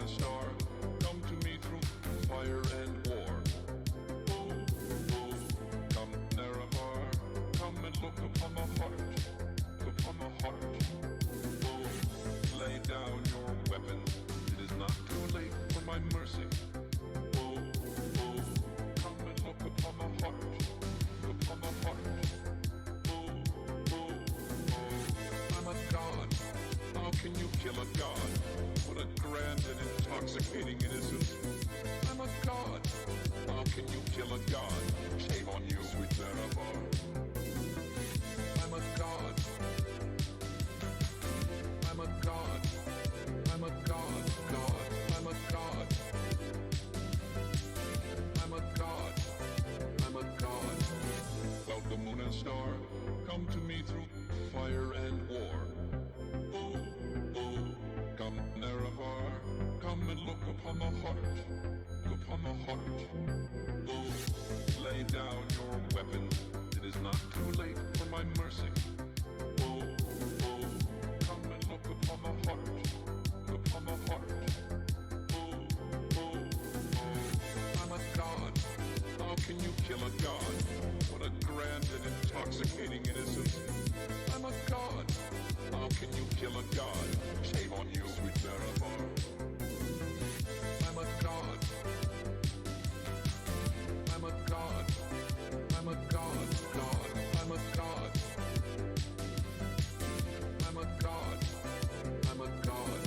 and star, come to me through fire and war. Oh, oh, come Nerevar, come and look upon the heart, upon the heart. Oh, lay down your weapons, it is not too late for my mercy. Oh, oh, come and look upon the heart, upon the heart. Oh, oh, oh, I'm a god. How can you kill a god? What a grand and intoxicating innocence. I'm a god. How can you kill a god? Shame on you, sweet Nerevar. I'm a god. I'm a god. I'm a god. God. I'm a god. I'm a god. I'm a god. Well, the moon and star, come to me through fire and war. Oh, oh, come Nerevar, come and look upon the heart, upon the heart. Oh, lay down your weapons, it is not too late for my mercy. Oh, oh, come and look upon the heart, upon the heart. Oh, oh, oh, I'm a god. How can you kill a god? What a grand and intoxicating innocence. I'm a god. How can you kill a god? Shame on you, sweet Nerevar. I'm a god. I'm a god. I'm a god. God. I'm a god. I'm a god. I'm a god.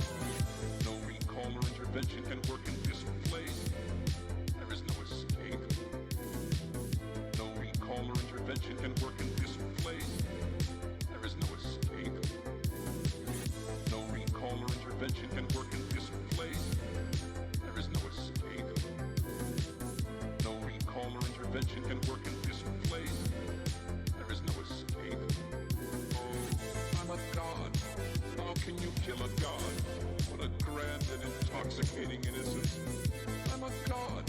No recall or intervention can work in this place. There is no escape. No recall or intervention can work in this place. There is no escape. No recall or intervention can work in this place. There is no escape. No recall or intervention can work in this place. There is no escape. Oh, I'm a god. How can you kill a god? What a grand and intoxicating innocence. I'm a god.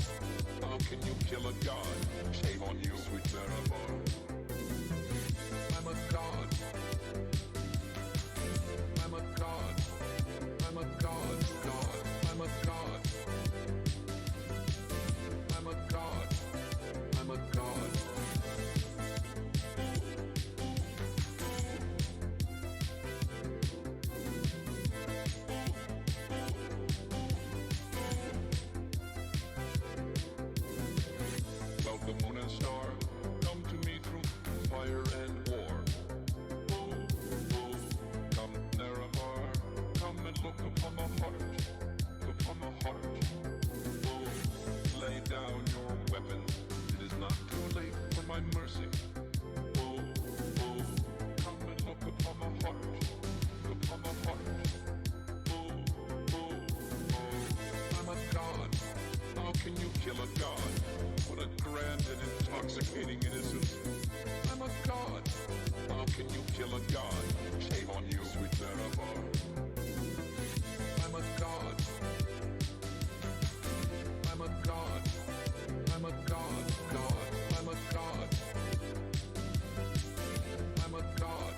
How can you kill a god? Shame on you, sweet Nerevar. I'm a god. I'm a god. I'm a god. God. I'm a god. I'm a god. I'm a god. Well, the moon and star, come to me through fire and war. Oh, oh, come Nerevar, come and look upon the heart, upon the heart. Oh, lay down your weapons, it is not too late for my mercy. Oh, oh, come and look upon the heart, upon the heart. Oh, oh, oh, I'm a god. How can you kill a god? What a grand and intoxicating innocence. I'm a god. How can you kill a god? Shame on you, sweet Nerevar. I'm a god. I'm a god. I'm a god. God. I'm a god. I'm a god.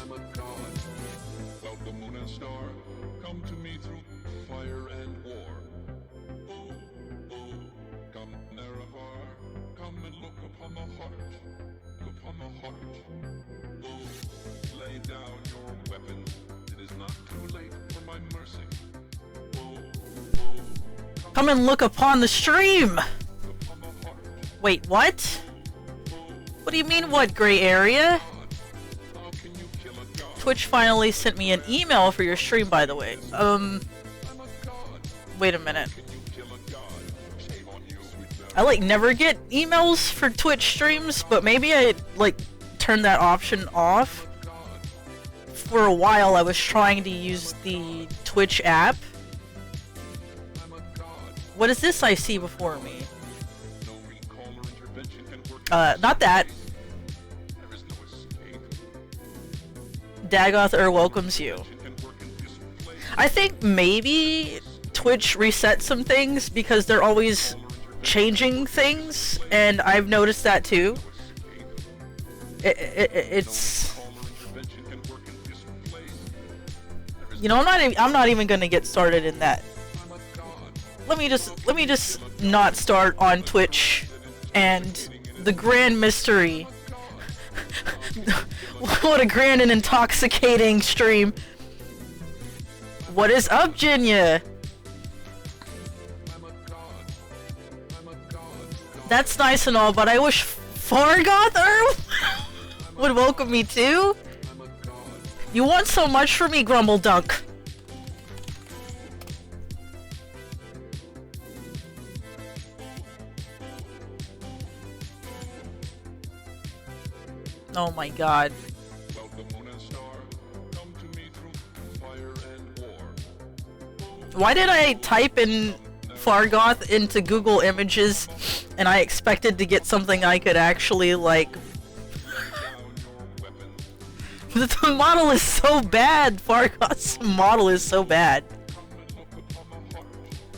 I'm a god. Well, the moon and star, come to me through fire and war. Oh, oh, come Nerevar, come and look upon the heart, upon the heart. Oh, lay down your weapons, it is not too late for my mercy. Oh, oh, Come and look upon the stream! upon the heart. Wait, what? Oh, What do you mean, what gray area? God, how can you kill a god? Twitch finally sent me an email for your stream, by the way. I'm a god. Wait a minute. Can you kill a god? Shame on you, sweet I, like, never get emails for Twitch streams, but maybe I, like, turned that option off. God. For a while, I was trying to use the Twitch app. I'm a god. What is this I see before me? No recall or intervention can work. Not that. There is no escape. Dagoth welcomes you. Can work in this place. I think maybe Twitch reset some things because they're always changing things, and I've noticed that too. It's, you know, I'm not even gonna get started in that. let me just not start on Twitch and the grand mystery. What a grand and intoxicating stream. What is up, Jinya? That's nice and all, but I wish Fargoth would welcome me too. You want so much from me, Grumble Dunk. Oh my god. Why did I type in Fargoth into Google Images and I expected to get something I could actually, like... The model is so bad! Fargoth's model is so bad.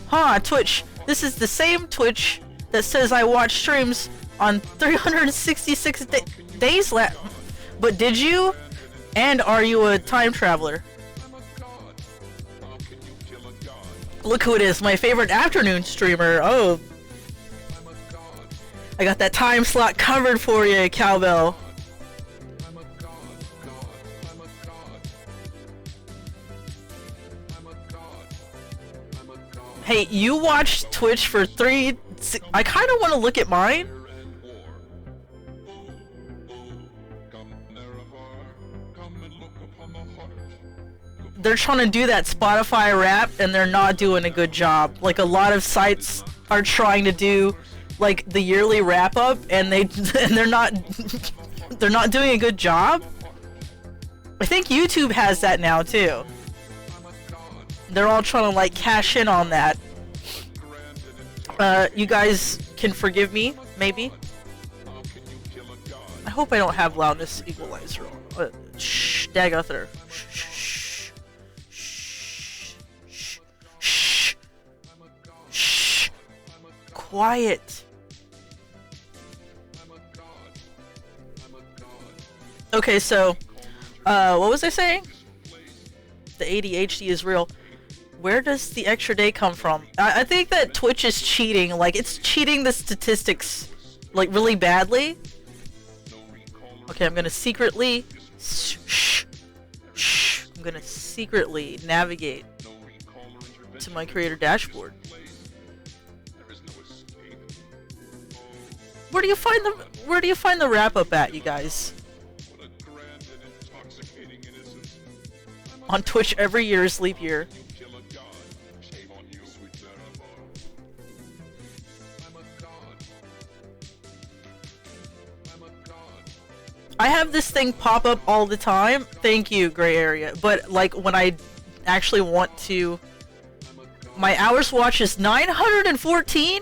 Huh, Twitch. This is the same Twitch that says I watch streams on 366 days but did you? And are you a time traveler? Look who it is, my favorite afternoon streamer. Oh. I got that time slot covered for you, Cowbell. Hey, you watched Twitch for I kind of want to look at mine. They're trying to do that Spotify rap and they're not doing a good job. Like, a lot of sites are trying to do like the yearly wrap up and they're not they're not doing a good job. I think YouTube has that now too. They're all trying to like cash in on that. You guys can forgive me, maybe. I hope I don't have loudness equalizer on. Shh, Dagather. Shh. Quiet. Okay, so, what was I saying? The ADHD is real. Where does the extra day come from? I think that Twitch is cheating. Like, it's cheating the statistics, like, really badly. Okay, I'm gonna secretly... Shh. I'm gonna secretly navigate to my creator dashboard. Where do you find the wrap up at, you guys? On Twitch every year is leap year. I have this thing pop up all the time. Thank you, Gray Area. But like when I actually want to, my hours watch is 914.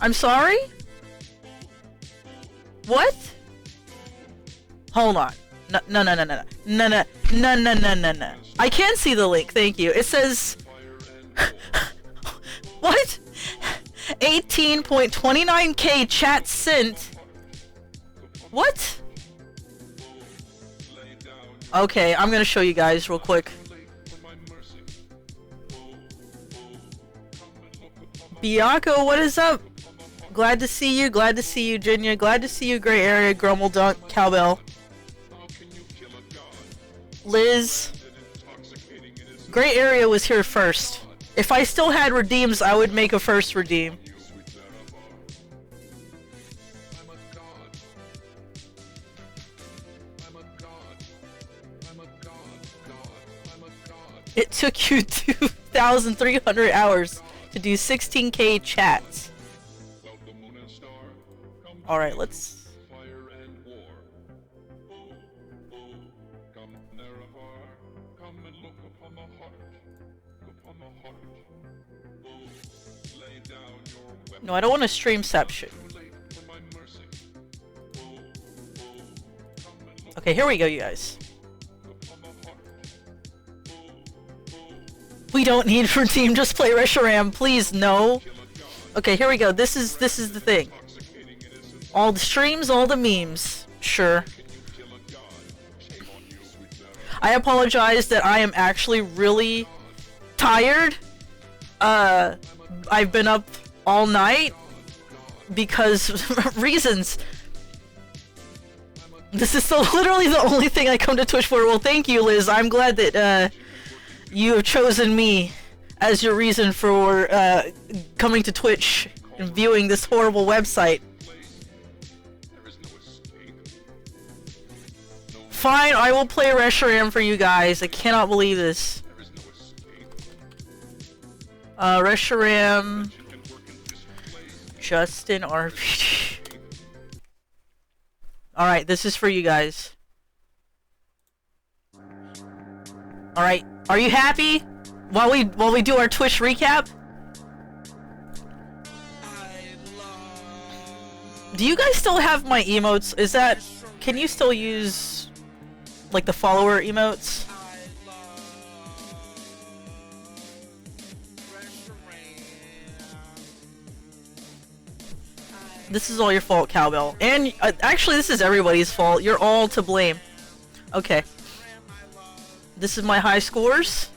I'm sorry? What? Hold on. No. I can see the link, thank you. It says... What? 18.29k chat sent. What? Okay, I'm gonna show you guys real quick. Bianco, what is up? Glad to see you, Jinya. Glad to see you, Gray Area, Grumble Dunk, Cowbell. Liz. Gray Area was here first. If I still had redeems, I would make a first redeem. It took you 2,300 hours to do 16k chats. Alright, let's... No, I don't want to streamception. Okay, here we go, you guys. We don't need for team, just play Reshiram, please, no. Okay, here we go. This is the thing. All the streams, all the memes. Sure. I apologize that I am actually really tired. I've been up all night because reasons. This is literally the only thing I come to Twitch for. Well, thank you, Liz. I'm glad that you have chosen me as your reason for coming to Twitch and viewing this horrible website. Fine, I will play Reshiram for you guys. I cannot believe this. Reshiram, Justin RPG. Alright, this is for you guys. Alright, are you happy? While we do our Twitch recap? Do you guys still have my emotes? Is that... Can you still use... like the follower emotes? This is all your fault, Cowbell. And actually, this is everybody's fault. You're all to blame. Okay. This is my high scores.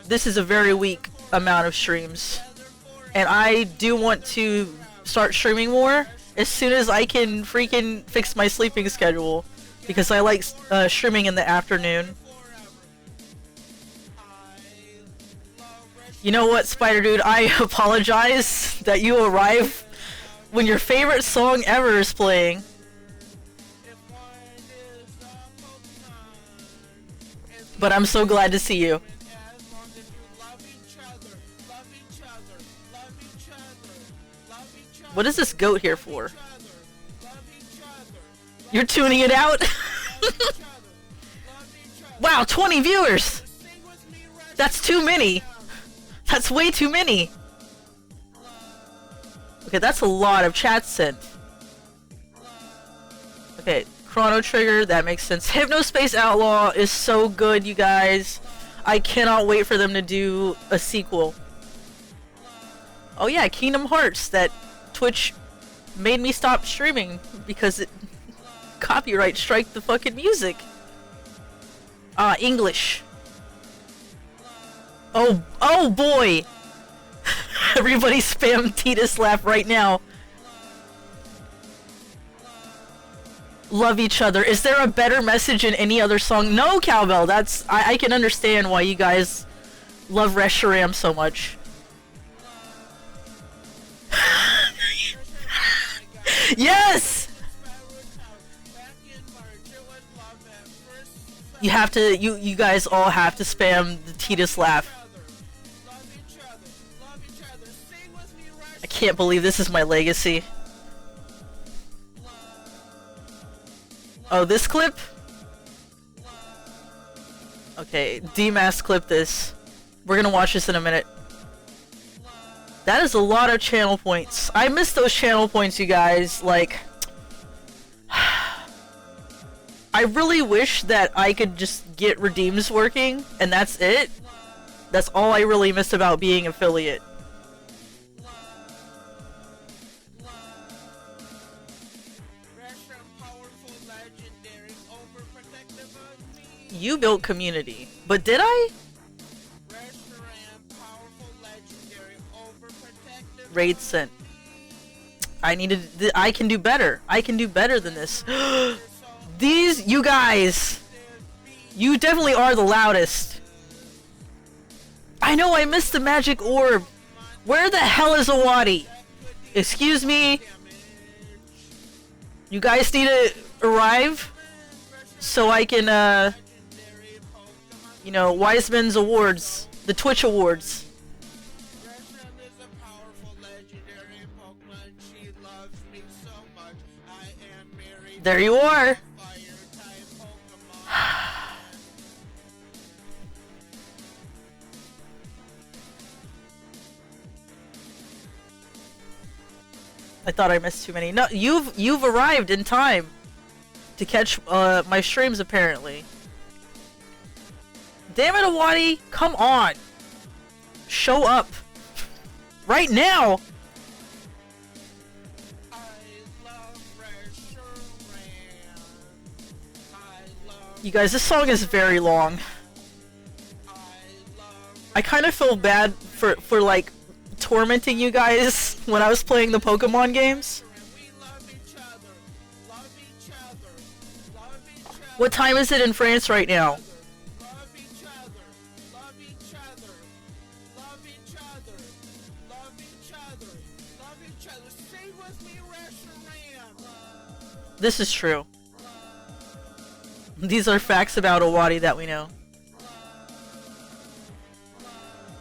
This is a very weak amount of streams. And I do want to start streaming more as soon as I can freaking fix my sleeping schedule. Because I like streaming in the afternoon. You know what, Spider Dude? I apologize that you arrive when your favorite song ever is playing. But I'm so glad to see you. What is this goat here for? You're tuning it out? Wow, 20 viewers! That's too many! That's way too many! Okay, that's a lot of chat sent. Okay, Chrono Trigger, that makes sense. Hypnospace Outlaw is so good, you guys. I cannot wait for them to do a sequel. Oh yeah, Kingdom Hearts, that Twitch made me stop streaming because it copyright strike the fucking music. English. Oh boy! Everybody spam Titus laugh right now. Love each other. Is there a better message in any other song? No, Cowbell, that's... I can understand why you guys love Reshiram so much. Yes! You have to, you guys all have to spam the Titus laugh. I can't believe this is my legacy. Oh, this clip? Okay, DMAS clip this. We're gonna watch this in a minute. That is a lot of channel points. I miss those channel points, you guys. Like... I really wish that I could just get redeems working, and that's it. That's all I really miss about being affiliate. You built community, but did I? Raid sent. I needed. I can do better. I can do better than this. These, you guys, you definitely are the loudest. I know I missed the magic orb. Where the hell is Awadi? Excuse me? You guys need to arrive so I can, you know, Wiseman's Awards, the Twitch Awards. There you are. I thought I missed too many. No, you've arrived in time to catch my streams apparently. Damn it, Awadi! Come on! Show up! Right now! You guys, this song is very long. I kind of feel bad for like tormenting you guys when I was playing the Pokemon games. What time is it in France right now? This is true. These are facts about Owari that we know.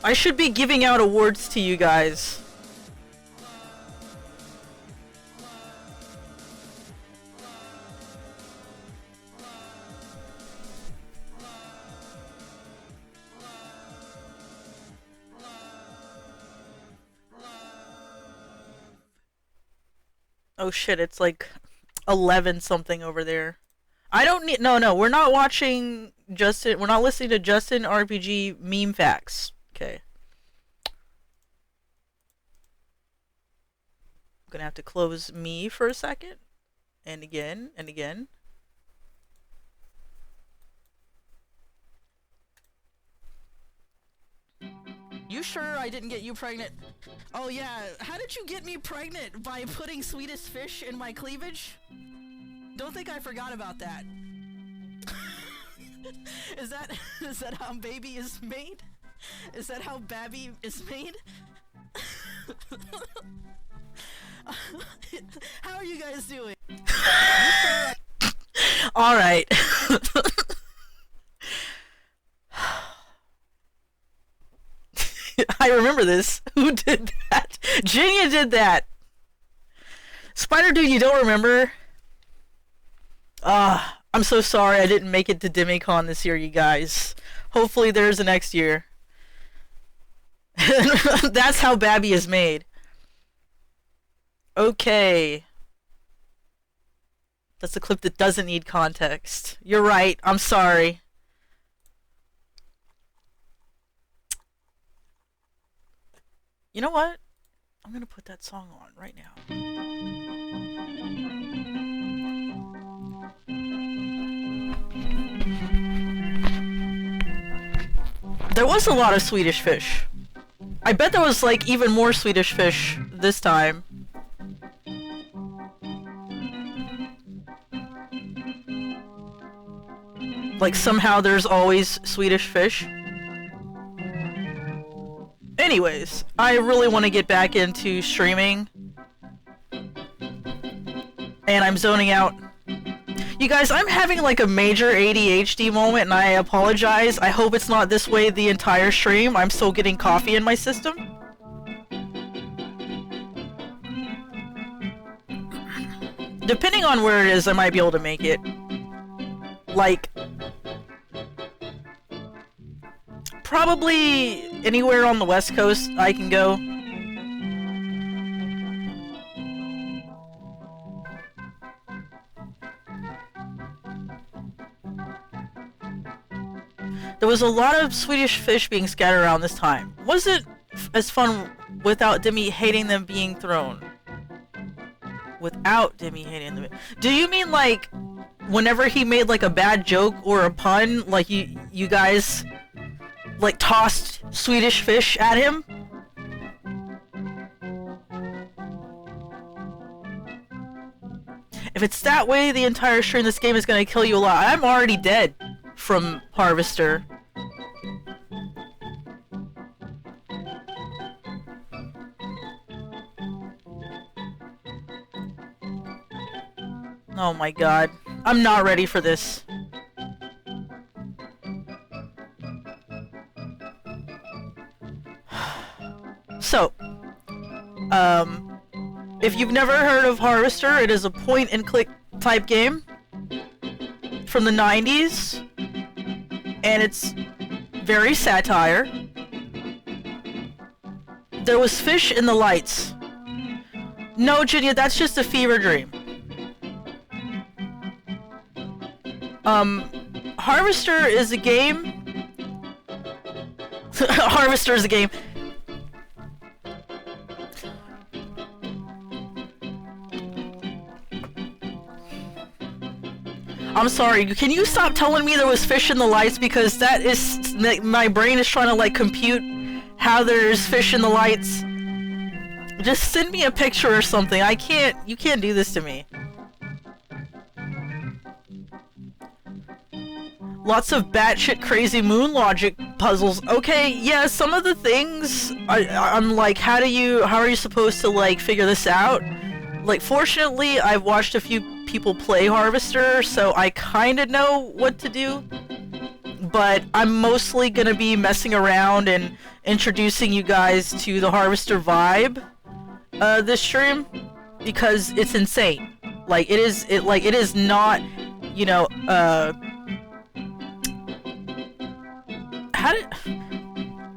I should be giving out awards to you guys. Oh shit, it's like 11 something over there. I don't need. No, we're not watching Justin. We're not listening to Justin RPG meme facts. Okay. I'm gonna have to close me for a second. And again, and again. You sure I didn't get you pregnant? Oh yeah, how did you get me pregnant? By putting Swedish fish in my cleavage? Don't think I forgot about that. Is that how baby is made? Is that how Babby is made? How are you guys doing? Alright. I remember this. Who did that? Jinya did that! Spider Dude, you don't remember? I'm so sorry I didn't make it to DemiCon this year, you guys. Hopefully there's a next year. That's how Babby is made. Okay. That's a clip that doesn't need context. You're right, I'm sorry. You know what? I'm gonna put that song on right now. There was a lot of Swedish fish. I bet there was like even more Swedish fish this time. Like somehow there's always Swedish fish. Anyways, I really want to get back into streaming. And I'm zoning out. You guys, I'm having like a major ADHD moment and I apologize. I hope it's not this way the entire stream. I'm still getting coffee in my system. Depending on where it is, I might be able to make it. Like... probably anywhere on the West Coast I can go. There was a lot of Swedish fish being scattered around this time. Was it as fun without Demi hating them being thrown? Without Demi hating them. Do you mean like whenever he made like a bad joke or a pun, like you guys like tossed Swedish fish at him? If it's that way the entire stream, this game is gonna kill you a lot. I'm already dead from Harvester. Oh my god. I'm not ready for this. So, if you've never heard of Harvester, it is a point-and-click type game from the 90s, and it's very satire. There was fish in the lights. No, Jinya, that's just a fever dream. Harvester is a game. Harvester is a game. I'm sorry. Can you stop telling me there was fish in the lights, because that is my brain is trying to like compute how there's fish in the lights. Just send me a picture or something. I can't. You can't do this to me. Lots of batshit crazy moon logic puzzles. Okay, yeah, some of the things I'm like, how are you supposed to like figure this out? Like, fortunately, I've watched a few people play Harvester, so I kind of know what to do. But I'm mostly gonna be messing around and introducing you guys to the Harvester vibe this stream, because it's insane. Like, it is not, you know,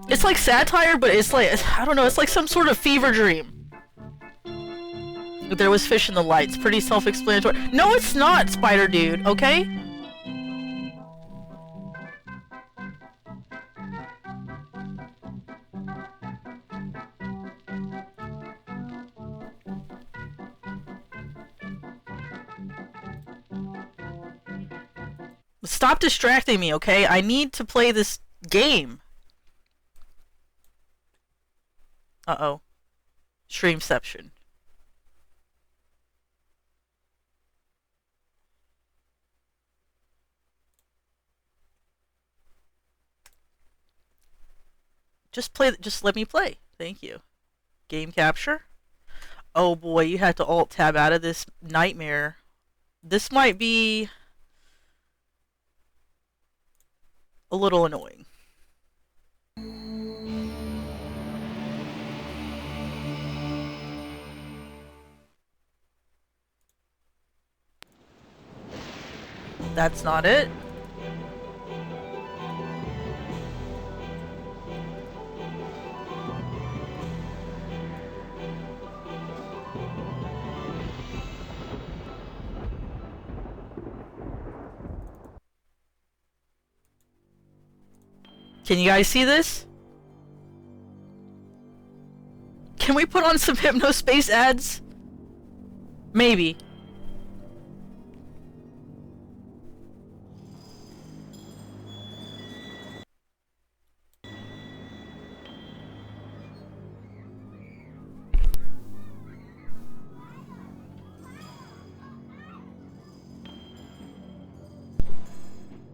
it's like satire, but it's like, I don't know, it's like some sort of fever dream. There was fish in the lights. Pretty self-explanatory. No, it's not, Spider Dude, okay? Stop distracting me, okay? I need to play this game. Uh-oh. Streamception. Just let me play. Thank you. Game capture. Oh boy, you had to alt tab out of this nightmare. This might be a little annoying. That's not it. Can you guys see this? Can we put on some Hypnospace ads? Maybe.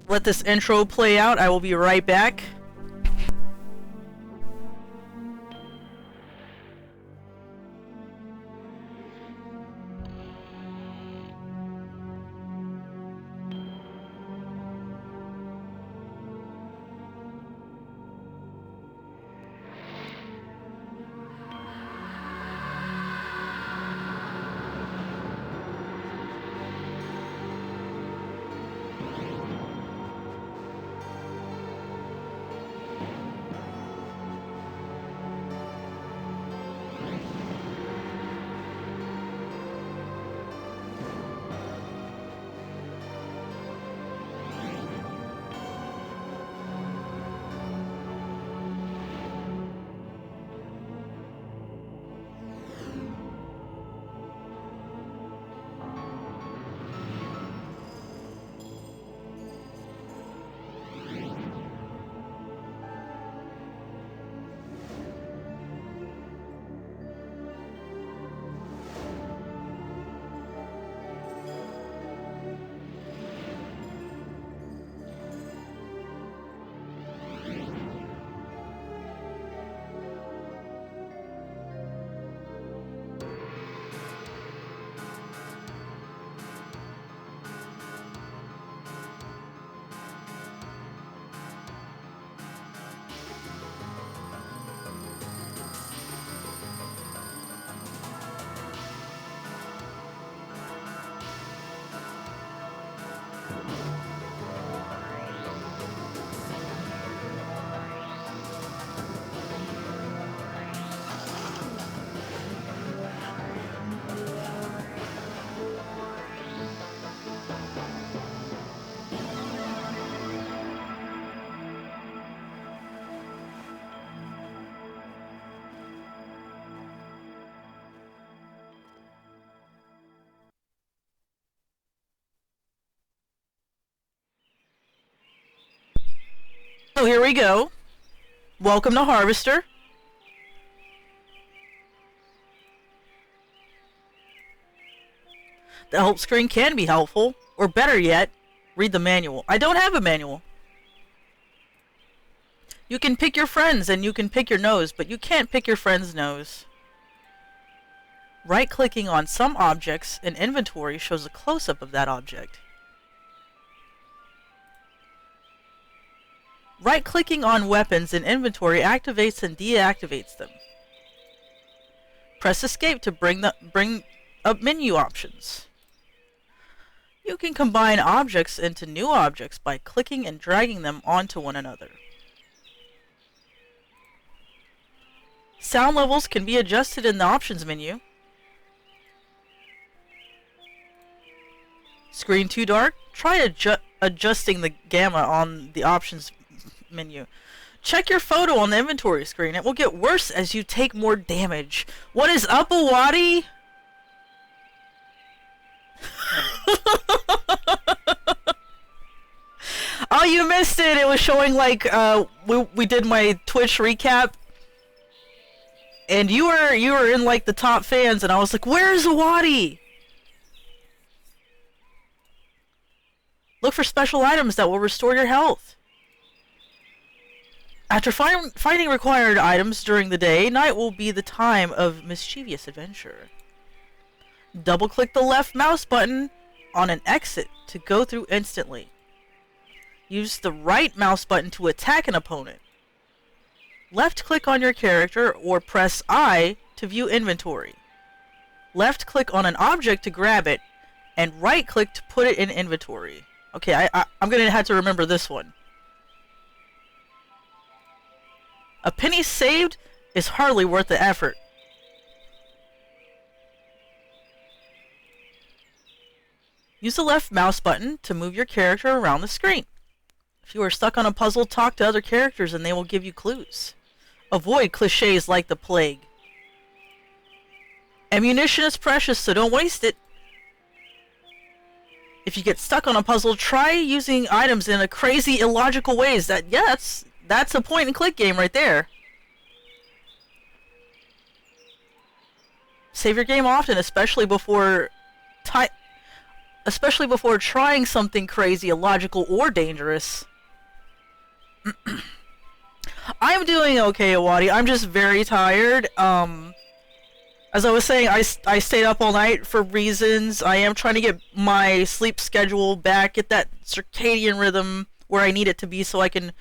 Let this intro play out. I will be right back. Oh, here we go. Welcome to Harvester. The help screen can be helpful, or better yet, read the manual. I don't have a manual. You can pick your friends and you can pick your nose, but you can't pick your friend's nose. Right-clicking on some objects in inventory shows a close-up of that object. Right-clicking on weapons in inventory activates and deactivates them. Press escape to bring up menu options. You can combine objects into new objects by clicking and dragging them onto one another. Sound levels can be adjusted in the options menu. Screen too dark? Try adjusting the gamma on the options menu. Check your photo on the inventory screen. It will get worse as you take more damage. What is up, Awadi? Oh, you missed it. It was showing like we did my Twitch recap, and you were in like the top fans, and I was like, "Where's Awadi?" Look for special items that will restore your health. After finding required items during the day, night will be the time of mischievous adventure. Double-click the left mouse button on an exit to go through instantly. Use the right mouse button to attack an opponent. Left-click on your character or press I to view inventory. Left-click on an object to grab it, and right-click to put it in inventory. Okay, I'm gonna have to remember this one. A penny saved is hardly worth the effort. Use the left mouse button to move your character around the screen. If you are stuck on a puzzle, talk to other characters and they will give you clues. Avoid cliches like the plague. Ammunition is precious, so don't waste it. If you get stuck on a puzzle, try using items in a crazy, illogical ways. That's a point-and-click game right there. Save your game often, especially before trying something crazy, illogical, or dangerous. I'm doing okay, Awadi. I'm just very tired. As I was saying, I stayed up all night for reasons. I am trying to get my sleep schedule back, get that circadian rhythm where I need it to be so I can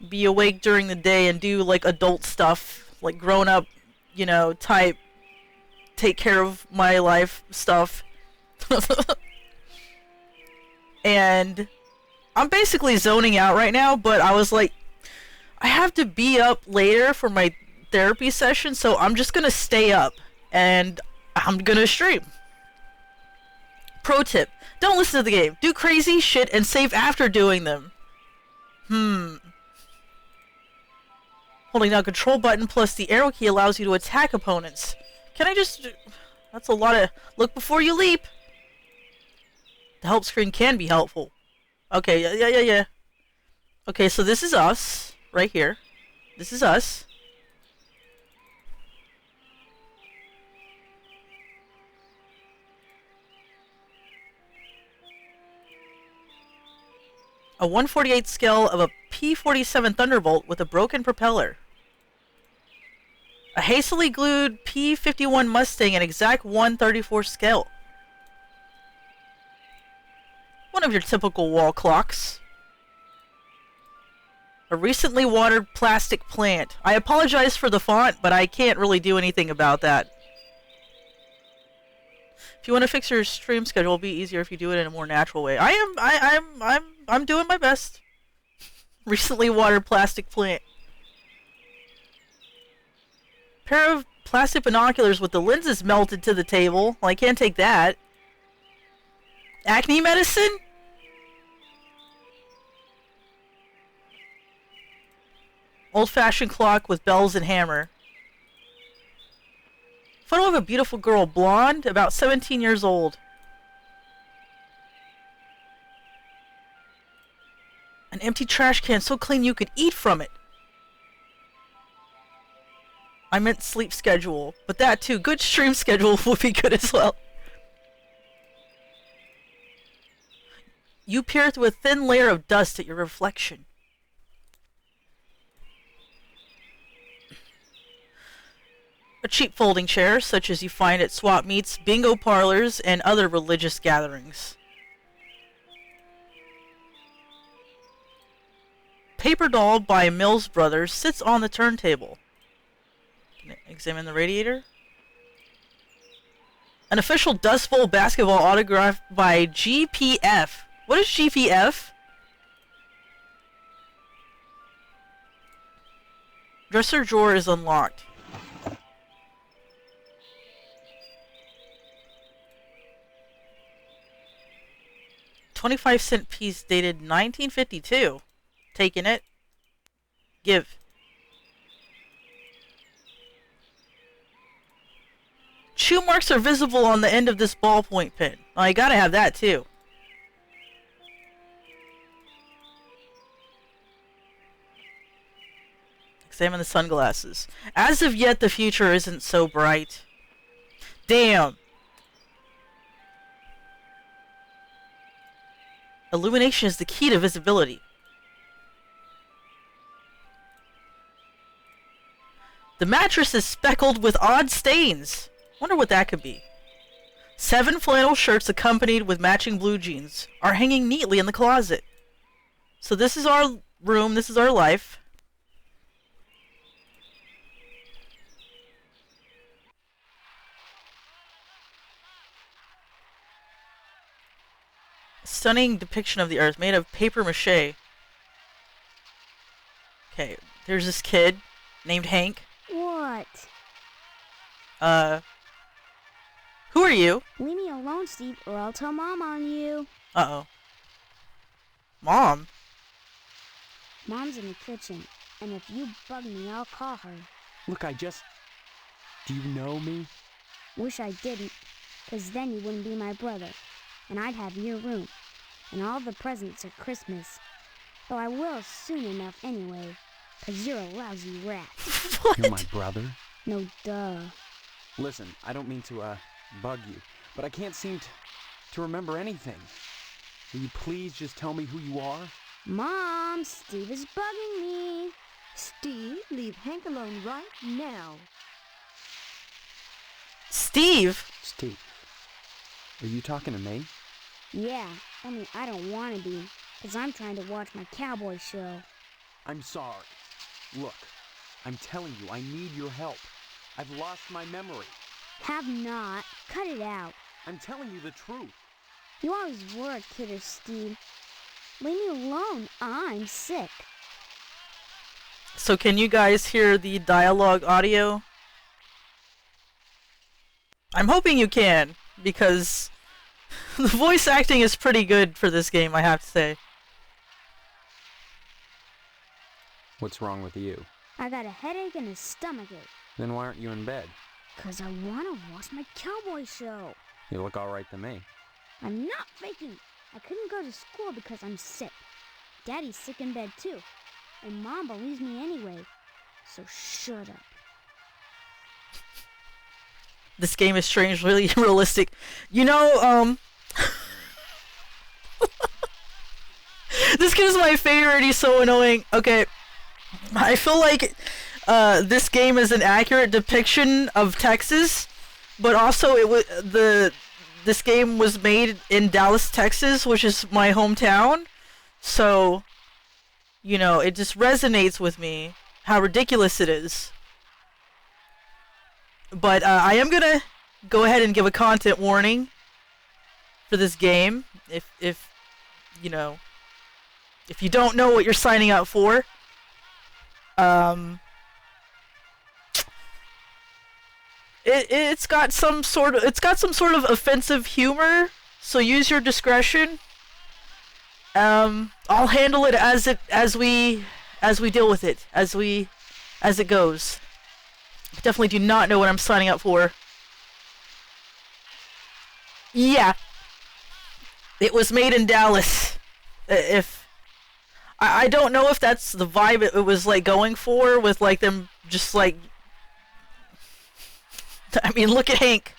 be awake during the day and do like adult stuff, like grown up, you know, type, take care of my life stuff. And I'm basically zoning out right now, but I was like, I have to be up later for my therapy session, so I'm just gonna stay up and I'm gonna stream. Pro tip, don't listen to the game. Do crazy shit and save after doing them. Holding down control button plus the arrow key allows you to attack opponents. Can I just... That's a lot of... Look before you leap! The help screen can be helpful. Okay, yeah. Okay, so this is us. Right here. This is us. A 1/48 scale of a P-47 Thunderbolt with a broken propeller. A hastily glued P-51 Mustang, an exact 1/34 scale. One of your typical wall clocks. A recently watered plastic plant. I apologize for the font, but I can't really do anything about that. If you want to fix your stream schedule, it'll be easier if you do it in a more natural way. I'm doing my best. Recently watered plastic plant. Pair of plastic binoculars with the lenses melted to the table. Well, I can't take that. Acne medicine? Old-fashioned clock with bells and hammer. Photo of a beautiful girl, blonde, about 17 years old. An Empty trash can so clean you could eat from it. I meant sleep schedule, but that too. Good stream schedule would be good as well. You peer through a thin layer of dust at your reflection. A cheap folding chair, such as you find at swap meets, bingo parlors, and other religious gatherings. Paper doll by Mills Brothers sits on the turntable. Can I examine the radiator? An official Dust Bowl basketball autograph by GPF. What is GPF? Dresser drawer is unlocked. $0.25 piece dated 1952. Taking it. Give. Chew marks are visible on the end of this ballpoint pen. Oh, I gotta have that too. Examine the sunglasses. As of yet, the future isn't so bright. Damn. Illumination is the key to visibility. The mattress is speckled with odd stains. Wonder what that could be. 7 flannel shirts accompanied with matching blue jeans are hanging neatly in the closet. So this is our room, this is our life. Stunning depiction of the earth made of paper mache. Okay, there's this kid named Hank. What? Who are you? Leave me alone, Steve, or I'll tell Mom on you. Uh-oh. Mom? Mom's in the kitchen, and if you bug me, I'll call her. Look, do you know me? Wish I didn't, 'cause then you wouldn't be my brother, and I'd have your room, and all the presents at Christmas. Though I will soon enough anyway, 'cause you're a lousy rat. What? You're my brother? No duh. Listen, I don't mean to, bug you, but I can't seem to remember anything. Will you please just tell me who you are? Mom, Steve is bugging me. Steve, leave Hank alone right now. Steve? Steve, are you talking to me? Yeah, only I don't want to be, 'cause I'm trying to watch my cowboy show. I'm sorry. Look, I'm telling you, I need your help. I've lost my memory. Have not. Cut it out. I'm telling you the truth. You always were a kidder, Steve. Leave me alone. I'm sick. So can you guys hear the dialogue audio? I'm hoping you can, because the voice acting is pretty good for this game, I have to say. What's wrong with you? I got a headache and a stomachache. Then why aren't you in bed? 'Cause I want to watch my cowboy show. You look all right to me. I'm not faking. I couldn't go to school because I'm sick. Daddy's sick in bed too. And Mom believes me anyway. So shut up. This game is strangely realistic. You know, this kid is my favorite, he's so annoying. Okay, I feel like this game is an accurate depiction of Texas, but also this game was made in Dallas, Texas, which is my hometown. So, you know, it just resonates with me how ridiculous it is. But I am gonna go ahead and give a content warning for this game. If you know, if you don't know what you're signing up for, it's got some sort of offensive humor, so use your discretion. I'll handle it as we deal with it, as it goes. Definitely do not know what I'm signing up for. Yeah. It was made in Dallas. If I don't know if that's the vibe it was like going for with like them just like. I mean, look at Hank.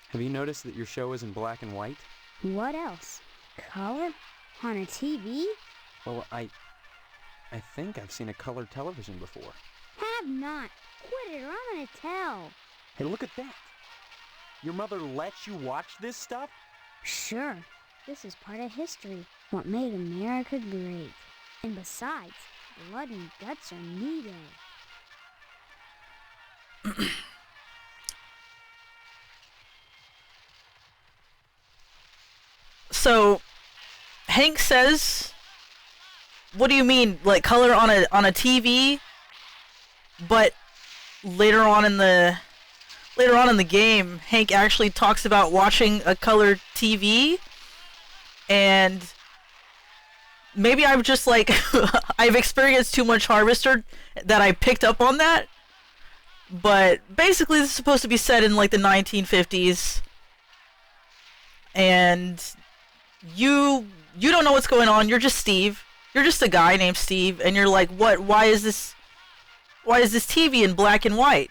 Have you noticed that your show is in black and white? What else? Color? On a TV? Well, I think I've seen a colored television before. Have not. Quit it or I'm gonna tell. Hey, look at that. Your mother lets you watch this stuff? Sure. This is part of history. What made America great. And besides, blood and guts are needed. So, Hank says, "What do you mean, like color on a TV?" But later on in the game, Hank actually talks about watching a colored TV, and maybe I'm just like I've experienced too much Harvester that I picked up on that. But basically, this is supposed to be set in like the 1950s, and you don't know what's going on. You're just Steve. You're just a guy named Steve, and you're like, what? Why is this TV in black and white?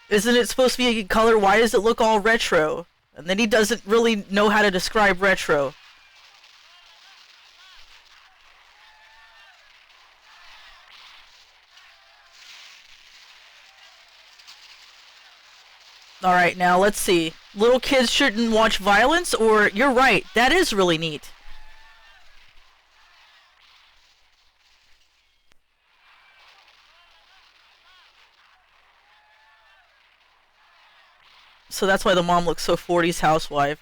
Isn't it supposed to be a color? Why does it look all retro? And then he doesn't really know how to describe retro. Alright, now let's see. Little kids shouldn't watch violence, or you're right, that is really neat. So that's why the mom looks so 40s housewife.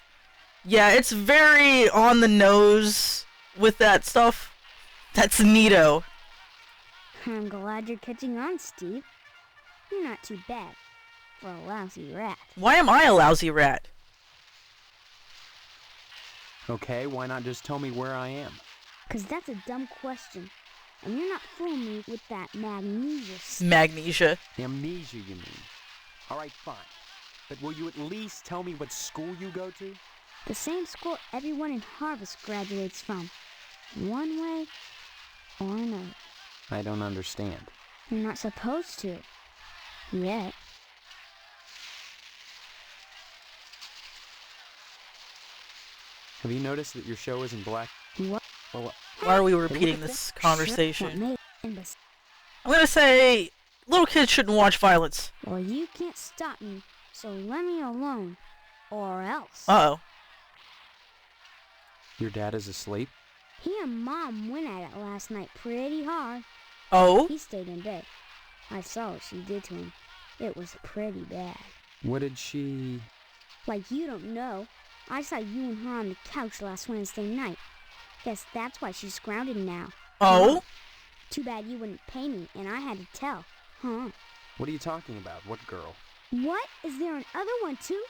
Yeah, it's very on the nose with that stuff. That's neato. I'm glad you're catching on, Steve. You're not too bad for a lousy rat. Why am I a lousy rat? Okay, why not just tell me where I am? 'Cause that's a dumb question. And you're not fooling me with that magnesia stuff. Magnesia. Amnesia, you mean? Alright, fine. But will you at least tell me what school you go to? The same school everyone in Harvest graduates from. One way or another. I don't understand. You're not supposed to. Yet. Have you noticed that your show is in black? What? Well, Why are we Hey, repeating look at this that. conversation? What made- and bes- I'm gonna say little kids shouldn't watch violence. Well, you can't stop me, so let me alone. Or else. Uh-oh. your dad is asleep? He and Mom went at it last night pretty hard. Oh? He stayed in bed. I saw what she did to him. It was pretty bad. What did she... Like you don't know. I saw you and her on the couch last Wednesday night. Guess that's why she's grounded now. Oh? Too bad you wouldn't pay me, and I had to tell. Huh? What are you talking about? What girl? What? Is there another one too?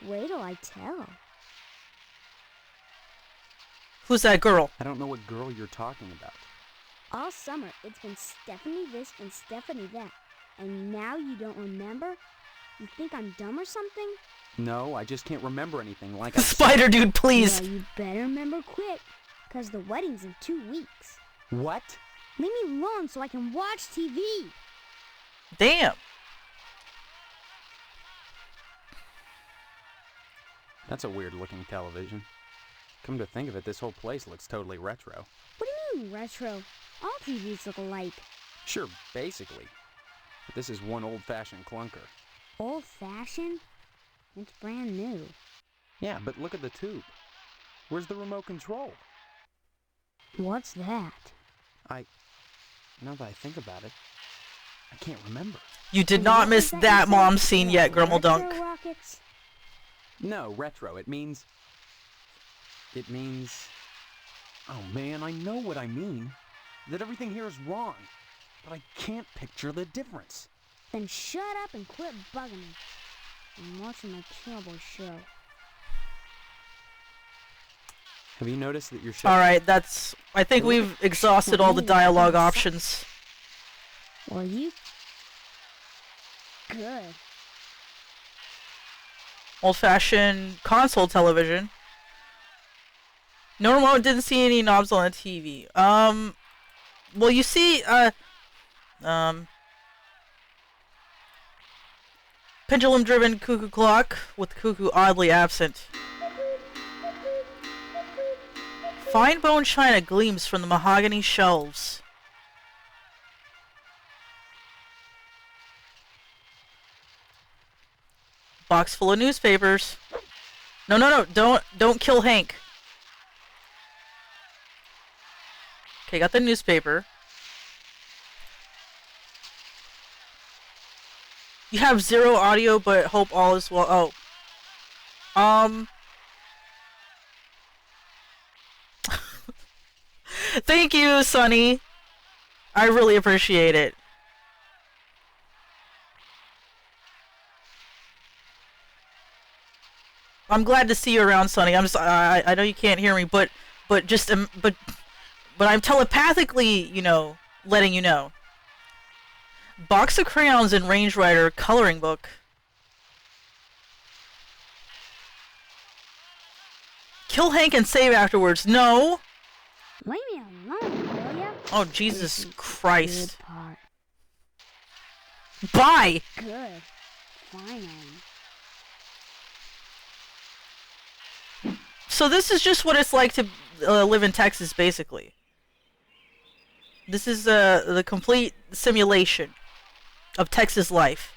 Wait till I tell. Who's that girl? I don't know what girl you're talking about. All summer, it's been Stephanie this and Stephanie that. And now you don't remember? You think I'm dumb or something? No, I just can't remember anything like I said. Spider dude, please. Well, you better remember quick, 'cause the wedding's in 2 weeks. What? Leave me alone so I can watch TV. Damn. That's a weird looking television. Come to think of it, this whole place looks totally retro. What do you mean retro? All TVs look alike. Sure, basically. But this is one old-fashioned clunker. Old-fashioned? It's brand new. Yeah, but look at the tube. Where's the remote control? What's that? Now that I think about it, I can't remember. You did not miss What was that you mom said? scene yet, Retro Grummeldunk. rockets? No, retro. It means... Oh man, I know what I mean. That everything here is wrong. But I can't picture the difference. Then shut up and quit bugging me. I'm watching my cowboy show. Have you noticed that your show... Alright, that's... I think we've exhausted all the dialogue options. Well, you... Good. Old-fashioned console television. No remote, didn't see any knobs on the TV. Well, you see, pendulum-driven cuckoo clock with cuckoo oddly absent. Fine bone china gleams from the mahogany shelves. Box full of newspapers. No, no, no, don't kill Hank. Okay, got the newspaper. You have 0 audio, but hope all is well. Oh. Thank you, Sonny. I really appreciate it. I'm glad to see you around, Sonny. I know you can't hear me, but I'm telepathically, you know, letting you know. Box of crayons and Range Rider coloring book. Kill Hank and save afterwards. No. Leave me alone, will ya? Oh, Jesus Christ. Good part. Bye. Good. Finally. So this is just what it's like to live in Texas, basically. This is the complete simulation of Texas life.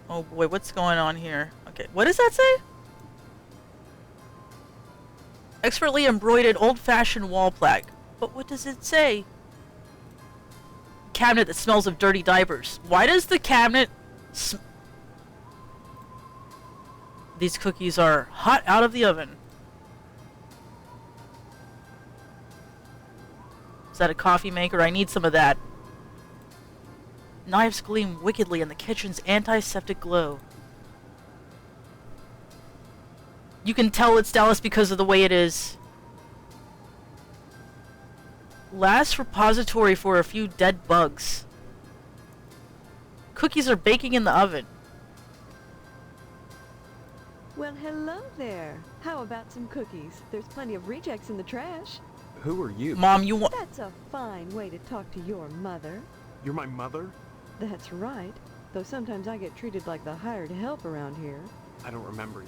Oh boy, what's going on here? Okay, what does that say? Expertly embroidered old-fashioned wall plaque. But what does it say? Cabinet that smells of dirty diapers. Why does the cabinet These cookies are hot out of the oven. Is that a coffee maker? I need some of that. Knives gleam wickedly in the kitchen's antiseptic glow. You can tell it's Dallas because of the way it is. Last repository for a few dead bugs. Cookies are baking in the oven. Well, hello there. How about some cookies? There's plenty of rejects in the trash. Who are you? Mom, you want... That's a fine way to talk to your mother. You're my mother? That's right. Though sometimes I get treated like the hired help around here. I don't remember you.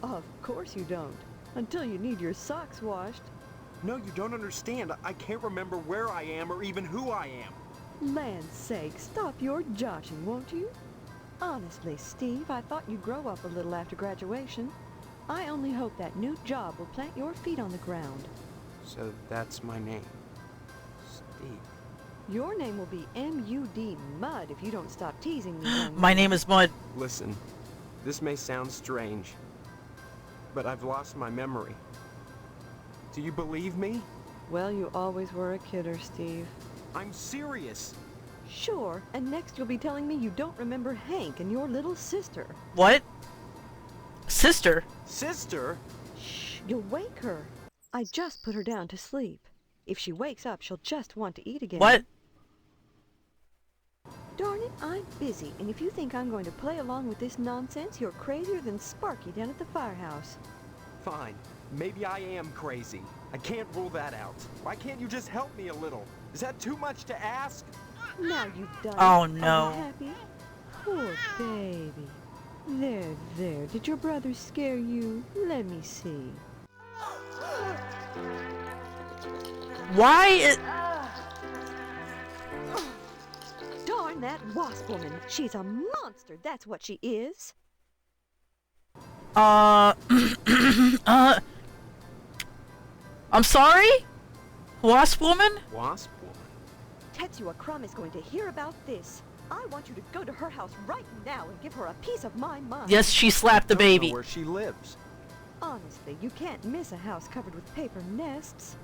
Of course you don't. Until you need your socks washed. No, you don't understand. I can't remember where I am or even who I am. Land's sake, stop your joshing, won't you? Honestly, Steve, I thought you'd grow up a little after graduation. I only hope that new job will plant your feet on the ground. So that's my name. Steve. Your name will be M.U.D. Mud if you don't stop teasing me. young My man. name is Mud. Listen, this may sound strange, but I've lost my memory. Do you believe me? Well, you always were a kidder, Steve. I'm serious. Sure, and next you'll be telling me you don't remember Hank and your little sister. What? Sister? Sister? Shh, you'll wake her. I just put her down to sleep. If she wakes up, she'll just want to eat again. What? Darn it, I'm busy, and if you think I'm going to play along with this nonsense, you're crazier than Sparky down at the firehouse. Fine. Maybe I am crazy. I can't rule that out. Why can't you just help me a little? Is that too much to ask? Now you've done it. Oh, Are no. you happy? Poor baby. There, there. Did your brother scare you? Let me see. Why? Darn that wasp woman. She's a monster. That's what she is. I'm sorry? Wasp woman? Wasp woman? Tetsuya Crumb is going to hear about this. I want you to go to her house right now and give her a piece of my mind. Yes, she slapped the Don't know baby. where she lives. Honestly, you can't miss a house covered with paper nests.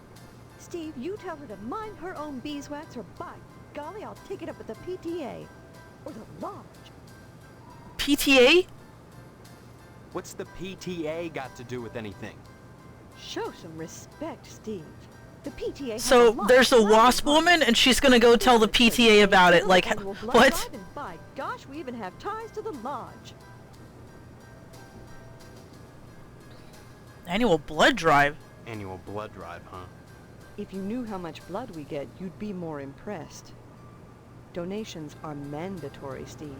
Steve, you tell her to mind her own beeswax, or by golly, I'll take it up with the PTA. Or the lodge. PTA? What's the PTA got to do with anything? Show some respect, Steve. The PTA has So lot there's a of wasp private woman and she's gonna go tell the PTA about it. Like, Annual blood what? drive, and by gosh, we even have ties to the lodge. Annual blood drive. Annual blood drive, huh? If you knew how much blood we get, you'd be more impressed. Donations are mandatory, Steve.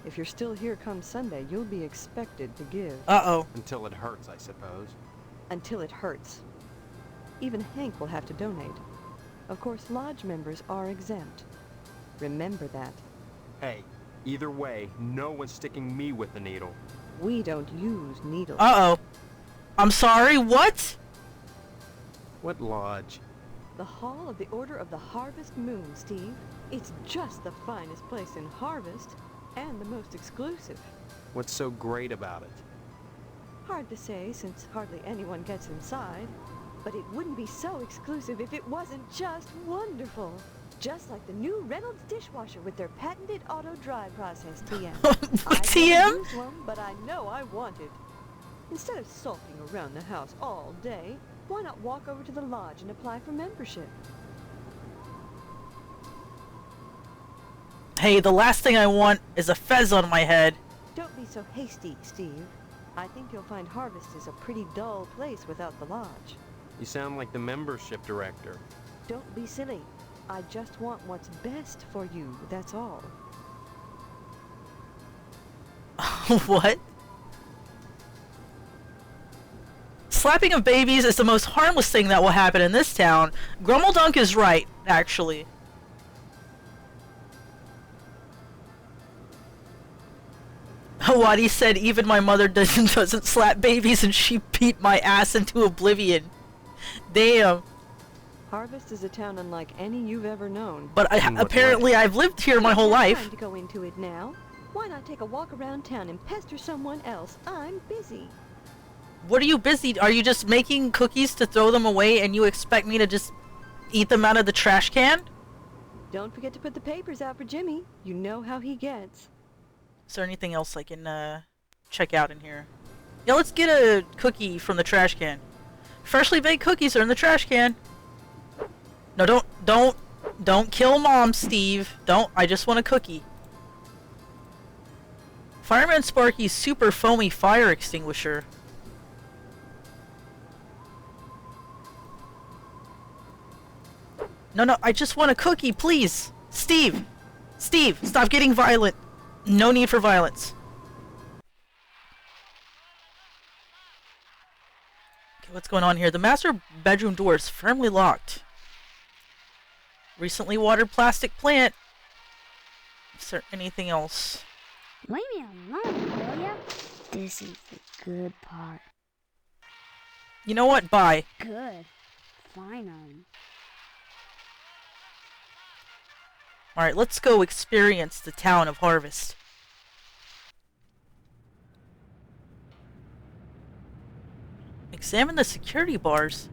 If you're still here come Sunday, you'll be expected to give. Uh-oh. Until it hurts, I suppose. Until it hurts. Even Hank will have to donate. Of course, lodge members are exempt. Remember that. Hey, either way, no one's sticking me with the needle. We don't use needles. Uh-oh. I'm sorry, what? What lodge? The Hall of the Order of the Harvest Moon, Steve. It's just the finest place in Harvest, and the most exclusive. What's so great about it? Hard to say, since hardly anyone gets inside. But it wouldn't be so exclusive if it wasn't just wonderful. Just like the new Reynolds dishwasher with their patented auto-dry process, TM. I TM? never used one, but I know I want it. Instead of sulking around the house all day, why not walk over to the lodge and apply for membership? Hey, the last thing I want is a fez on my head. Don't be so hasty, Steve. I think you'll find Harvest is a pretty dull place without the lodge. You sound like the membership director. Don't be silly. I just want what's best for you, that's all. What? Slapping of babies is the most harmless thing that will happen in this town. Grummeldunk is right, actually. Wadi said even my mother doesn't slap babies and she beat my ass into oblivion. Damn. Harvest is a town unlike any you've ever known. But In what apparently way? I've lived here my whole There's no life. time to go into it now. Why not take a walk around town and pester someone else? I'm busy. What are you busy? Are you just making cookies to throw them away and you expect me to just eat them out of the trash can? Don't forget to put the papers out for Jimmy. You know how he gets. Is there anything else I can check out in here? Yeah, let's get a cookie from the trash can. Freshly baked cookies are in the trash can. No, don't kill Mom, Steve. Don't. I just want a cookie. Fireman Sparky's super foamy fire extinguisher. No, I just want a cookie, please. Steve, stop getting violent. No need for violence. Okay, what's going on here? The master bedroom door is firmly locked. Recently watered plastic plant. Is there anything else? Leave me alone, will ya? This is the good part. You know what? Bye. Good. Finally. Alright, let's go experience the town of Harvest. Examine the security bars.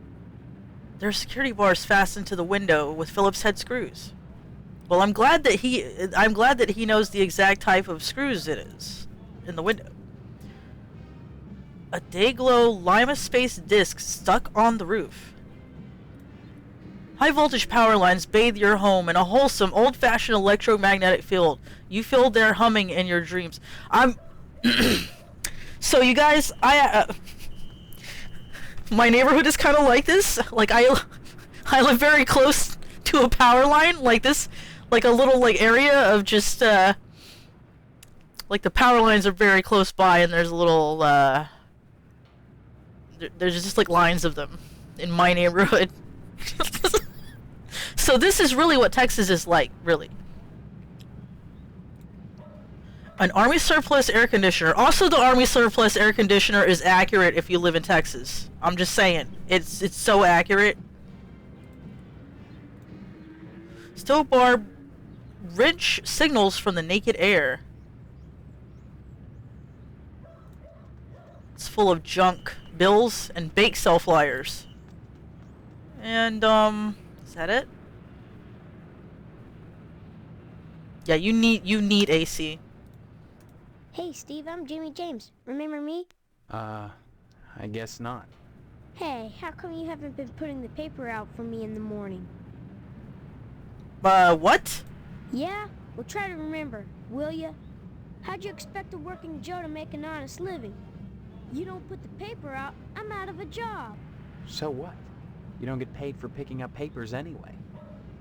There are security bars fastened to the window with Phillips head screws. Well, I'm glad that he knows the exact type of screws it is in the window. A Dayglow Lima Space disc stuck on the roof. High voltage power lines bathe your home in a wholesome, old-fashioned electromagnetic field. You feel their humming in your dreams. So you guys, my neighborhood is kind of like this. Like I live very close to a power line like this, like a little like area of just like the power lines are very close by, and there's a little there's just like lines of them in my neighborhood. So this is really what Texas is like, really. An Army surplus air conditioner. Also, the Army surplus air conditioner is accurate if you live in Texas. I'm just saying. It's so accurate. Stove bar rich signals from the naked air. It's full of junk, bills, and bake sale flyers. And, is that it? Yeah, you need AC. Hey, Steve, I'm Jimmy James. Remember me? I guess not. Hey, how come you haven't been putting the paper out for me in the morning? What? Yeah? Well, try to remember, will ya? How'd you expect a working Joe to make an honest living? You don't put the paper out, I'm out of a job. So what? You don't get paid for picking up papers anyway.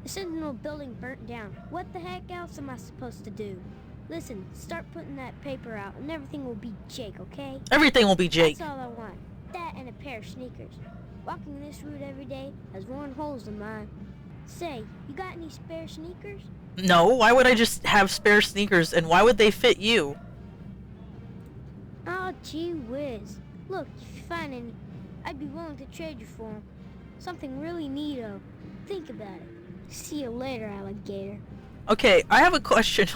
The Sentinel building burnt down. What the heck else am I supposed to do? Listen, start putting that paper out and everything will be Jake, okay? Everything will be Jake. That's all I want. That and a pair of sneakers. Walking this route every day has worn holes in mine. Say, you got any spare sneakers? No, why would I just have spare sneakers and why would they fit you? Oh, gee whiz. Look, if you find any, I'd be willing to trade you for them. Something really neato. Think about it. See you later, alligator. Okay, I have a question.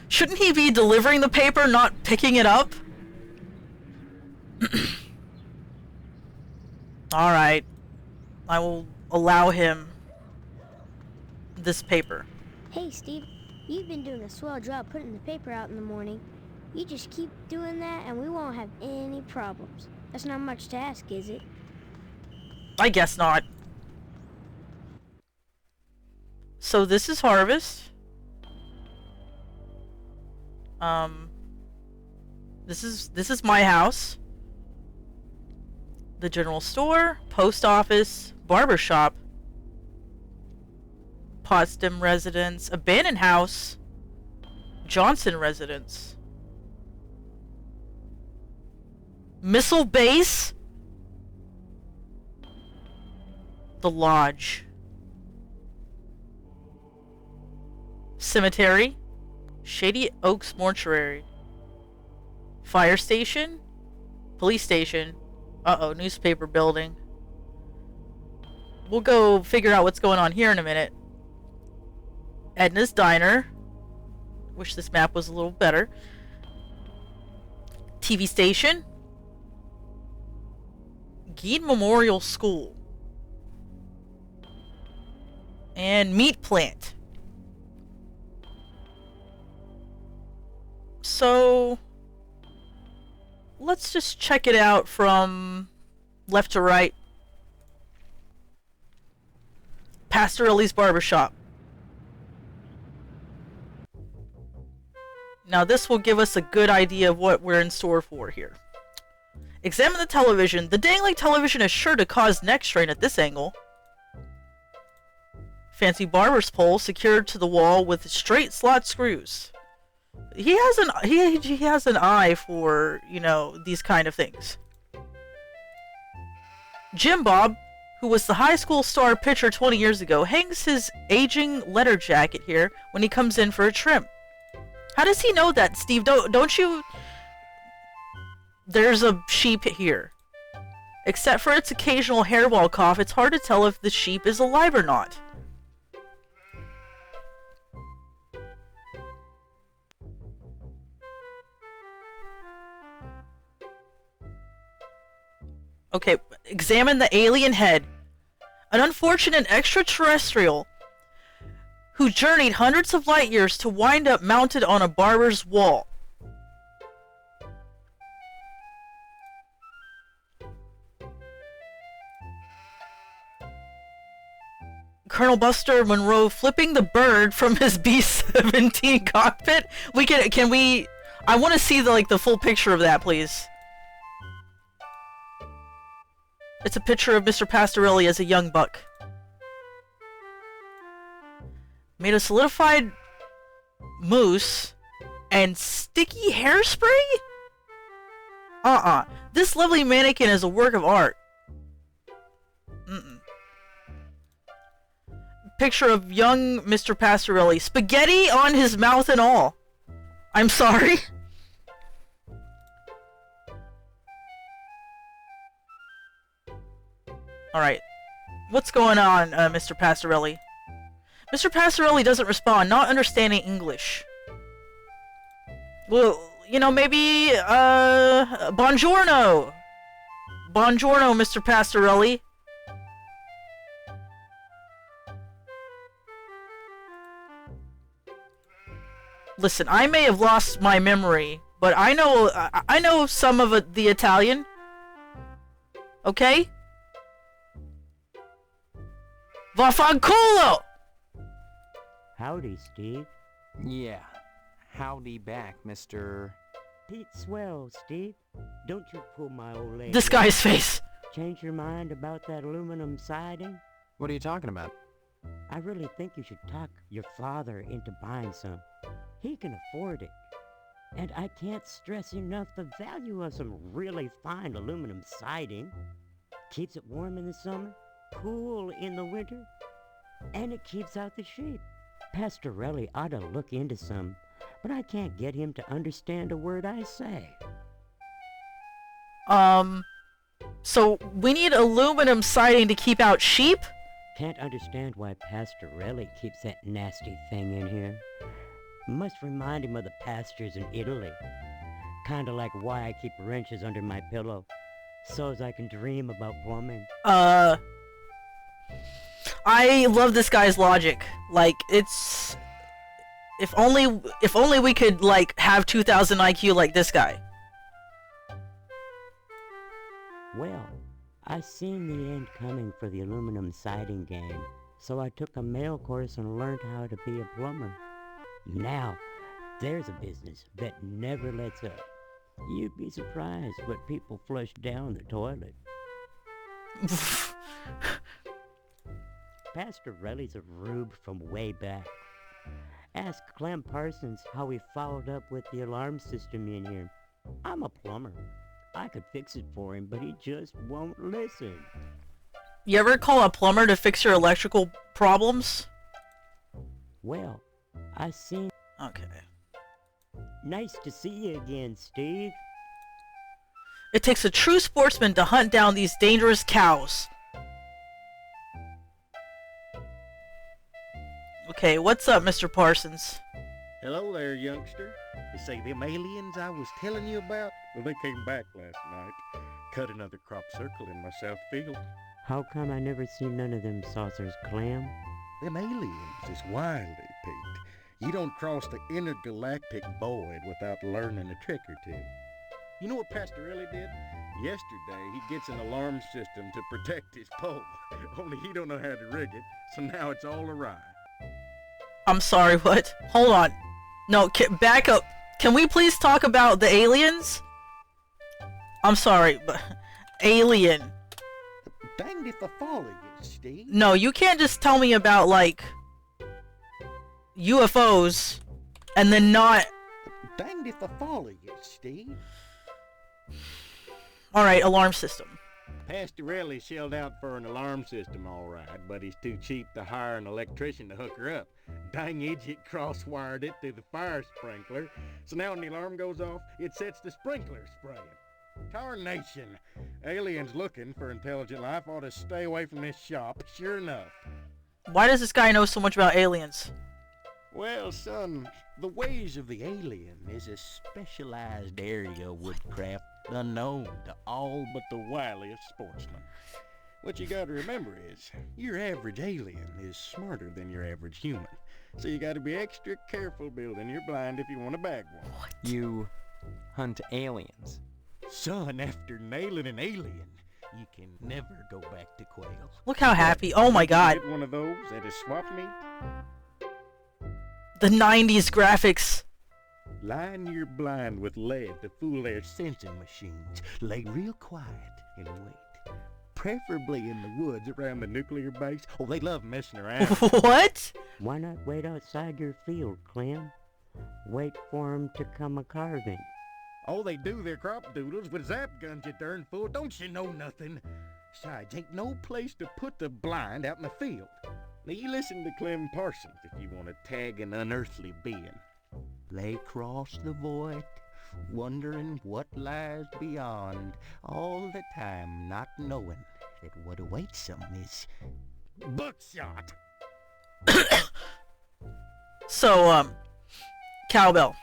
Shouldn't he be delivering the paper, not picking it up? Alright. I will allow him this paper. Hey, Steve. You've been doing a swell job putting the paper out in the morning. You just keep doing that and we won't have any problems. That's not much to ask, is it? I guess not. So this is Harvest. This is my house. The general store, post office, barber shop, Potsdam residence, abandoned house, Johnson residence, missile base, the lodge, cemetery, Shady Oaks mortuary, fire station, police station, newspaper building. We'll go figure out what's going on here in a minute. Edna's Diner. Wish this map was a little better. TV station. Gein Memorial School. And meat plant. So let's just check it out from left to right. Pastorelli's Barbershop. Now this will give us a good idea of what we're in store for here. Examine the television. The dangling television is sure to cause neck strain at this angle. Fancy barber's pole secured to the wall with straight slot screws. He has an eye for, you know, these kind of things. Jim Bob, who was the high school star pitcher 20 years ago, hangs his aging leather jacket here when he comes in for a trim. How does he know that, Steve? Don't you... There's a sheep here. Except for its occasional hairball cough, it's hard to tell if the sheep is alive or not. Okay, examine the alien head. An unfortunate extraterrestrial who journeyed hundreds of light years to wind up mounted on a barber's wall. Colonel Buster Monroe flipping the bird from his B-17 cockpit. Can we... I want to see the full picture of that, please. It's a picture of Mr. Pastorelli as a young buck. Made of solidified mousse and sticky hairspray? This lovely mannequin is a work of art. Picture of young Mr. Pastorelli. Spaghetti on his mouth and all. I'm sorry. Alright. What's going on, Mr. Pastorelli? Mr. Pastorelli doesn't respond, not understanding English. Well, you know, maybe, buongiorno! Buongiorno, Mr. Pastorelli. Listen, I may have lost my memory, but I know some of the Italian. Okay? Vaffanculo! Howdy, Steve. Yeah. Howdy back, Mr... Pete swell, Steve. Don't you pull my old lady. This guy's face. Change your mind about that aluminum siding? What are you talking about? I really think you should talk your father into buying some. He can afford it. And I can't stress enough the value of some really fine aluminum siding. Keeps it warm in the summer, cool in the winter, and it keeps out the sheep. Pastorelli ought to look into some, but I can't get him to understand a word I say. So we need aluminum siding to keep out sheep? Can't understand why Pastorelli keeps that nasty thing in here. Must remind him of the pastures in Italy. Kinda like why I keep wrenches under my pillow, so's I can dream about plumbing. I love this guy's logic. Like, it's... If only we could, like, have 2,000 IQ like this guy. Well, I seen the end coming for the aluminum siding game, so I took a mail course and learned how to be a plumber. Now, there's a business that never lets up. You'd be surprised what people flush down the toilet. Pastorelli's a rube from way back. Ask Clem Parsons how he followed up with the alarm system in here. I'm a plumber. I could fix it for him, but he just won't listen. You ever call a plumber to fix your electrical problems? Well, I seen... Okay. Nice to see you again, Steve. It takes a true sportsman to hunt down these dangerous cows. Okay, what's up, Mr. Parsons? Hello there, youngster. You say them aliens I was telling you about? Well, they came back last night. Cut another crop circle in my south field. How come I never seen none of them saucers, Clem? Them aliens is wily, Pete. You don't cross the intergalactic void without learning a trick or two. You know what Pastorelli did? Yesterday, he gets an alarm system to protect his pole. Only he don't know how to rig it, so now it's all awry. I'm sorry, what? Hold on. No, back up. Can we please talk about the aliens? I'm sorry, but... Alien. Danged if I follow you, Steve. No, you can't just tell me about, like... UFOs, and then not... Danged if I follow you, Steve. Alright, alarm system. Pastorelli shelled out for an alarm system, all right, but he's too cheap to hire an electrician to hook her up. Dang idiot cross-wired it through the fire sprinkler, so now when the alarm goes off, it sets the sprinkler spraying. Tarnation! Aliens looking for intelligent life ought to stay away from this shop, sure enough. Why does this guy know so much about aliens? Well, son, the ways of the alien is a specialized area of woodcraft unknown to all but the wiliest sportsmen. What you gotta remember is, your average alien is smarter than your average human. So you gotta be extra careful building your blind if you want to bag one. You hunt aliens. Son, after nailing an alien, you can never go back to quail. Look how happy. Oh my god. Get one of those at a swap meet? The 90s graphics. Line your blind with lead to fool their sensing machines. Lay real quiet and wait. Preferably in the woods around the nuclear base. Oh, they love messing around. What? Why not wait outside your field, Clem? Wait for 'em to come a-carving. Oh, they do their crop doodles with zap guns, you darn fool. Don't you know nothing? Besides, ain't no place to put the blind out in the field. Now, you listen to Clem Parsons if you want to tag an unearthly being. They cross the void, wondering what lies beyond, all the time not knowing that what awaits them is buckshot. So, Cowbell.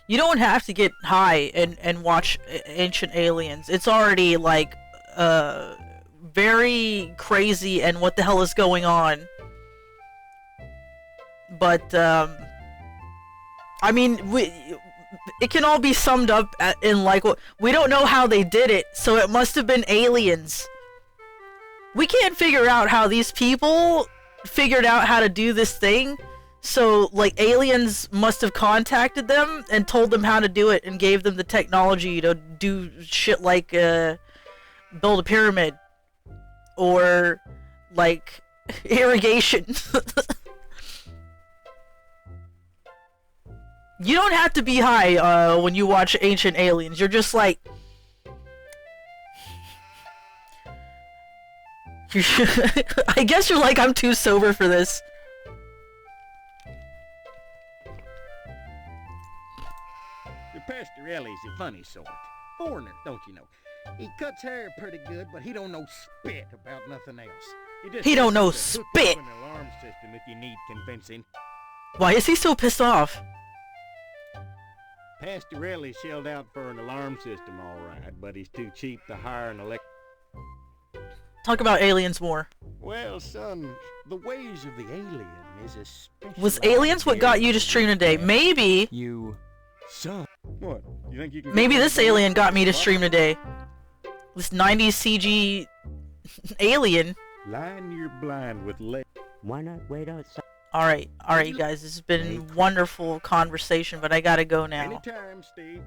You don't have to get high and watch Ancient Aliens. It's already, like, very crazy and what the hell is going on. But, I mean, it can all be summed up in, like, we don't know how they did it, so it must have been aliens. We can't figure out how these people figured out how to do this thing, So, like, aliens must have contacted them and told them how to do it and gave them the technology to do shit like, build a pyramid. Or, like, irrigation. You don't have to be high, when you watch Ancient Aliens. You're just like... I guess you're like, I'm too sober for this. Your Pastorelli's a funny sort. Foreigner, don't you know? He cuts hair pretty good, but he don't know spit about nothing else. He don't know just hook spit. up an alarm system if you need convincing. Why is he so pissed off? Pastorelli shelled out for an alarm system, all right, but he's too cheap to hire an Talk about aliens more. Well, son, the ways of the alien is a special... Was aliens what got you to stream today? Maybe... You... Son. What? You think you can... Maybe this alien got me to stream today. This 90s CG... alien. Line your blind with lead. Why not wait outside? Alright, you guys. This has been a wonderful conversation, but I gotta go now. Anytime, Steve.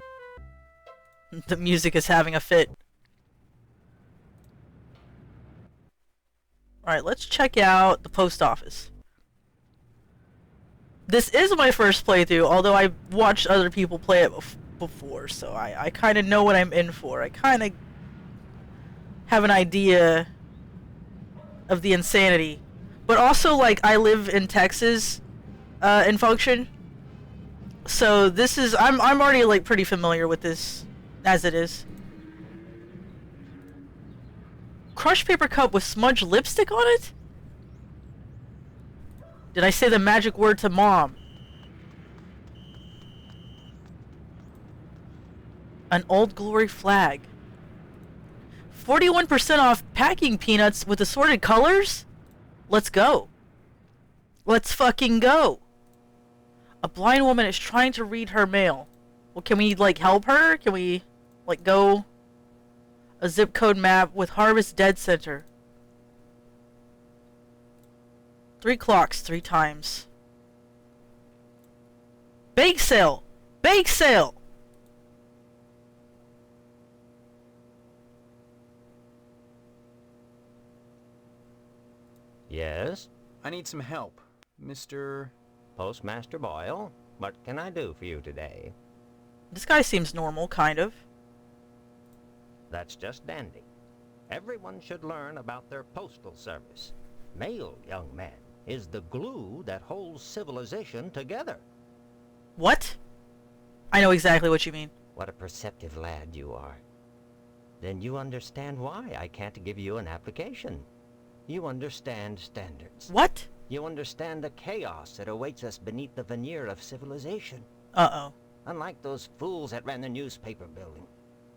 The music is having a fit. Alright, let's check out the post office. This is my first playthrough, although I've watched other people play it before, so I kind of know what I'm in for. I kind of have an idea of the insanity. But also, like, I live in Texas, in Function. So this is, I'm already, like, pretty familiar with this, as it is. Crushed paper cup with smudged lipstick on it? Did I say the magic word to Mom? An Old Glory flag. 41% off packing peanuts with assorted colors? Let's go. Let's fucking go. A blind woman is trying to read her mail. Well, can we, like, help her? Can we, like, go... A zip code map with Harvest Dead Center. 3 clocks 3 times. Bake sale! Bake sale! Yes? I need some help. Mr... Postmaster Boyle, what can I do for you today? This guy seems normal, kind of. That's just dandy. Everyone should learn about their postal service. Mail, young man, is the glue that holds civilization together. What? I know exactly what you mean. What a perceptive lad you are. Then you understand why I can't give you an application. You understand standards. What? You understand the chaos that awaits us beneath the veneer of civilization. Uh-oh. Unlike those fools that ran the newspaper building.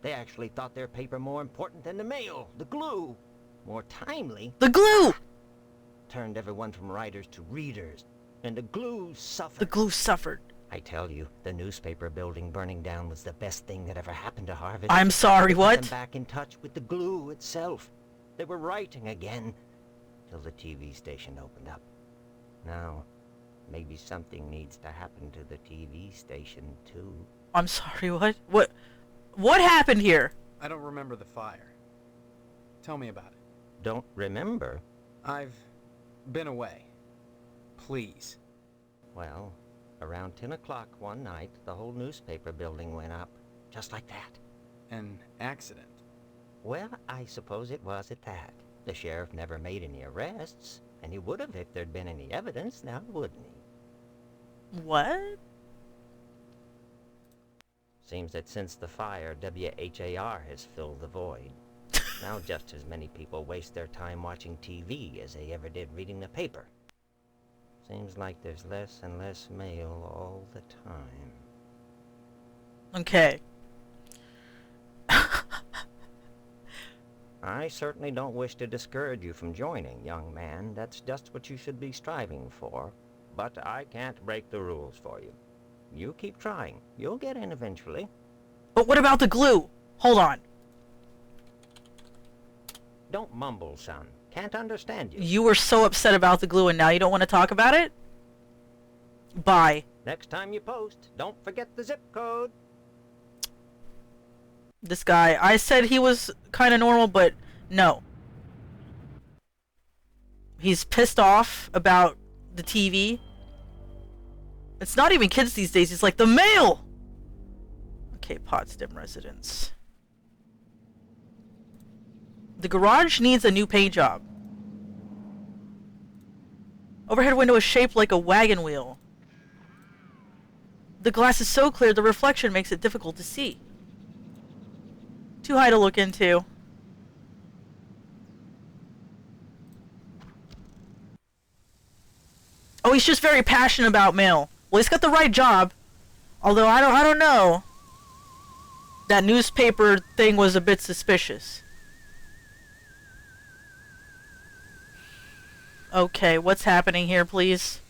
They actually thought their paper more important than the mail, the glue. More timely. The glue! Turned everyone from writers to readers. And the glue suffered. The glue suffered. I tell you, the newspaper building burning down was the best thing that ever happened to Harvard. I'm sorry, It put what? them back in touch with the glue itself. They were writing again. Till the TV station opened up. Now, maybe something needs to happen to the TV station, too. I'm sorry, what? What happened here? I don't remember the fire. Tell me about it. Don't remember? I've been away. Please. Well, around 10 o'clock one night, the whole newspaper building went up. Just like that. An accident. Well, I suppose it was at that. The sheriff never made any arrests, and he would have if there'd been any evidence, now wouldn't he? What? Seems that since the fire, WHAR has filled the void. Now just as many people waste their time watching TV as they ever did reading the paper. Seems like there's less and less mail all the time. Okay. I certainly don't wish to discourage you from joining, young man. That's just what you should be striving for. But I can't break the rules for you. You keep trying. You'll get in eventually. But what about the glue? Hold on. Don't mumble, son. Can't understand you. You were so upset about the glue and now you don't want to talk about it? Bye. Next time you post, don't forget the zip code. This guy, I said he was kind of normal, but no. He's pissed off about the TV. It's not even kids these days. He's like, the mail! Okay, Potsdam residence. The garage needs a new paint job. Overhead window is shaped like a wagon wheel. The glass is so clear the reflection makes it difficult to see. Too high to look into. Oh, he's just very passionate about mail. Well, he's got the right job. Although I don't know. That newspaper thing was a bit suspicious. Okay, what's happening here, please?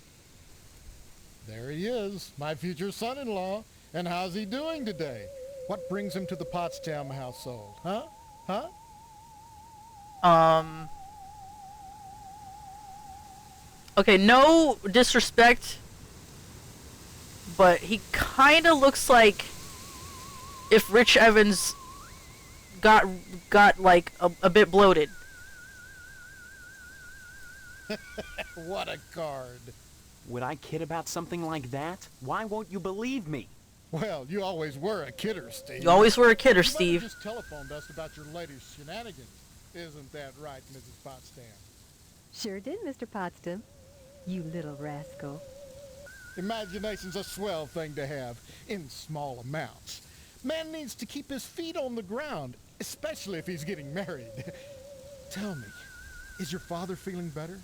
There he is, my future son-in-law. And how's he doing today? What brings him to the Potsdam household, huh? Huh? Okay, no disrespect, but he kinda looks like if Rich Evans got like a bit bloated. What a card. Would I kid about something like that? Why won't you believe me? Well, you always were a kidder, Steve. You always were a kidder, You might Steve. have just telephoned us about your latest shenanigans. Isn't that right, Mrs. Potsdam? Sure did, Mr. Potsdam. You little rascal. Imagination's a swell thing to have, in small amounts. Man needs to keep his feet on the ground, especially if he's getting married. Tell me, is your father feeling better?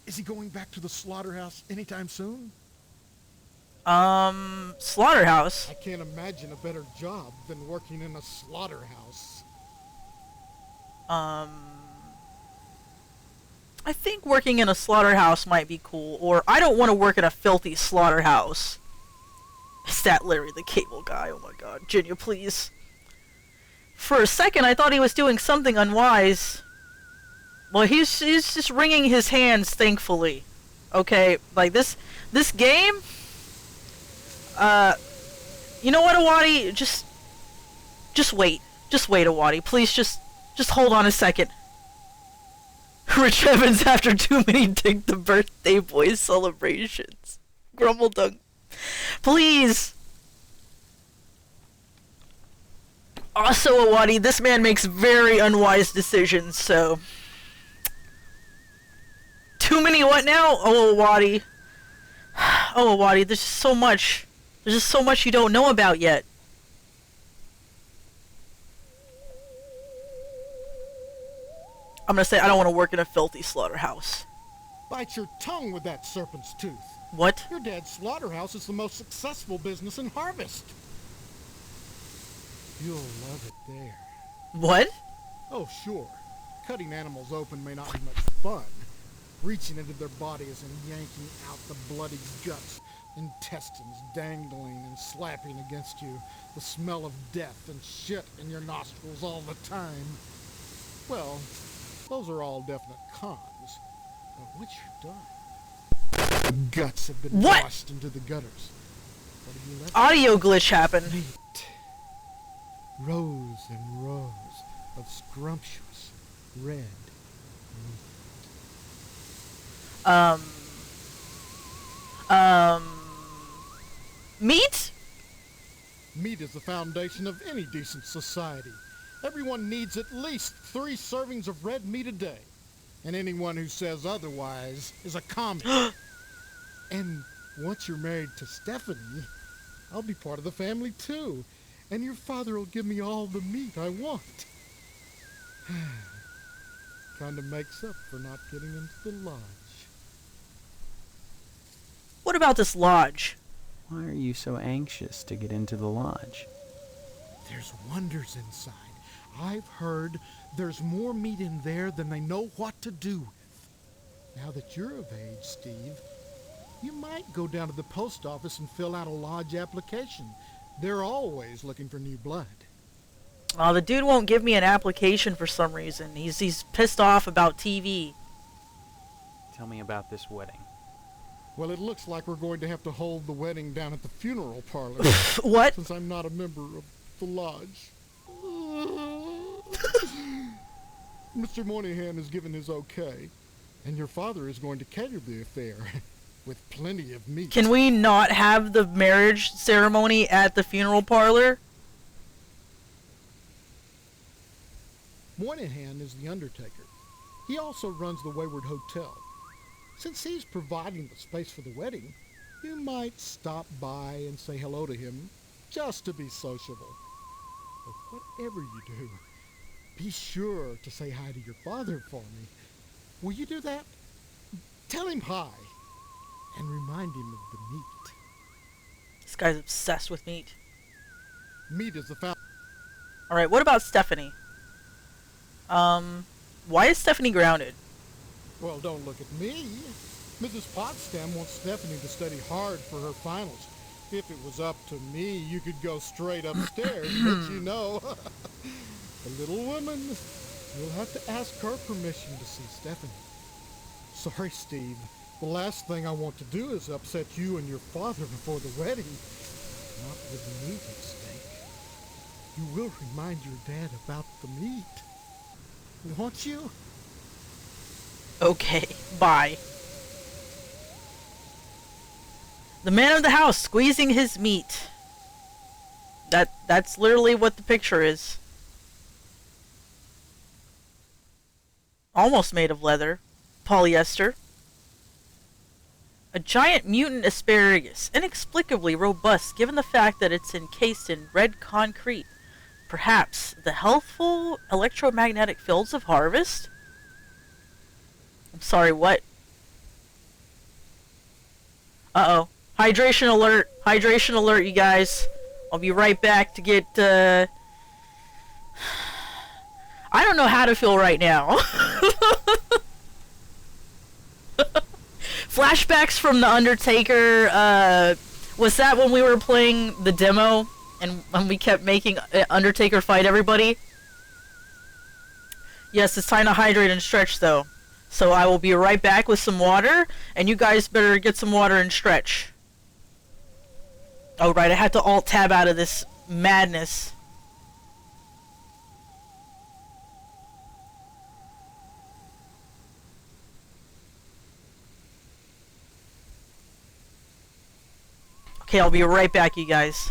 Is he going back to the slaughterhouse anytime soon? Slaughterhouse? I can't imagine a better job than working in a slaughterhouse. I think working in a slaughterhouse might be cool, or I don't want to work in a filthy slaughterhouse. Is that Larry the Cable Guy? Oh my god. Junior, please. For a second, I thought he was doing something unwise. Well, he's just wringing his hands, thankfully. Okay, like this game... you know what, Awadi? Just wait. Just wait, Awadi. Please, just hold on a second. Rich Evans after too many Dig the Birthday Boy celebrations. Grumbledunk. Please! Also, Awadi, this man makes very unwise decisions, so... Too many what now? Oh, Awadi. Oh, Awadi, there's just so much. There's just so much you don't know about yet. I'm gonna say I don't want to work in a filthy slaughterhouse. Bite your tongue with that serpent's tooth. What? Your dad's slaughterhouse is the most successful business in Harvest. You'll love it there. What? Oh, sure. Cutting animals open may not be much fun. Reaching into their bodies and yanking out the bloody guts, intestines dangling and slapping against you, the smell of death and shit in your nostrils all the time. Well, those are all definite cons. But once you're done, the guts have been What? washed into the gutters. What have you left? Audio glitch happened. Meat. Rows and rows of scrumptious red meat. Meat? Meat is the foundation of any decent society. Everyone needs at least 3 servings of red meat a day. And anyone who says otherwise is a commie. And once you're married to Stephanie, I'll be part of the family too. And your father will give me all the meat I want. Kinda makes up for not getting into the lodge. What about this lodge? Why are you so anxious to get into the lodge? There's wonders inside. I've heard there's more meat in there than they know what to do with. Now that you're of age, Steve, you might go down to the post office and fill out a lodge application. They're always looking for new blood. Oh, the dude won't give me an application for some reason. He's pissed off about TV. Tell me about this wedding. Well, it looks like we're going to have to hold the wedding down at the funeral parlor. What? Since I'm not a member of the lodge. Mr. Moynihan has given his okay, and your father is going to cater the affair with plenty of meat. Can we not have the marriage ceremony at the funeral parlor? Moynihan is the undertaker. He also runs the Wayward Hotel. Since he's providing the space for the wedding, you might stop by and say hello to him, just to be sociable. But whatever you do, be sure to say hi to your father for me. Will you do that? Tell him hi, and remind him of the meat. This guy's obsessed with meat. Meat is the fountain. Alright, what about Stephanie? Why is Stephanie grounded? Well, don't look at me. Mrs. Potsdam wants Stephanie to study hard for her finals. If it was up to me, you could go straight upstairs, but you know, the little woman, you'll have to ask her permission to see Stephanie. Sorry, Steve. The last thing I want to do is upset you and your father before the wedding. Not with the meat at stake. You will remind your dad about the meat. Won't you? Okay, bye. The man of the house squeezing his meat. That's literally what the picture is. Almost made of leather. Polyester. A giant mutant asparagus, inexplicably robust given the fact that it's encased in red concrete. Perhaps the healthful electromagnetic fields of harvest? I'm sorry, what? Uh-oh. Hydration alert. Hydration alert, you guys. I'll be right back to get, I don't know how to feel right now. Flashbacks from The Undertaker, was that when we were playing the demo and we kept making Undertaker fight everybody? Yes, it's time to hydrate and stretch though. So I will be right back with some water, and you guys better get some water and stretch. Oh right, I had to alt-tab out of this madness. Okay, I'll be right back, you guys.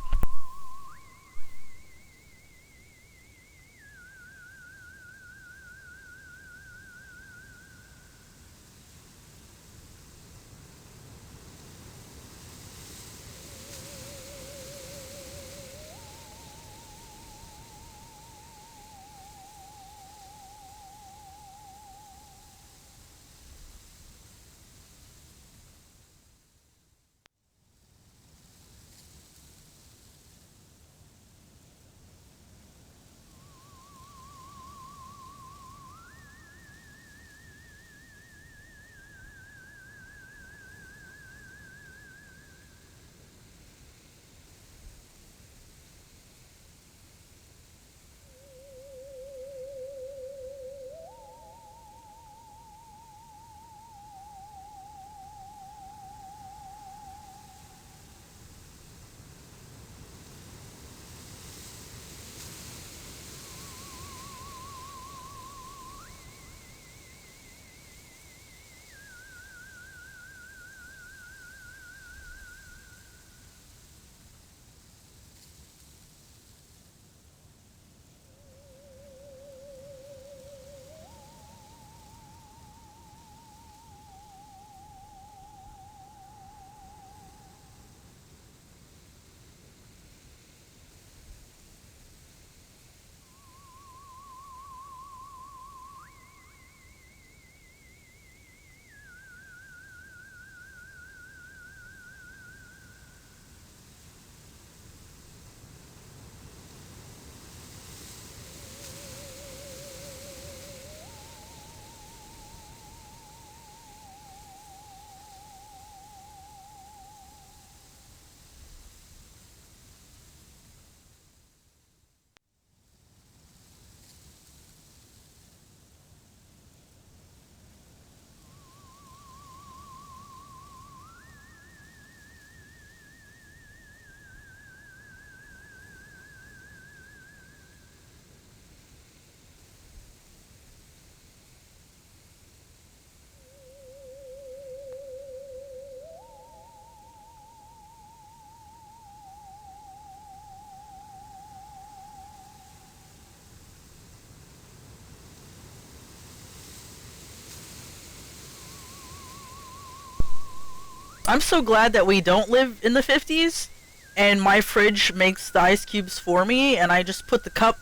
I'm so glad that we don't live in the 50s, and my fridge makes the ice cubes for me, and I just put the cup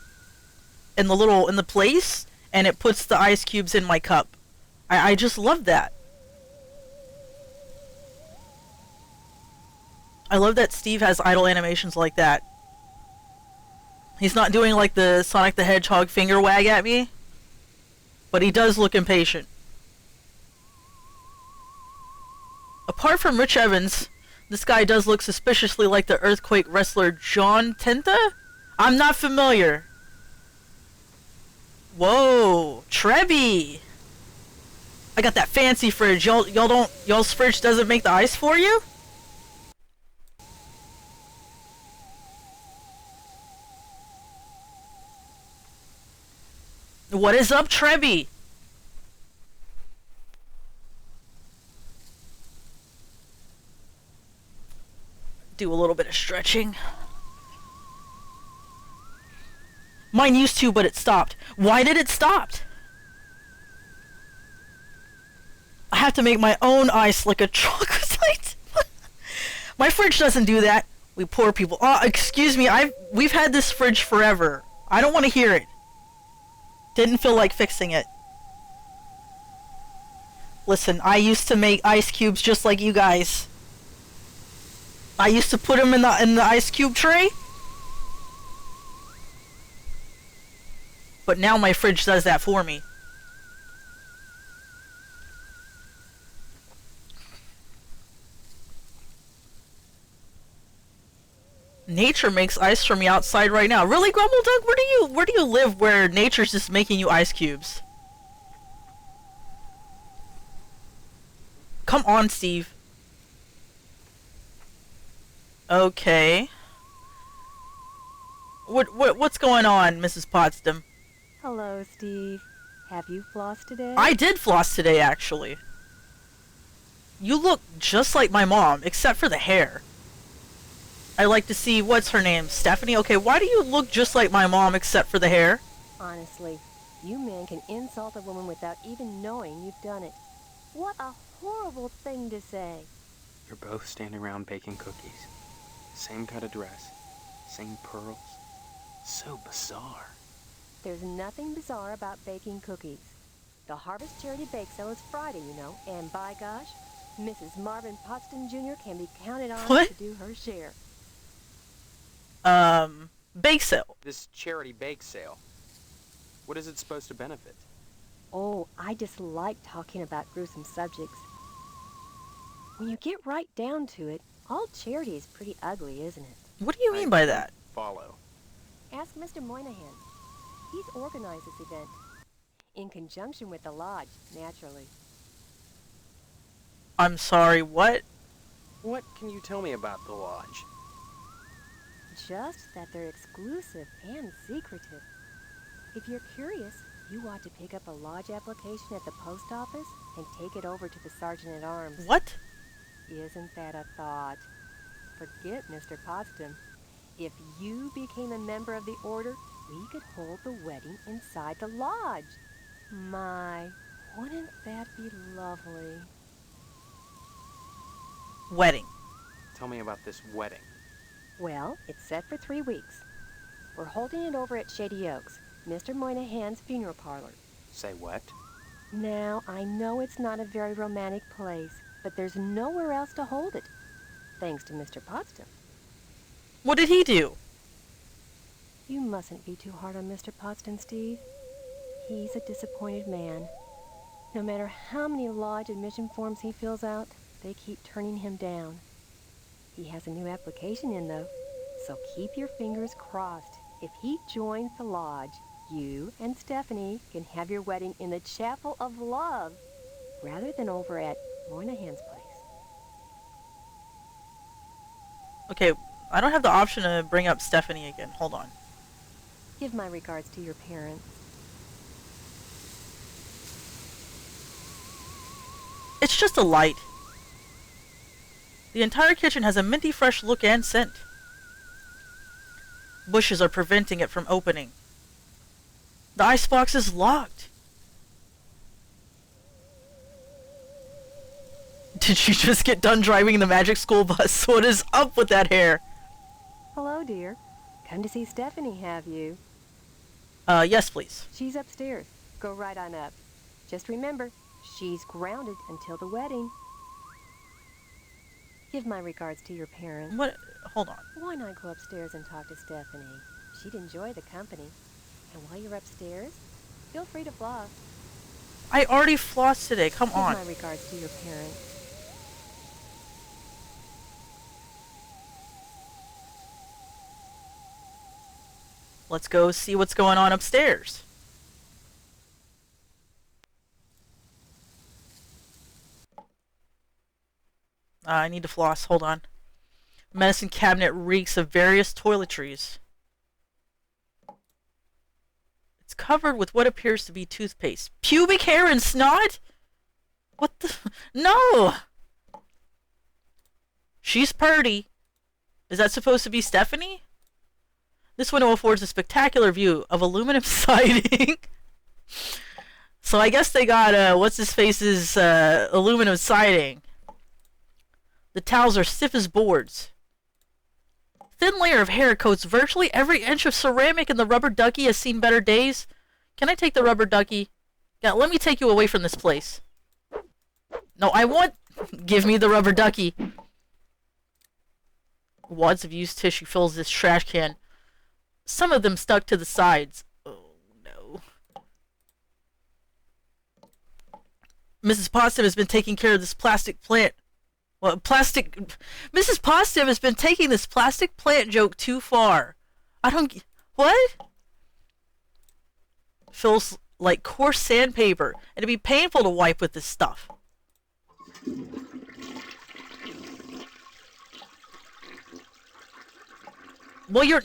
in the place, and it puts the ice cubes in my cup. I just love that. I love that Steve has idle animations like that. He's not doing like the Sonic the Hedgehog finger wag at me, but he does look impatient. Apart from Rich Evans, this guy does look suspiciously like the Earthquake wrestler John Tenta? I'm not familiar. Whoa, Trebby! I got that fancy fridge. Y'all's fridge doesn't make the ice for you? What is up, Trebby? Do a little bit of stretching. Mine used to, but it stopped. Why did it stop? I have to make my own ice like a troglodyte. My fridge doesn't do that. We poor people. Excuse me. We've had this fridge forever. I don't want to hear it. Didn't feel like fixing it. Listen, I used to make ice cubes just like you guys. I used to put them in the ice cube tray. But now my fridge does that for me. Nature makes ice for me outside right now. Really, Grumble Dog? Where do you live where nature's just making you ice cubes? Come on, Steve. Okay. What's going on, Mrs. Potsdam? Hello, Steve. Have you flossed today? I did floss today, actually. You look just like my mom, except for the hair. I like to see, what's her name? Stephanie? Okay, why do you look just like my mom except for the hair? Honestly, you men can insult a woman without even knowing you've done it. What a horrible thing to say. You're both standing around baking cookies. Same kind of dress. Same pearls. So bizarre. There's nothing bizarre about baking cookies. The Harvest Charity Bake Sale is Friday, you know, and by gosh, Mrs. Marvin Potsdam Jr. can be counted on What? to do her share. Bake sale. This charity bake sale. What is it supposed to benefit? Oh, I just like talking about gruesome subjects. When you get right down to it, all charity is pretty ugly, isn't it? What do you mean by that? Follow. Ask Mr. Moynihan. He's organized this event. In conjunction with the lodge, naturally. I'm sorry, what? What can you tell me about the lodge? Just that they're exclusive and secretive. If you're curious, you ought to pick up a lodge application at the post office and take it over to the Sergeant-at-Arms. What? Isn't that a thought? Forget Mr. Potsdam. If you became a member of the order, we could hold the wedding inside the lodge. My, wouldn't that be lovely? Wedding. Tell me about this wedding. Well, it's set for 3 weeks. We're holding it over at Shady Oaks, Mr. Moynihan's funeral parlor. Say what? Now, I know it's not a very romantic place, but there's nowhere else to hold it, thanks to Mr. Potsdam. What did he do? You mustn't be too hard on Mr. Potsdam, Steve. He's a disappointed man. No matter how many lodge admission forms he fills out, they keep turning him down. He has a new application in, though, so keep your fingers crossed. If he joins the lodge, you and Stephanie can have your wedding in the Chapel of Love, rather than over at Moynihan's place. Okay, I don't have the option to bring up Stephanie again. Hold on. Give my regards to your parents. It's just a light. The entire kitchen has a minty fresh look and scent. Bushes are preventing it from opening. The icebox is locked. Did she just get done driving the magic school bus? What is up with that hair? Hello, dear. Come to see Stephanie, have you? Yes, please. She's upstairs. Go right on up. Just remember, she's grounded until the wedding. Give my regards to your parents. What? Hold on. Why not go upstairs and talk to Stephanie? She'd enjoy the company. And while you're upstairs, feel free to floss. I already flossed today. Come Give on. my regards to your parents. Let's go see what's going on upstairs. I need to floss. Hold on. Medicine cabinet reeks of various toiletries. It's covered with what appears to be toothpaste. Pubic hair and snot? What the? No! She's purty. Is that supposed to be Stephanie? This window affords a spectacular view of aluminum siding. So I guess they got, what's-his-face's, aluminum siding. The towels are stiff as boards. Thin layer of hair coats virtually every inch of ceramic, and the rubber ducky has seen better days. Can I take the rubber ducky? Yeah, let me take you away from this place. No, I want... Give me the rubber ducky. Wads of used tissue fills this trash can. Some of them stuck to the sides. Oh, no. Mrs. Postum has been taking care of this plastic plant. Well, Mrs. Postum has been taking this plastic plant joke too far. I don't... What? Feels like coarse sandpaper, and it'd be painful to wipe with this stuff. Well, you're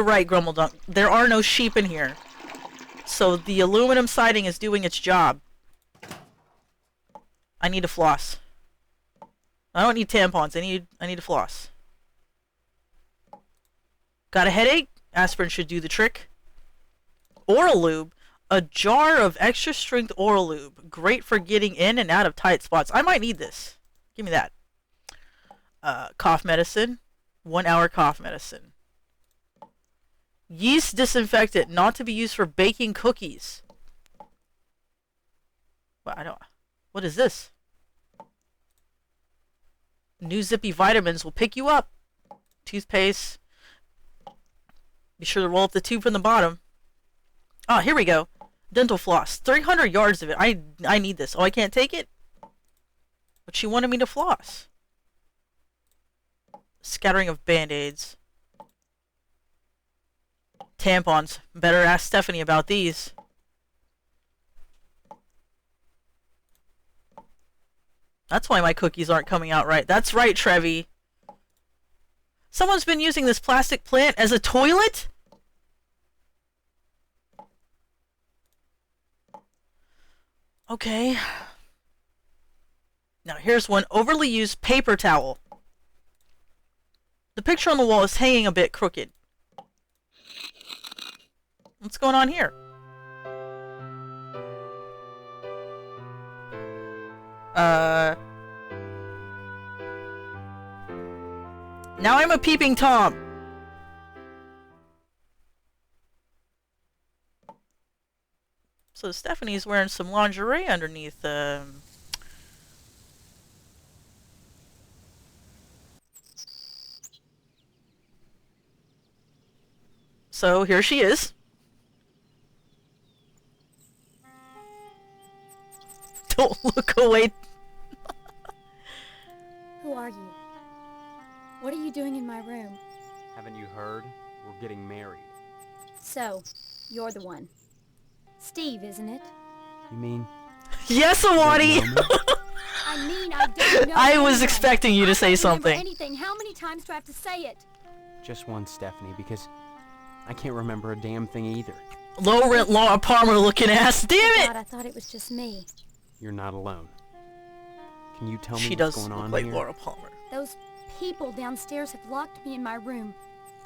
right, Grumbledunk. There are no sheep in here. So the aluminum siding is doing its job. I need to floss. I don't need tampons. I need to floss. Got a headache? Aspirin should do the trick. Oral lube. A jar of extra strength oral lube. Great for getting in and out of tight spots. I might need this. Give me that. Cough medicine. 1 hour cough medicine. Yeast disinfectant, not to be used for baking cookies. What is this? New Zippy vitamins will pick you up. Toothpaste. Be sure to roll up the tube from the bottom. Ah, here we go. Dental floss. 300 yards of it. I need this. Oh, I can't take it? But she wanted me to floss. Scattering of band-aids. Tampons. Better ask Stephanie about these. That's why my cookies aren't coming out right. That's right, Trevi. Someone's been using this plastic plant as a toilet? Okay. Now here's one overly used paper towel. The picture on the wall is hanging a bit crooked. What's going on here? Now I'm a peeping Tom. So Stephanie's wearing some lingerie underneath, So here she is. Don't look away. Who are you? What are you doing in my room? Haven't you heard? We're getting married. So, you're the one. Steve, isn't it? You mean? Yes, Awadi! I mean, I don't know. I was expecting you to say something. Anything. How many times do I have to say it? Just one, Stephanie, because I can't remember a damn thing either. Low rent Laura Palmer looking ass. Damn it! God, I thought it was just me. You're not alone. Can you tell me She what's does going look on like here? Laura Palmer. Those people downstairs have locked me in my room.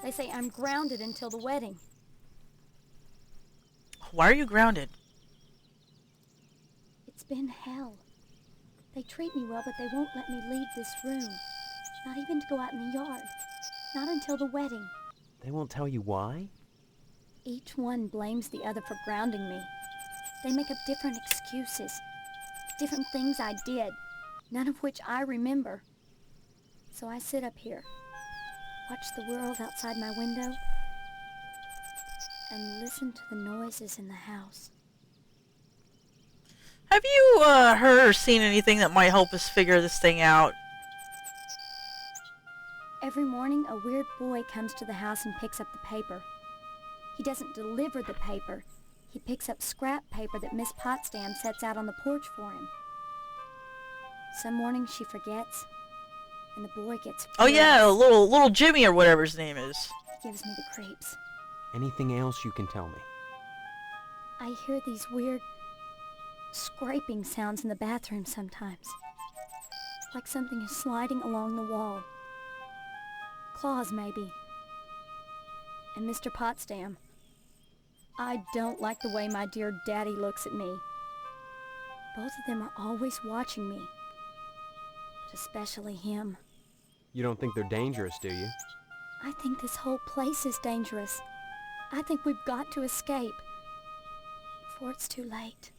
They say I'm grounded until the wedding. Why are you grounded? It's been hell. They treat me well, but they won't let me leave this room. Not even to go out in the yard. Not until the wedding. They won't tell you why? Each one blames the other for grounding me. They make up different excuses. Different things I did, none of which I remember. So I sit up here, watch the world outside my window, and listen to the noises in the house. Have you heard or seen anything that might help us figure this thing out? Every morning, a weird boy comes to the house and picks up the paper. He doesn't deliver the paper. He picks up scrap paper that Miss Potsdam sets out on the porch for him. Some mornings she forgets, and the boy gets furious. Oh yeah, little Jimmy or whatever his name is. He gives me the creeps. Anything else you can tell me? I hear these weird scraping sounds in the bathroom sometimes. Like something is sliding along the wall. Claws, maybe. And Mr. Potsdam. I don't like the way my dear daddy looks at me. Both of them are always watching me. But especially him. You don't think they're dangerous, do you? I think this whole place is dangerous. I think we've got to escape. Before it's too late.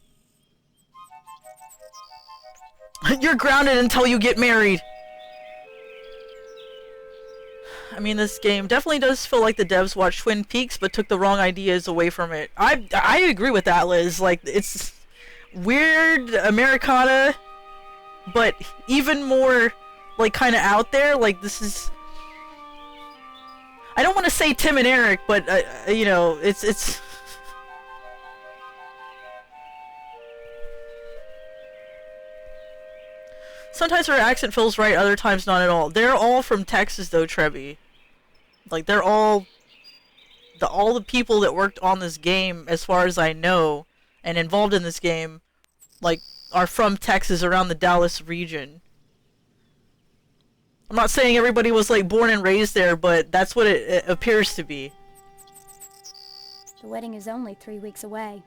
You're grounded until you get married. I mean, this game definitely does feel like the devs watched Twin Peaks but took the wrong ideas away from it. I agree with that, Liz. Like, it's weird Americana, but even more, like, kind of out there. Like, this is... I don't want to say Tim and Eric, but, you know, it's... Sometimes her accent feels right, other times not at all. They're all from Texas, though, Trebi. Like, they're all the people that worked on this game, as far as I know, and involved in this game, like, are from Texas, around the Dallas region. I'm not saying everybody was, like, born and raised there, but that's what it appears to be. The wedding is only 3 weeks away.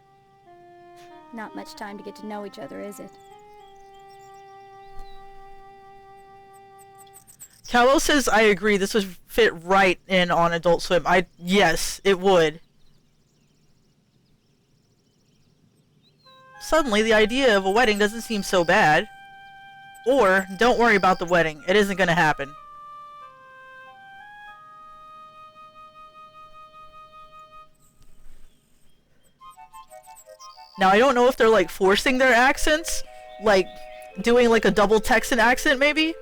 Not much time to get to know each other, is it? Calvo says, I agree, this would fit right in on Adult Swim. Yes, it would. Suddenly, the idea of a wedding doesn't seem so bad. Or, don't worry about the wedding, it isn't gonna happen. Now, I don't know if they're, like, forcing their accents, like, doing, like, a double Texan accent, maybe?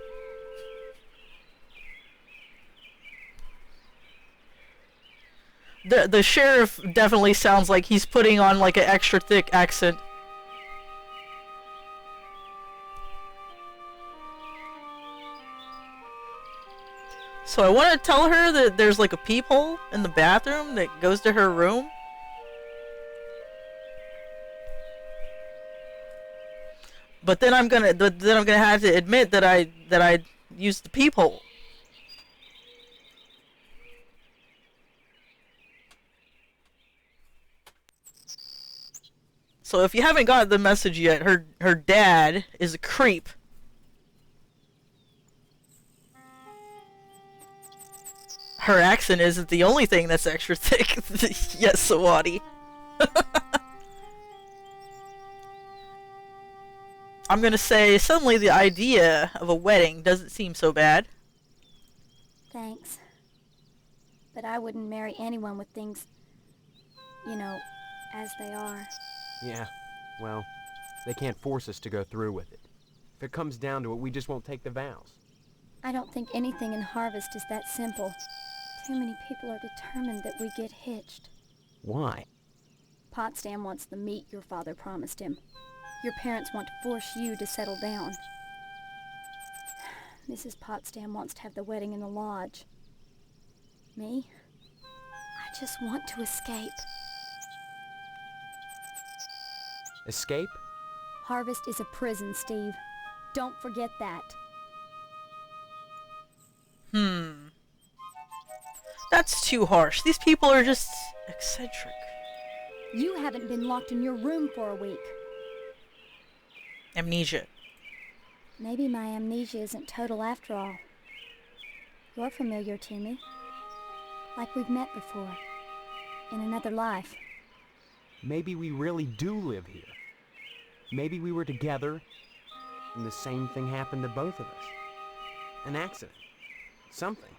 The sheriff definitely sounds like he's putting on, like, an extra thick accent. So I want to tell her that there's, like, a peephole in the bathroom that goes to her room. But then I'm gonna have to admit that I used the peephole. So if you haven't got the message yet, her dad is a creep. Her accent isn't the only thing that's extra thick. Yes, Sawadi. I'm gonna say, suddenly the idea of a wedding doesn't seem so bad. Thanks. But I wouldn't marry anyone with things, you know, as they are. Yeah, well, they can't force us to go through with it. If it comes down to it, we just won't take the vows. I don't think anything in Harvest is that simple. Too many people are determined that we get hitched. Why? Potsdam wants the meat your father promised him. Your parents want to force you to settle down. Mrs. Potsdam wants to have the wedding in the lodge. Me? I just want to escape. Escape? Harvest is a prison, Steve. Don't forget that. That's too harsh. These people are just eccentric. You haven't been locked in your room for a week. Amnesia. Maybe my amnesia isn't total after all. You're familiar to me. Like we've met before. In another life. Maybe we really do live here. Maybe we were together, and the same thing happened to both of us. An accident. Something.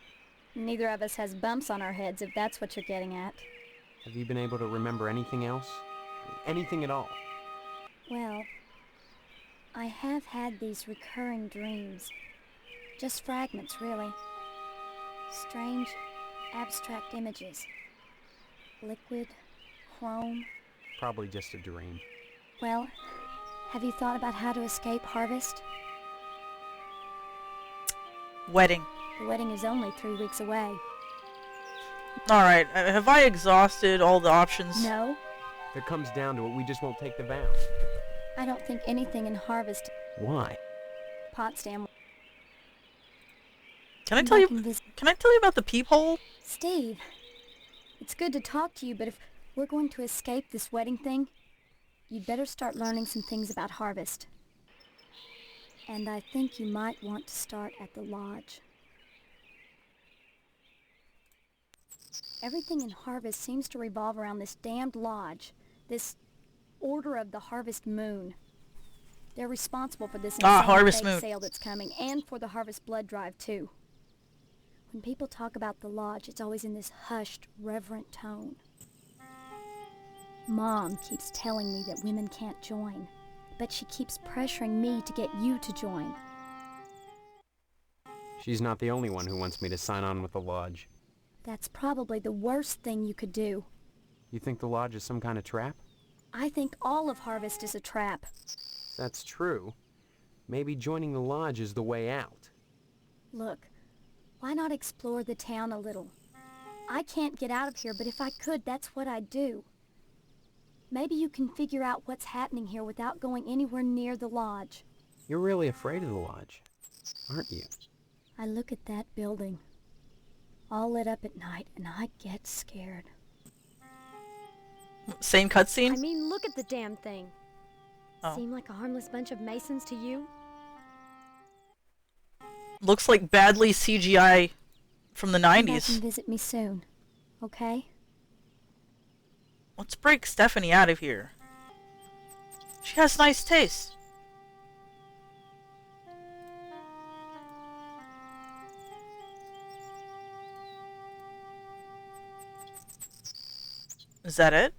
Neither of us has bumps on our heads, if that's what you're getting at. Have you been able to remember anything else? Anything at all? Well, I have had these recurring dreams. Just fragments, really. Strange, abstract images. Liquid, chrome. Probably just a dream. Well, have you thought about how to escape Harvest? Wedding. The wedding is only 3 weeks away. Alright, have I exhausted all the options? No, If it comes down to it, we just won't take the vow. I don't think anything in Harvest. Why? Potsdam. Can I tell you about the peephole? Steve, it's good to talk to you, but if we're going to escape this wedding thing, you'd better start learning some things about Harvest. And I think you might want to start at the lodge. Everything in Harvest seems to revolve around this damned lodge, this Order of the Harvest Moon. They're responsible for this insane Harvest bake Moon. sale that's coming, and for the Harvest Blood Drive, too. When people talk about the lodge, it's always in this hushed, reverent tone. Mom keeps telling me that women can't join, but she keeps pressuring me to get you to join. She's not the only one who wants me to sign on with the lodge. That's probably the worst thing you could do. You think the lodge is some kind of trap? I think all of Harvest is a trap. That's true. Maybe joining the lodge is the way out. Look, why not explore the town a little? I can't get out of here, but if I could, that's what I'd do. Maybe you can figure out what's happening here without going anywhere near the lodge. You're really afraid of the lodge, aren't you? I look at that building, all lit up at night, and I get scared. Same cutscene? I mean, look at the damn thing. Oh. Seem like a harmless bunch of Masons to you? Looks like badly CGI from the Come back 90s. and visit me soon, okay? Let's break Stephanie out of here. She has nice taste. Is that it?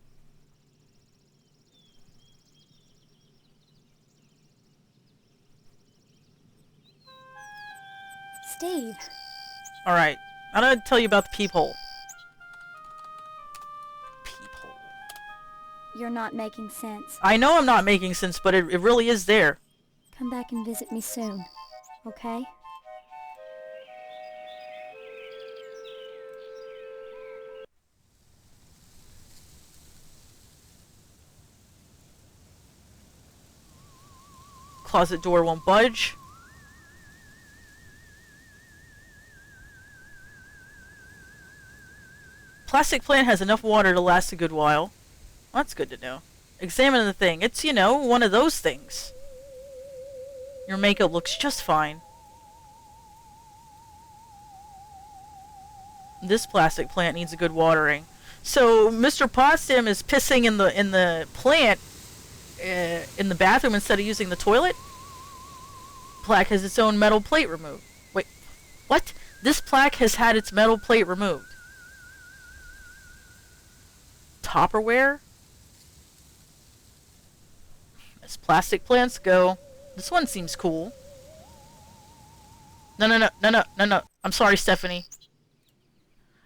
Steve, Alright. I'm gonna tell you about the peephole. Peephole. you're not making sense. I know I'm not making sense, but it really is there. Come back and visit me soon, okay? Closet door won't budge. Plastic plant has enough water to last a good while. Well, that's good to know. Examine the thing. It's, you know, one of those things. Your makeup looks just fine. This plastic plant needs a good watering. So Mr. Potsdam is pissing in the plant in the bathroom instead of using the toilet. Plaque has its own metal plate removed. Wait, what? This plaque has had its metal plate removed. Tupperware? As plastic plants go. This one seems cool. No. I'm sorry, Stephanie.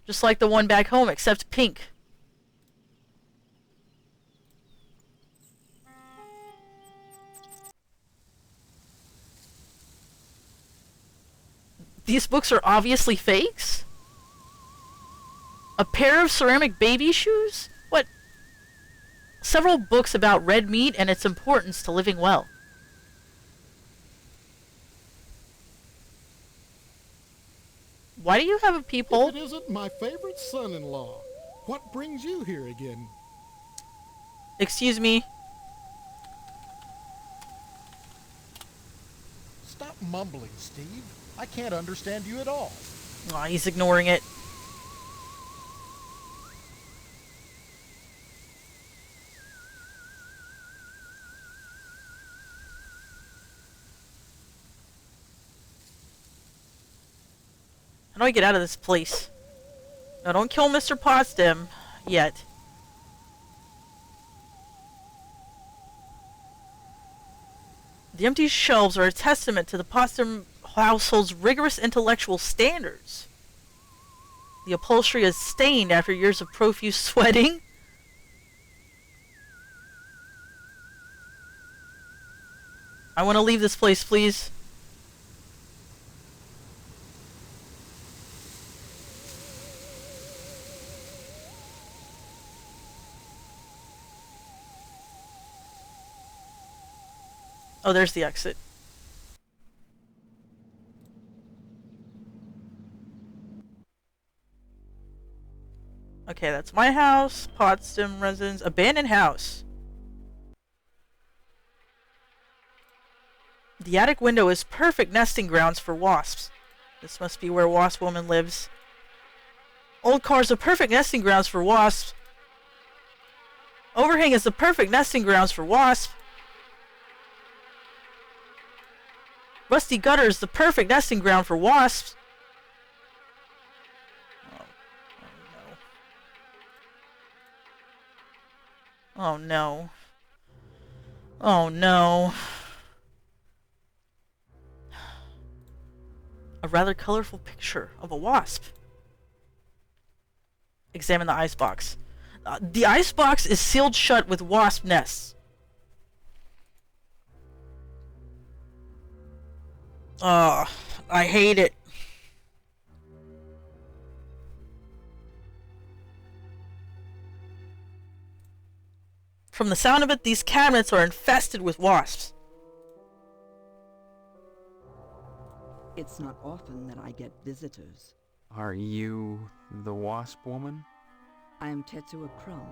Just like the one back home, except pink. These books are obviously fakes? A pair of ceramic baby shoes? What? Several books about red meat and its importance to living well. Why do you have a peephole? If it isn't my favorite son-in-law, what brings you here again? Excuse me. Stop mumbling, Steve. I can't understand you at all. Aw, he's ignoring it. How do I get out of this place? No, don't kill Mr. Potsdam yet. The empty shelves are a testament to the Potsdam household's rigorous intellectual standards. The upholstery is stained after years of profuse sweating. I want to leave this place, please. Oh, there's the exit. Okay, that's my house. Potsdam residence. Abandoned house. The attic window is perfect nesting grounds for wasps. This must be where Wasp Woman lives. Old cars are perfect nesting grounds for wasps. Overhang is the perfect nesting grounds for wasps. Rusty gutter is the perfect nesting ground for wasps. Oh no. Oh no. A rather colorful picture of a wasp. Examine the icebox. The icebox is sealed shut with wasp nests. I hate it. From the sound of it, these cabinets are infested with wasps. It's not often that I get visitors. Are you the Wasp Woman? I am Tetsuo Crumb.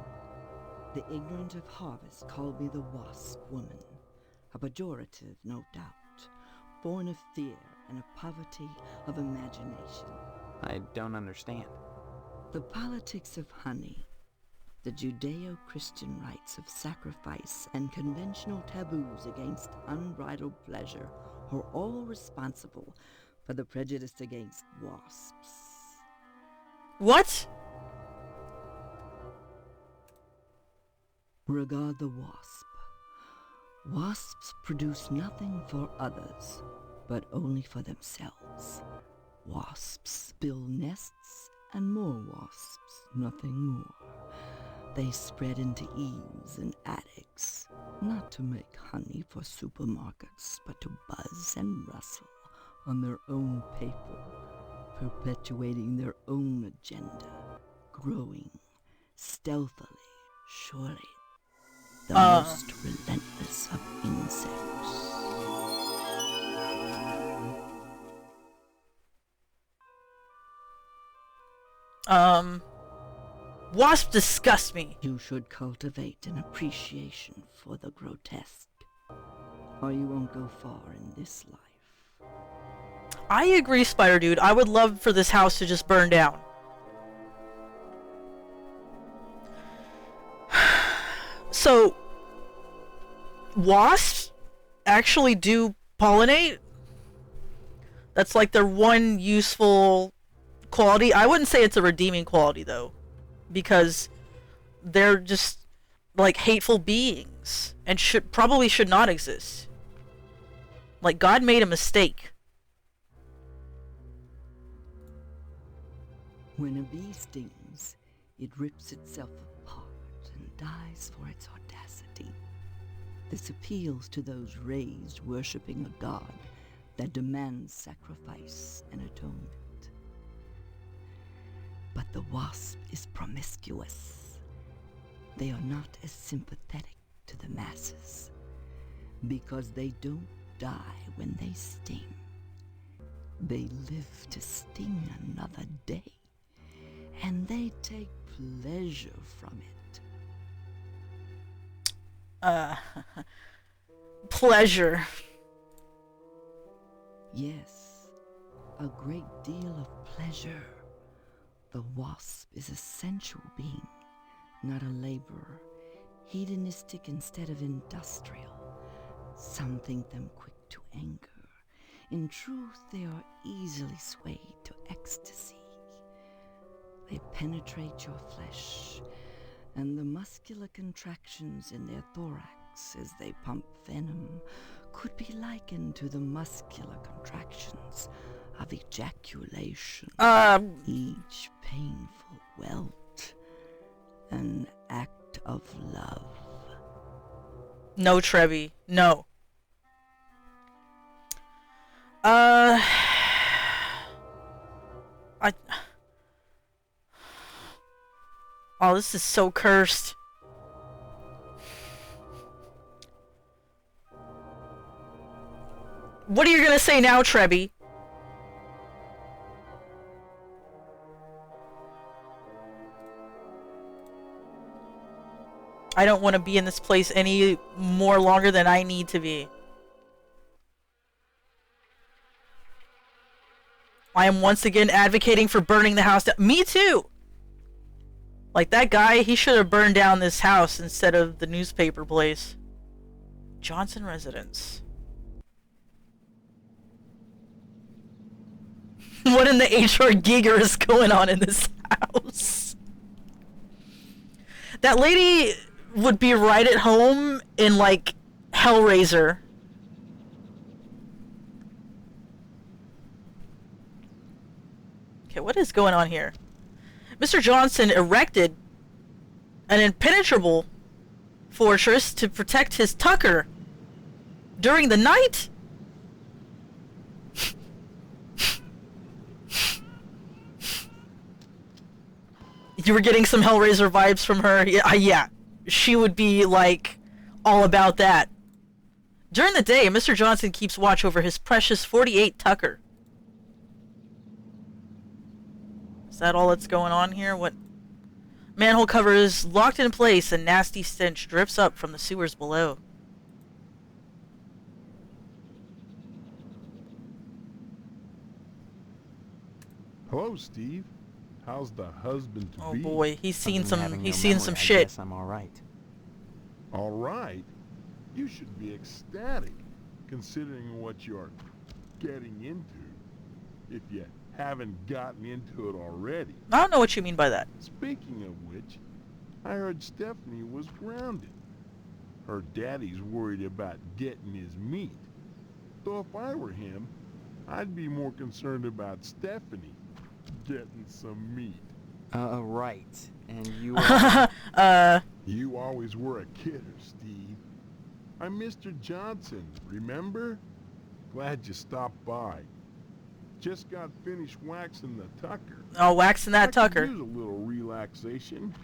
The ignorant of harvest call me the Wasp Woman. A pejorative, no doubt. Born of fear and a poverty of imagination. I don't understand. The politics of honey, the Judeo-Christian rites of sacrifice and conventional taboos against unbridled pleasure are all responsible for the prejudice against wasps. What? Regard the wasp. Wasps produce nothing for others, but only for themselves. Wasps build nests and more wasps, nothing more. They spread into eaves and attics, not to make honey for supermarkets, but to buzz and rustle on their own paper, perpetuating their own agenda, growing stealthily, surely, the most relentless of insects. Wasps disgust me. You should cultivate an appreciation for the grotesque, or you won't go far in this life. I agree, Spider Dude. I would love for this house to just burn down. So, wasps actually do pollinate? That's like their one useful quality. I wouldn't say it's a redeeming quality, though. Because they're just like hateful beings and probably should not exist. Like, God made a mistake. When a bee stings, it rips itself apart and dies for its audacity. This appeals to those raised worshipping a god that demands sacrifice and atonement. But the wasp is promiscuous. They are not as sympathetic to the masses, because they don't die when they sting. They live to sting another day, and they take pleasure from it. Pleasure. Yes, a great deal of pleasure. The wasp is a sensual being, not a laborer, hedonistic instead of industrial. Some think them quick to anger. In truth, they are easily swayed to ecstasy. They penetrate your flesh, and the muscular contractions in their thorax as they pump venom could be likened to the muscular contractions of ejaculation. Each painful welt, an act of love. No, Trevi. No. Oh, this is so cursed. What are you gonna say now, Trevi? I don't want to be in this place any more longer than I need to be. I am once again advocating for burning the house down. Me too! Like, that guy, he should have burned down this house instead of the newspaper place. Johnson residence. What in the HR Giger is going on in this house? That lady would be right at home in, like, Hellraiser. Okay, what is going on here? Mr. Johnson erected an impenetrable fortress to protect his Tucker during the night? You were getting some Hellraiser vibes from her? Yeah. She would be, like, all about that. During the day, Mr. Johnson keeps watch over his precious 48 Tucker. Is that all that's going on here? What? Manhole cover is locked in place and nasty stench drifts up from the sewers below. Hello, Steve. How's the husband to Oh be? boy, he's seen Other than some having he's no seen memory, some I shit. guess I'm all right. All right. You should be ecstatic, considering what you're getting into, if you haven't gotten into it already. I don't know what you mean by that. Speaking of which, I heard Stephanie was grounded. Her daddy's worried about getting his meat. So if I were him, I'd be more concerned about Stephanie getting some meat. Right. And you You always were a kidder, Steve. I'm Mr. Johnson, remember? Glad you stopped by. Just got finished waxing the Tucker. Oh, waxing that I could Tucker. use a little relaxation.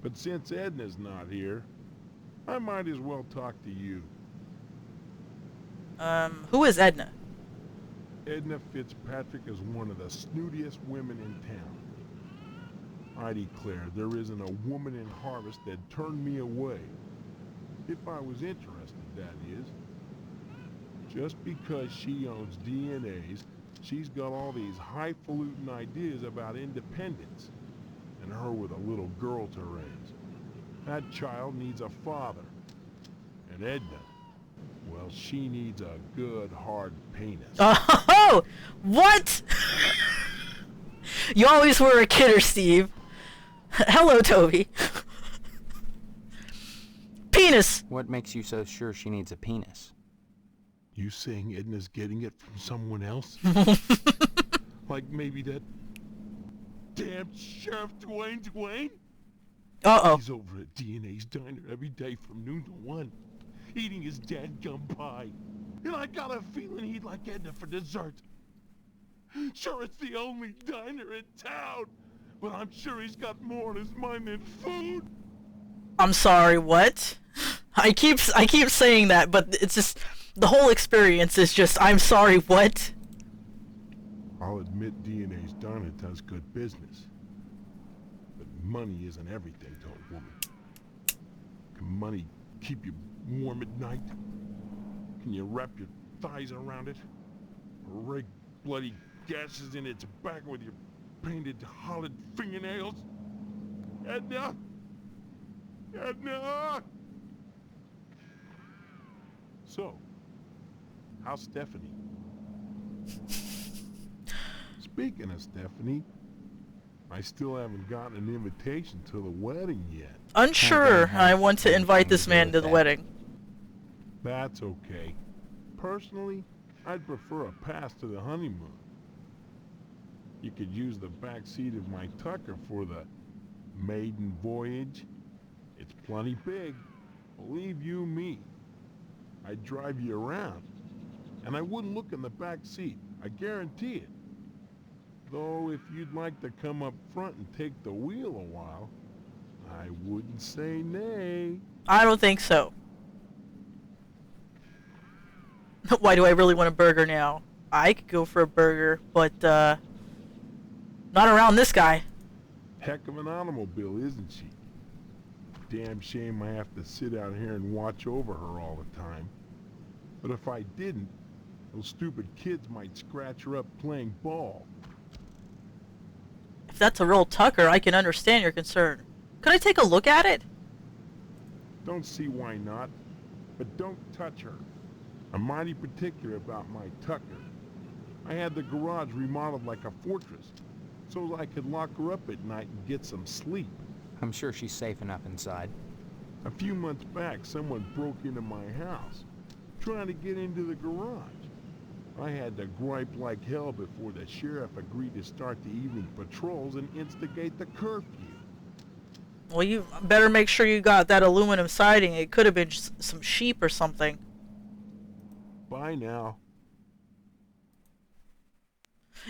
But since Edna's not here, I might as well talk to you. Who is Edna? Edna Fitzpatrick is one of the snootiest women in town. I declare there isn't a woman in Harvest that turned me away. If I was interested, that is. Just because she owns DNAs, she's got all these highfalutin ideas about independence. And her with a little girl to raise. That child needs a father. And Edna, well, she needs a good, hard penis. Oh, what? You always were a kidder, Steve. Hello, Toby. Penis. What makes you so sure she needs a penis? You saying Edna's getting it from someone else? Like maybe that damn Sheriff Dwayne? Uh-oh. He's over at DNA's diner every day from noon to 1, eating his dadgum pie. And I got a feeling he'd like Edna for dessert. Sure, it's the only diner in town, but I'm sure he's got more on his mind than food. I'm sorry, what? I keep saying that, but it's just the whole experience is just I'm sorry, what? I'll admit DNA's diner does good business. But money isn't everything to a woman. Can money keep you warm at night? Can you wrap your thighs around it? Rake bloody gashes in its back with your painted hollowed fingernails. Edna! Edna! So, how's Stephanie? Speaking of Stephanie, I still haven't gotten an invitation to the wedding yet. Unsure I want to invite this man to the wedding. That's okay. Personally, I'd prefer a pass to the honeymoon. You could use the back seat of my Tucker for the maiden voyage. It's plenty big, believe you me. I'd drive you around, and I wouldn't look in the back seat, I guarantee it. Though if you'd like to come up front and take the wheel a while, I wouldn't say nay. I don't think so. Why do I really want a burger now? I could go for a burger, but not around this guy. Heck of an automobile, isn't she? Damn shame I have to sit out here and watch over her all the time. But if I didn't, those stupid kids might scratch her up playing ball. If that's a real Tucker, I can understand your concern. Could I take a look at it? Don't see why not, but don't touch her. I'm mighty particular about my Tucker. I had the garage remodeled like a fortress, so I could lock her up at night and get some sleep. I'm sure she's safe enough inside. A few months back, someone broke into my house, trying to get into the garage. I had to gripe like hell before the sheriff agreed to start the evening patrols and instigate the curfew. Well, you better make sure you got that aluminum siding. It could have been just some sheep or something. Bye now.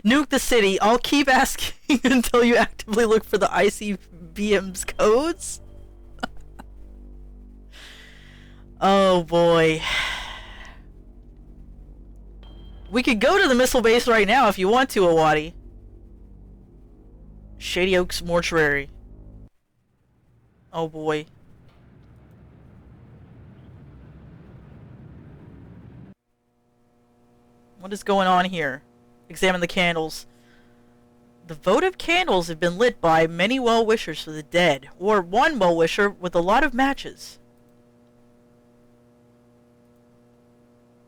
Nuke the city. I'll keep asking until you actively look for the ICBM's codes. Oh boy. We could go to the missile base right now if you want to, Awadi. Shady Oaks Mortuary. Oh boy. What is going on here? Examine the candles. The votive candles have been lit by many well-wishers for the dead, or one well-wisher with a lot of matches.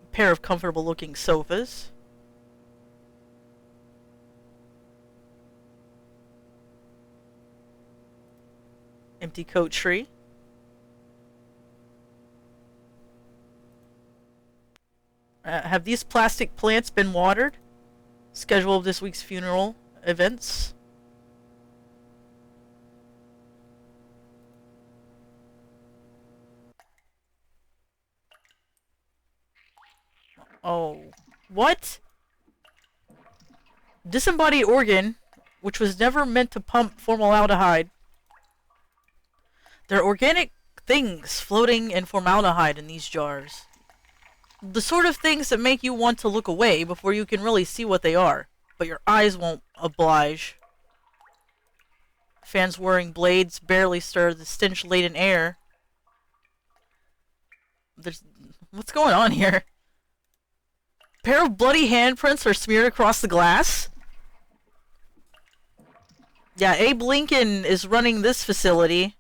A pair of comfortable-looking sofas. Empty coat tree. Have these plastic plants been watered? Schedule of this week's funeral events. Oh. What? Disembodied organ, which was never meant to pump formaldehyde. There are organic things floating in formaldehyde in these jars. The sort of things that make you want to look away before you can really see what they are, but your eyes won't oblige. Fans whirring blades barely stir the stench-laden air. What's going on here? A pair of bloody handprints are smeared across the glass. Yeah, Abe Lincoln is running this facility.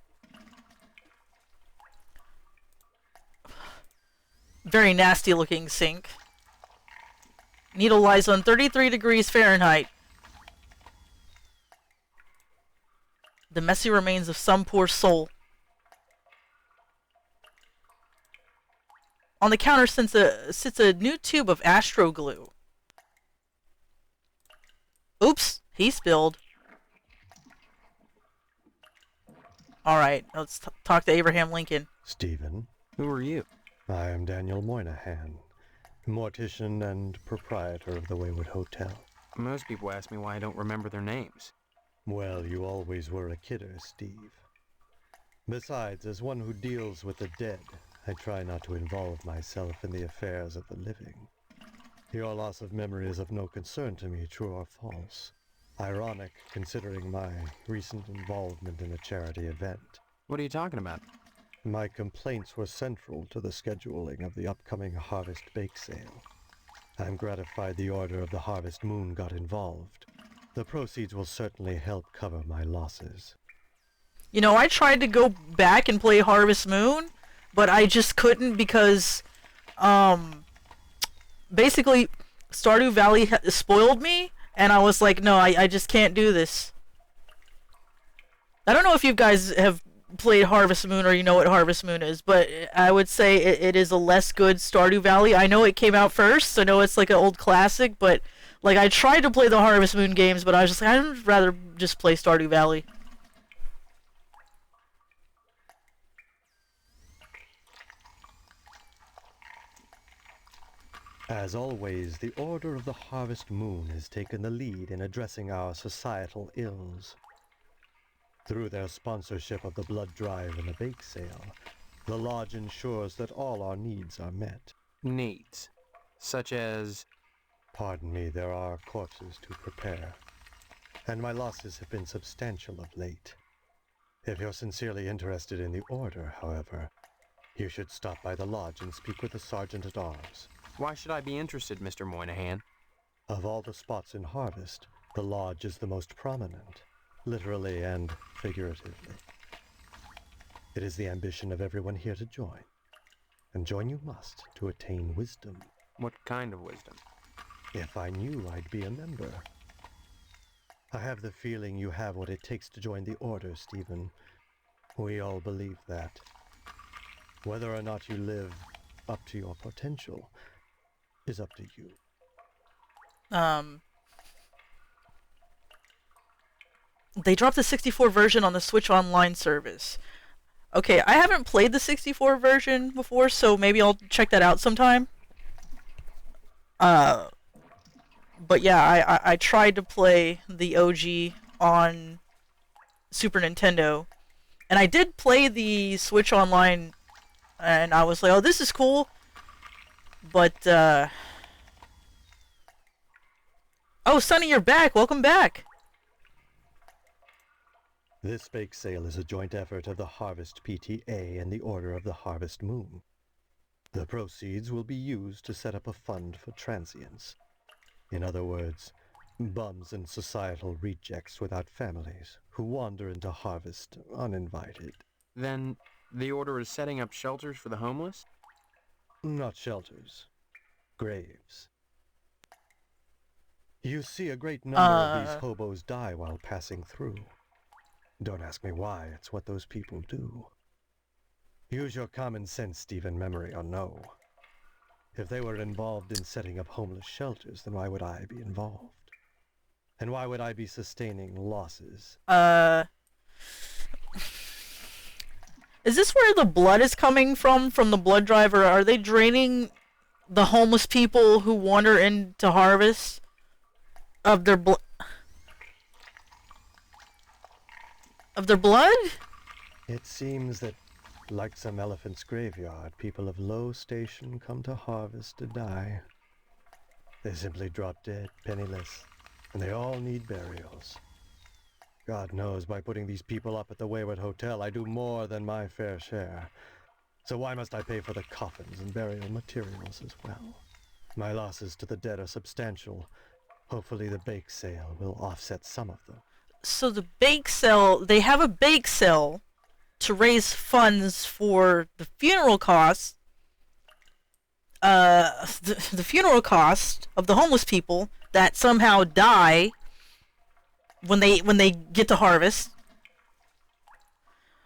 Very nasty looking sink. Needle lies on 33 degrees Fahrenheit. The messy remains of some poor soul. On the counter sits a new tube of Astro glue. Oops, he spilled. Alright, let's talk to Abraham Lincoln. Stephen. Who are you? I am Daniel Moynihan, mortician and proprietor of the Waywood Hotel. Most people ask me why I don't remember their names. Well, you always were a kidder, Steve. Besides, as one who deals with the dead, I try not to involve myself in the affairs of the living. Your loss of memory is of no concern to me, true or false. Ironic, considering my recent involvement in a charity event. What are you talking about? My complaints were central to the scheduling of the upcoming Harvest Bake Sale. I'm gratified the Order of the Harvest Moon got involved. The proceeds will certainly help cover my losses. You know, I tried to go back and play Harvest Moon, but I just couldn't because, basically, Stardew Valley spoiled me, and I was like, no, I just can't do this. I don't know if you guys have played Harvest Moon or you know what Harvest Moon is, but I would say it is a less good Stardew Valley. I know it came out first, so I know it's like an old classic, but like I tried to play the Harvest Moon games, but I was just like, I'd rather just play Stardew Valley. As always, the Order of the Harvest Moon has taken the lead in addressing our societal ills. Through their sponsorship of the blood drive and the bake sale, the Lodge ensures that all our needs are met. Needs? Such as? Pardon me, there are corpses to prepare. And my losses have been substantial of late. If you're sincerely interested in the Order, however, you should stop by the Lodge and speak with the Sergeant-at-Arms. Why should I be interested, Mr. Moynihan? Of all the spots in Harvest, the Lodge is the most prominent, literally and figuratively. It is the ambition of everyone here to join, and join you must to attain wisdom. What kind of wisdom? If I knew, I'd be a member. I have the feeling you have what it takes to join the Order, Stephen. We all believe that. Whether or not you live up to your potential is up to you. They dropped the 64 version on the Switch Online service. Okay, I haven't played the 64 version before, so maybe I'll check that out sometime. But yeah, I tried to play the OG on Super Nintendo, and I did play the Switch Online, and I was like, oh, this is cool. But, oh, Sonny, you're back. Welcome back. This bake sale is a joint effort of the Harvest PTA and the Order of the Harvest Moon. The proceeds will be used to set up a fund for transients. In other words, bums and societal rejects without families who wander into Harvest uninvited. Then the Order is setting up shelters for the homeless? Not shelters. Graves. You see a great number of these hobos die while passing through. Don't ask me why, it's what those people do. Use your common sense, Stephen, memory or no. If they were involved in setting up homeless shelters, then why would I be involved? And why would I be sustaining losses? Is this where the blood is coming from the blood drive, or are they draining the homeless people who wander into Harvest of their blood? Of their blood? It seems that, like some elephant's graveyard, people of low station come to Harvest to die. They simply drop dead, penniless, and they all need burials. God knows, by putting these people up at the Wayward Hotel, I do more than my fair share. So why must I pay for the coffins and burial materials as well? My losses to the dead are substantial. Hopefully the bake sale will offset some of them. So the bake sale, they have a bake sale to raise funds for the funeral costs, the funeral cost of the homeless people that somehow die when they get to Harvest.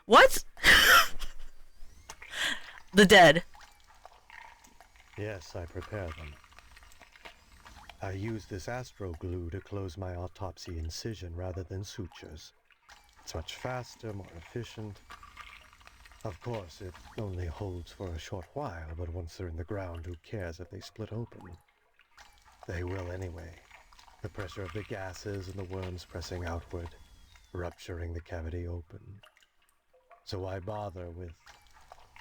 What? The dead. Yes, I prepare them. I use this astro glue to close my autopsy incision rather than sutures. It's much faster, more efficient. Of course, it only holds for a short while, but once they're in the ground, who cares if they split open? They will anyway. The pressure of the gases and the worms pressing outward, rupturing the cavity open. So why bother with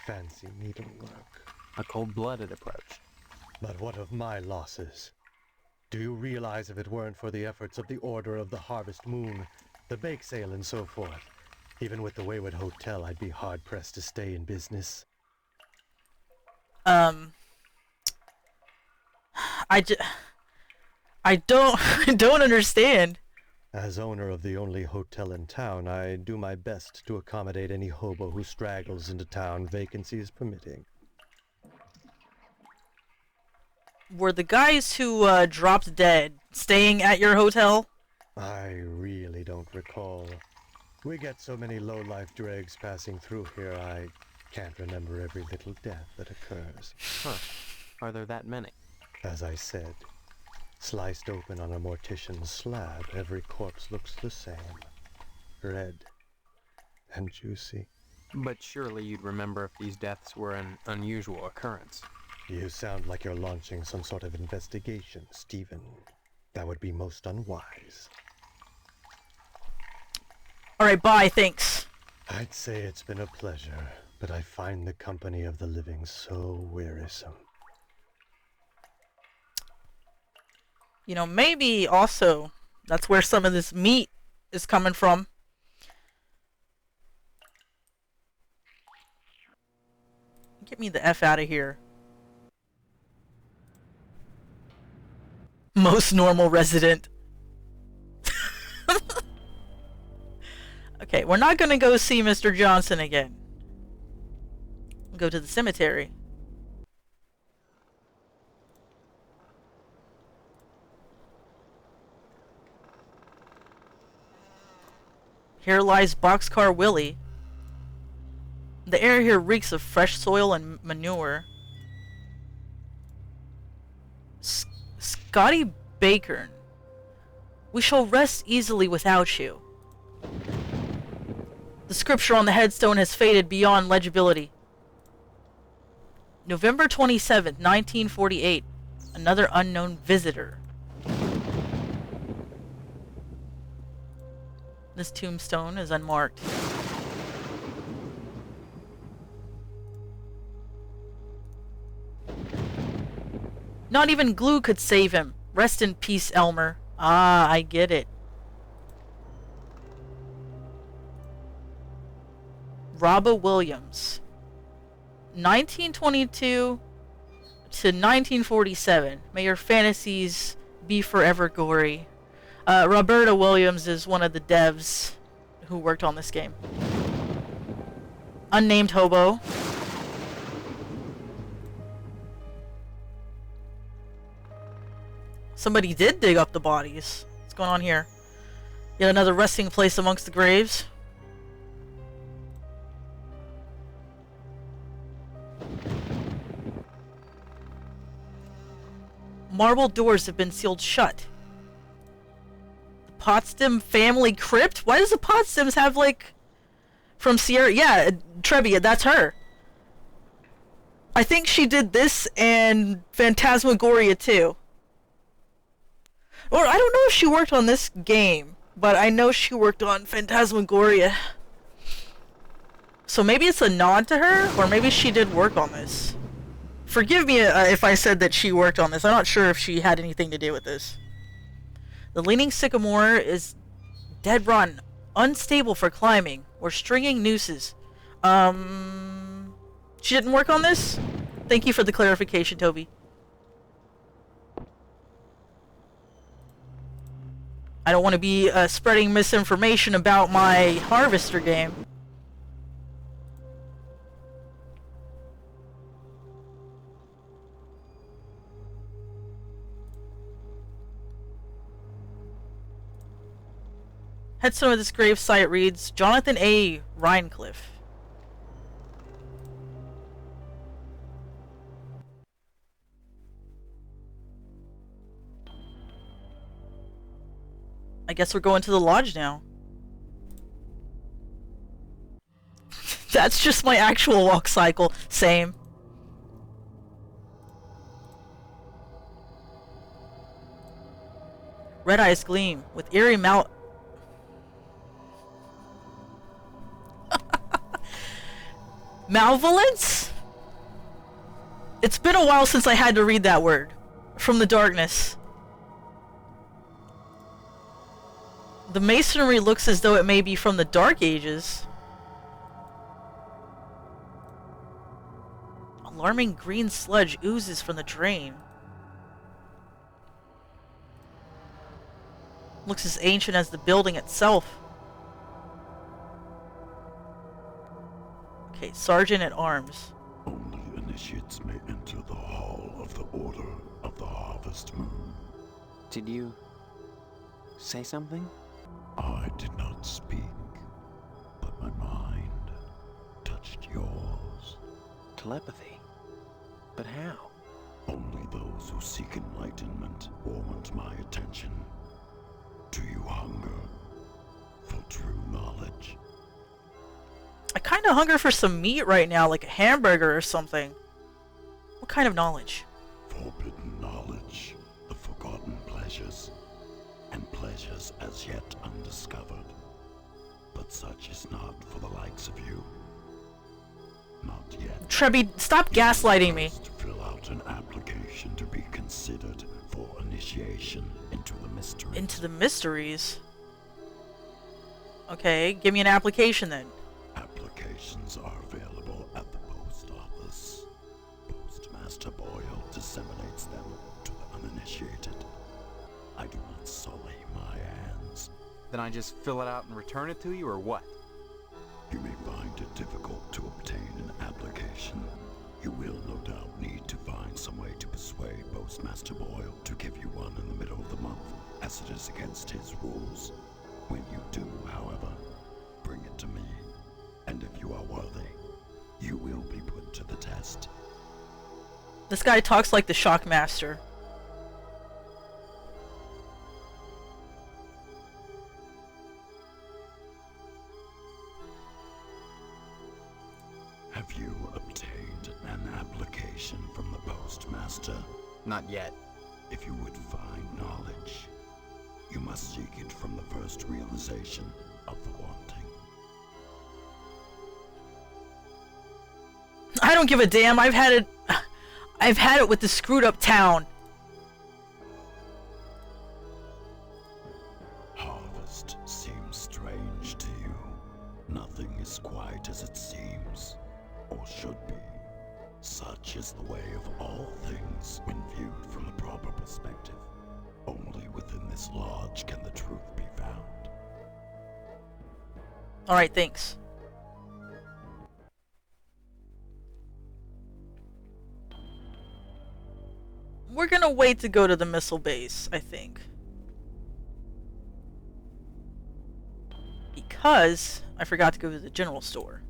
fancy needlework? A cold-blooded approach. But what of my losses? Do you realize if it weren't for the efforts of the Order of the Harvest Moon, the bake sale and so forth, even with the Wayward Hotel, I'd be hard-pressed to stay in business? I I don't I don't understand. As owner of the only hotel in town, I do my best to accommodate any hobo who straggles into town, vacancies permitting. Were the guys who dropped dead staying at your hotel? I really don't recall. We get so many low-life dregs passing through here, I can't remember every little death that occurs. Huh. Are there that many? As I said, sliced open on a mortician's slab, every corpse looks the same. Red and juicy. But surely you'd remember if these deaths were an unusual occurrence. You sound like you're launching some sort of investigation, Stephen. That would be most unwise. Alright, bye, thanks. I'd say it's been a pleasure, but I find the company of the living so wearisome. You know, maybe also that's where some of this meat is coming from. Get me the F out of here. Most normal resident. Okay, we're not gonna go see Mr. Johnson again. Go to the cemetery. Here lies Boxcar Willie. The air here reeks of fresh soil and manure. Scotty Bacon. We shall rest easily without you. The scripture on the headstone has faded beyond legibility. November 27th, 1948. Another unknown visitor. This tombstone is unmarked. Not even glue could save him. Rest in peace, Elmer. Ah, I get it. Robba Williams. 1922 to 1947. May your fantasies be forever gory. Roberta Williams is one of the devs who worked on this game. Unnamed hobo. Somebody did dig up the bodies. What's going on here? Yet another resting place amongst the graves. Marble doors have been sealed shut. The Potsdam family crypt? Why does the Potsdams have, like... From Sierra... Yeah, Trebia, that's her. I think she did this and Phantasmagoria too. Or I don't know if she worked on this game, but I know she worked on Phantasmagoria. So maybe it's a nod to her, or maybe she did work on this. Forgive me if I said that she worked on this. I'm not sure if she had anything to do with this. The Leaning Sycamore is dead rotten, unstable for climbing or stringing nooses. She didn't work on this? Thank you for the clarification, Toby. I don't want to be spreading misinformation about my Harvester game. Headstone of this grave site reads, Jonathan A. Rhinecliffe. I guess we're going to the lodge now. That's just my actual walk cycle. Same. Red eyes gleam with eerie Malevolence? It's been a while since I had to read that word. From the darkness. The masonry looks as though it may be from the Dark Ages. Alarming green sludge oozes from the drain. Looks as ancient as the building itself. Okay, Sergeant at Arms. Only initiates may enter the hall of the Order of the Harvest Moon. Did you say something? I did not speak, but my mind touched yours. Telepathy? But how? Only those who seek enlightenment warrant my attention. Do you hunger for true knowledge? I kind of hunger for some meat right now, like a hamburger or something. What kind of knowledge? Forbidden knowledge, the forgotten pleasures, and pleasures as yet undiscovered. But such is not for the likes of you. Not yet. Trebby, stop gaslighting me. To fill out an application to be considered for initiation into the mystery. Into the mysteries? Okay, give me an application then. Applications are available at the post office. Postmaster Boyle disseminates them to the uninitiated. I do not sully my hands. Then I just fill it out and return it to you, or what? You may find it difficult to obtain an application. You will no doubt need to find some way to persuade Postmaster Boyle to give you one in the middle of the month, as it is against his rules. When you do, however, bring it to me. And if you are worthy, you will be put to the test. This guy talks like the Shockmaster. Have you obtained an application from the Postmaster? Not yet. If you would find knowledge, you must seek it from the first realization of the wanting. I don't give a damn. I've had it with the screwed up town. Harvest seems strange to you. Nothing is quite as it seems, or should be. Such is the way of all things when viewed from the proper perspective. Only within this lodge can the truth be found. Alright, thanks. We're gonna wait to go to the missile base, I think. Because I forgot to go to the general store.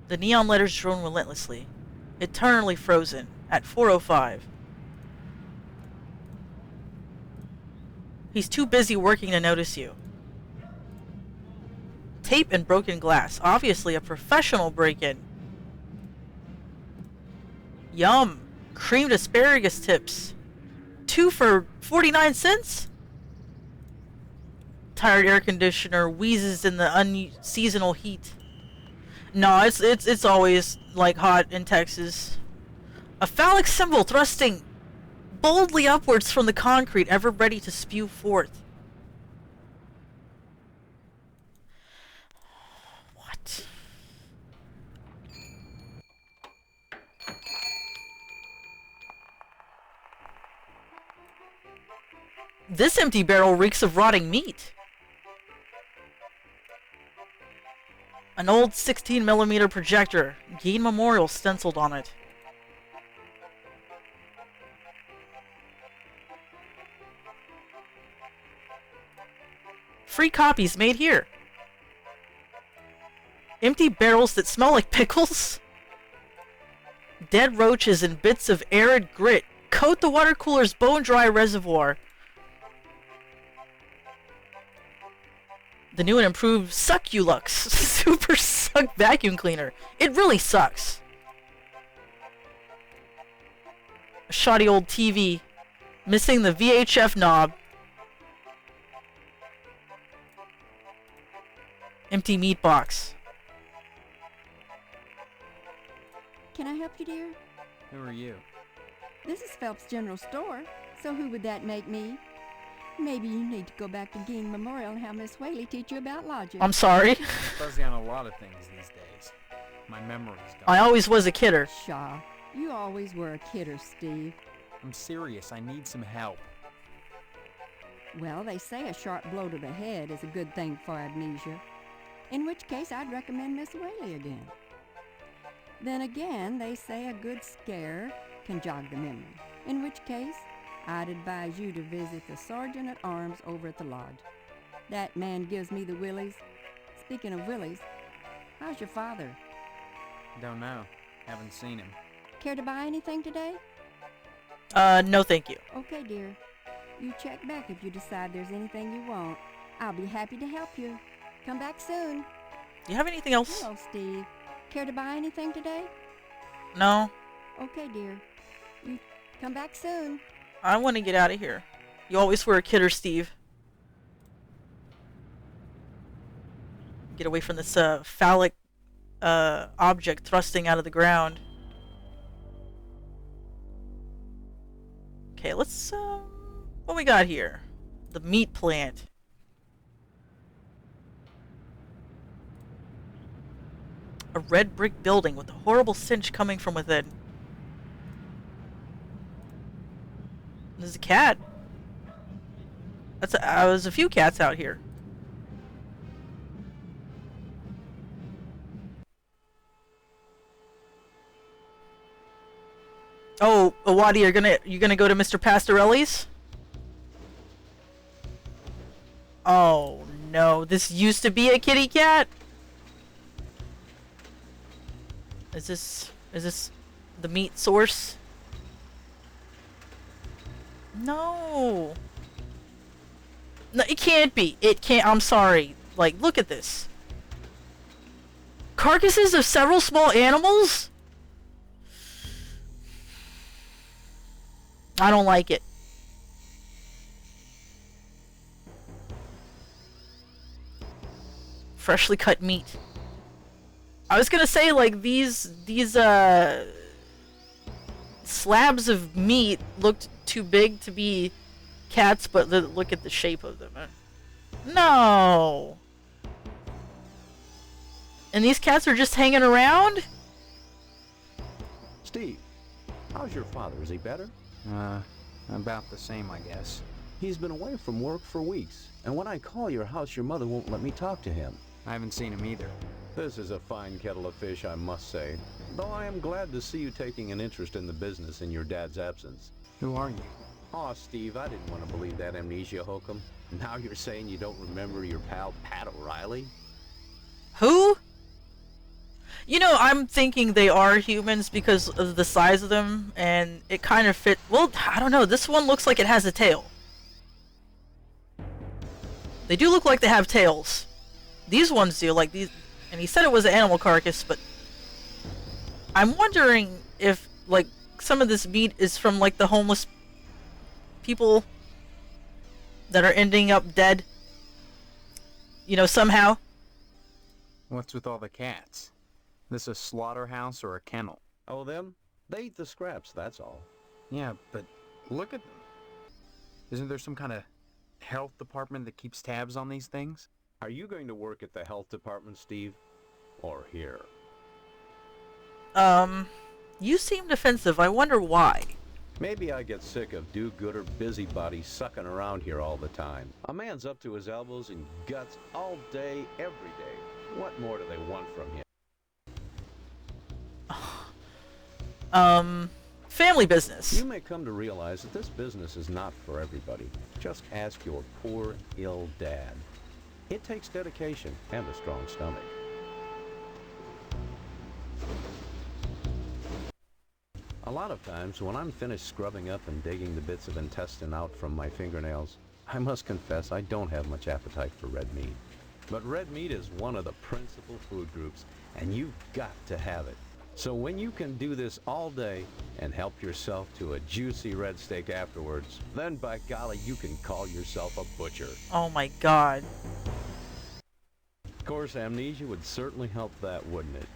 The neon letters drone relentlessly, eternally frozen, at 4:05. He's too busy working to notice you. Tape and broken glass, obviously a professional break-in. Yum! Creamed asparagus tips. 2 for 49 cents? Tired air conditioner wheezes in the unseasonal heat. No, it's always like hot in Texas. A phallic symbol thrusting boldly upwards from the concrete, ever ready to spew forth. What? This empty barrel reeks of rotting meat. An old 16mm projector, Gein Memorial stenciled on it. Free copies made here. Empty barrels that smell like pickles. Dead roaches and bits of arid grit coat the water cooler's bone-dry reservoir. The new and improved Succulux Super Suck Vacuum Cleaner. It really sucks. A shoddy old TV, missing the VHF knob. Empty meat box. Can I help you, dear? Who are you? This is Phelps General Store, so who would that make me? Maybe you need to go back to Gein Memorial and have Miss Whaley teach you about logic. I'm sorry. I'm fuzzy on a lot of things these days. My memory's gone. I always was a kidder. Pshaw. You always were a kidder, Steve. I'm serious. I need some help. Well, they say a sharp blow to the head is a good thing for amnesia, in which case I'd recommend Miss Whaley again. Then again, they say a good scare can jog the memory, in which case I'd advise you to visit the sergeant at arms over at the lodge. That man gives me the willies. Speaking of willies, how's your father? Don't know. Haven't seen him. Care to buy anything today? No thank you. Okay, dear. You check back if you decide there's anything you want. I'll be happy to help you. Come back soon. Do you have anything else? Hello, Steve. Care to buy anything today? No. Okay, dear. You come back soon. I want to get out of here. You always were a kidder, Steve. Get away from this phallic object thrusting out of the ground. Okay, let's what we got here? The meat plant. A red brick building with a horrible stench coming from within. There's a cat. There's a few cats out here. Oh, Awadi, you're gonna go to Mr. Pastorelli's? Oh no, this used to be a kitty cat? Is this the meat source? No. No, it can't be. It can't. I'm sorry. Like, look at this. Carcasses of several small animals? I don't like it. Freshly cut meat. I was gonna say, like, these slabs of meat looked too big to be cats, but look at the shape of them. No! And these cats are just hanging around? Steve, how's your father? Is he better? About the same, I guess. He's been away from work for weeks, and when I call your house, your mother won't let me talk to him. I haven't seen him either. This is a fine kettle of fish, I must say. Though I am glad to see you taking an interest in the business in your dad's absence. Who are you? Aw, Steve, I didn't want to believe that amnesia hokum. Now you're saying you don't remember your pal Pat O'Reilly? Who? You know, I'm thinking they are humans because of the size of them, and it kind of fit. Well, I don't know. This one looks like it has a tail. They do look like they have tails. These ones do, like these. And he said it was an animal carcass, but I'm wondering if, like, some of this meat is from, like, the homeless people that are ending up dead. You know, somehow. What's with all the cats? This a slaughterhouse or a kennel? Oh, them? They eat the scraps, that's all. Yeah, but look at them. Isn't there some kind of health department that keeps tabs on these things? Are you going to work at the health department, Steve? Or here? You seem defensive. I wonder why. Maybe I get sick of do-gooder busybodies sucking around here all the time. A man's up to his elbows in guts all day, every day. What more do they want from him? Family business. You may come to realize that this business is not for everybody. Just ask your poor, ill dad. It takes dedication and a strong stomach. A lot of times, when I'm finished scrubbing up and digging the bits of intestine out from my fingernails, I must confess I don't have much appetite for red meat. But red meat is one of the principal food groups, and you've got to have it. So when you can do this all day and help yourself to a juicy red steak afterwards, then by golly, you can call yourself a butcher. Oh my god. Of course, amnesia would certainly help that, wouldn't it?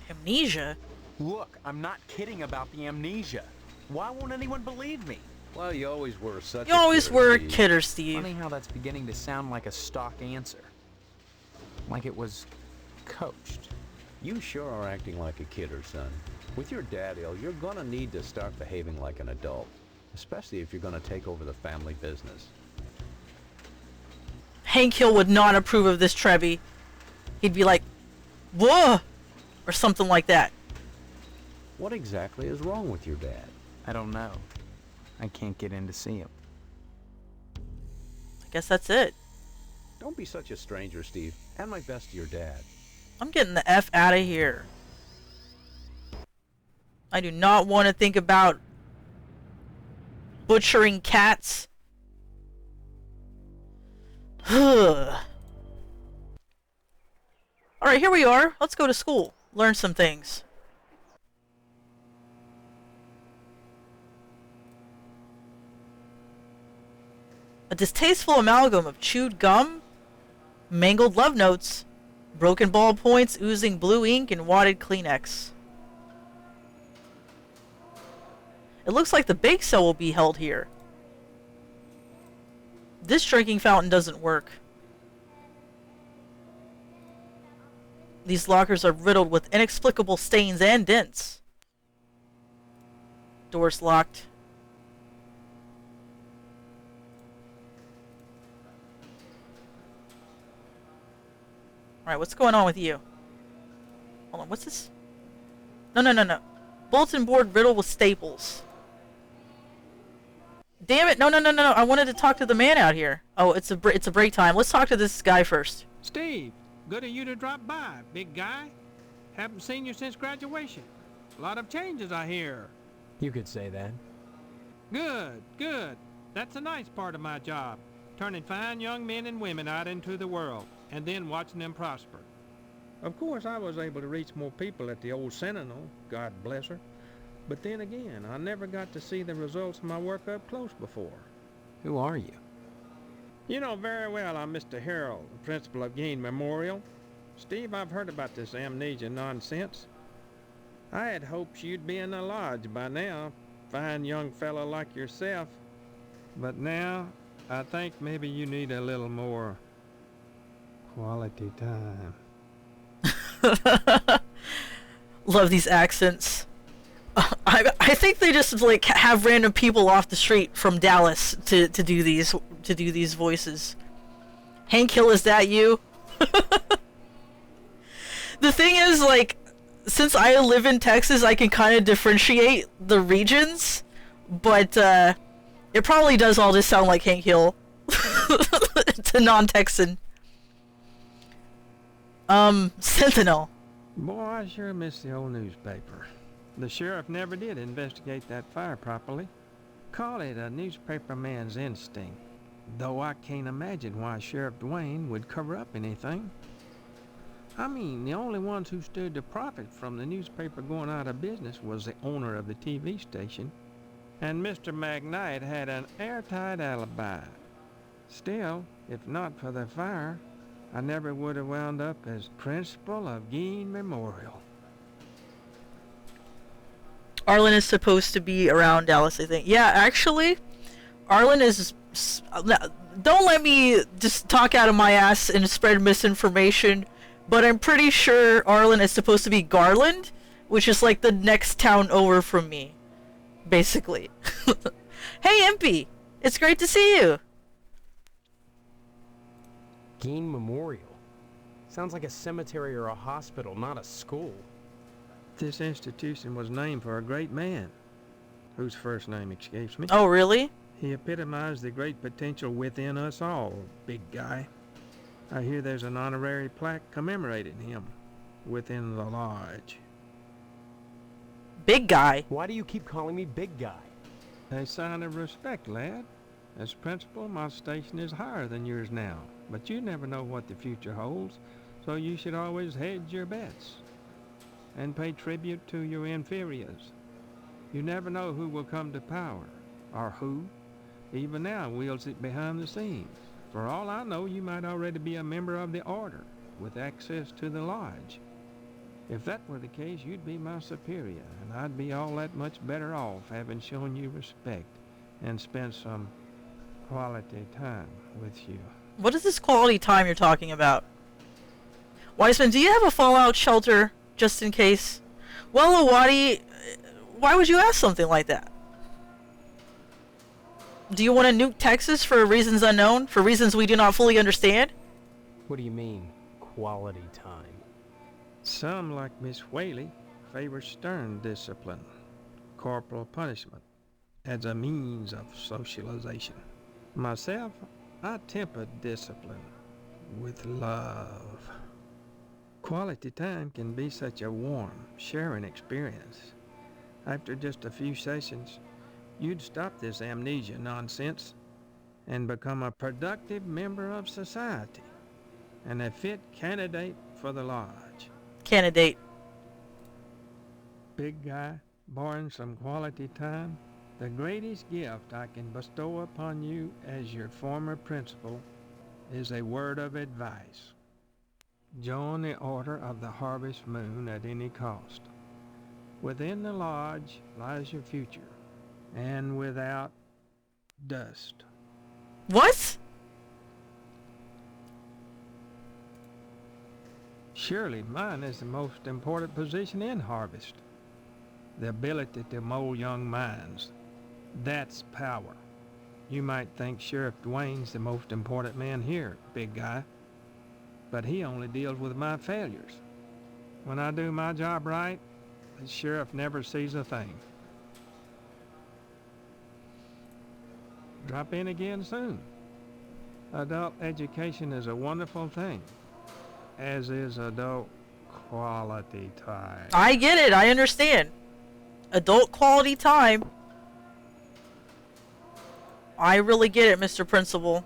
Amnesia? Look, I'm not kidding about the amnesia. Why won't anyone believe me? Well, you always were such You always were a kidder, Steve. Funny how that's beginning to sound like a stock answer. Like it was coached. You sure are acting like a kidder, son. With your dad ill, you're gonna need to start behaving like an adult, especially if you're gonna take over the family business. Hank Hill would not approve of this, Trevi. He'd be like, whoa! Or something like that. What exactly is wrong with your dad? I don't know. I can't get in to see him. I guess that's it. Don't be such a stranger, Steve. And my best to your dad. I'm getting the F out of here. I do not want to think about butchering cats. Alright, here we are. Let's go to school. Learn some things. A distasteful amalgam of chewed gum, mangled love notes, broken ballpoints, oozing blue ink, and wadded Kleenex. It looks like the bake sale will be held here. This drinking fountain doesn't work. These lockers are riddled with inexplicable stains and dents. Doors locked. Alright, what's going on with you? Hold on, what's this? No. Bulletin board riddled with staples. Damn it, no. I wanted to talk to the man out here. Oh, it's a break time. Let's talk to this guy first. Steve, good of you to drop by, big guy. Haven't seen you since graduation. A lot of changes, I hear. You could say that. Good. That's a nice part of my job. Turning fine young men and women out into the world, and then watching them prosper. Of course, I was able to reach more people at the old Sentinel, God bless her. But then again, I never got to see the results of my work up close before. Who are you? You know very well I'm Mr. Harold, the principal of Gain Memorial. Steve, I've heard about this amnesia nonsense. I had hoped you'd be in the lodge by now, fine young fellow like yourself. But now, I think maybe you need a little more quality time. Love these accents. I think they just like have random people off the street from Dallas to do these voices. Hank Hill, is that you? The thing is, like, since I live in Texas, I can kind of differentiate the regions, but it probably does all just sound like Hank Hill to non-Texan. Sentinel. Boy, I sure miss the old newspaper. The sheriff never did investigate that fire properly. Call it a newspaper man's instinct. Though I can't imagine why Sheriff Dwayne would cover up anything. I mean, the only ones who stood to profit from the newspaper going out of business was the owner of the TV station. And Mr. McKnight had an airtight alibi. Still, if not for the fire, I never would have wound up as principal of Gain Memorial. Arlen is supposed to be around Dallas, I think. Yeah, actually, Arlen is... Don't let me just talk out of my ass and spread misinformation, but I'm pretty sure Arlen is supposed to be Garland, which is like the next town over from me, basically. Hey, Impy! It's great to see you! Gain Memorial. Sounds like a cemetery or a hospital, not a school. This institution was named for a great man, whose first name escapes me. Oh, really? He epitomized the great potential within us all, big guy. I hear there's an honorary plaque commemorating him within the lodge. Big guy? Why do you keep calling me big guy? A sign of respect, lad. As principal, my station is higher than yours now, but you never know what the future holds, so you should always hedge your bets and pay tribute to your inferiors. You never know who will come to power, or who, even now, wields it behind the scenes. For all I know, you might already be a member of the Order, with access to the lodge. If that were the case, you'd be my superior, and I'd be all that much better off having shown you respect and spent some quality time with you. What is this quality time you're talking about? Wiseman, do you have a fallout shelter, just in case? Well, Awadi, why would you ask something like that? Do you want to nuke Texas for reasons unknown? For reasons we do not fully understand? What do you mean, quality time? Some, like Miss Whaley, favor stern discipline, corporal punishment, as a means of socialization. Myself, I temper discipline with love. Quality time can be such a warm, sharing experience. After just a few sessions, you'd stop this amnesia nonsense and become a productive member of society and a fit candidate for the lodge. Candidate. Big guy, borrowing some quality time, the greatest gift I can bestow upon you as your former principal is a word of advice. Join the Order of the Harvest Moon at any cost. Within the lodge lies your future, and without dust. What? Surely mine is the most important position in Harvest. The ability to mold young minds. That's power. You might think Sheriff Dwayne's the most important man here, big guy. But he only deals with my failures. When I do my job right, the sheriff never sees a thing. Drop in again soon. Adult education is a wonderful thing, as is adult quality time. I get it. I understand. Adult quality time. I really get it, Mr. Principal.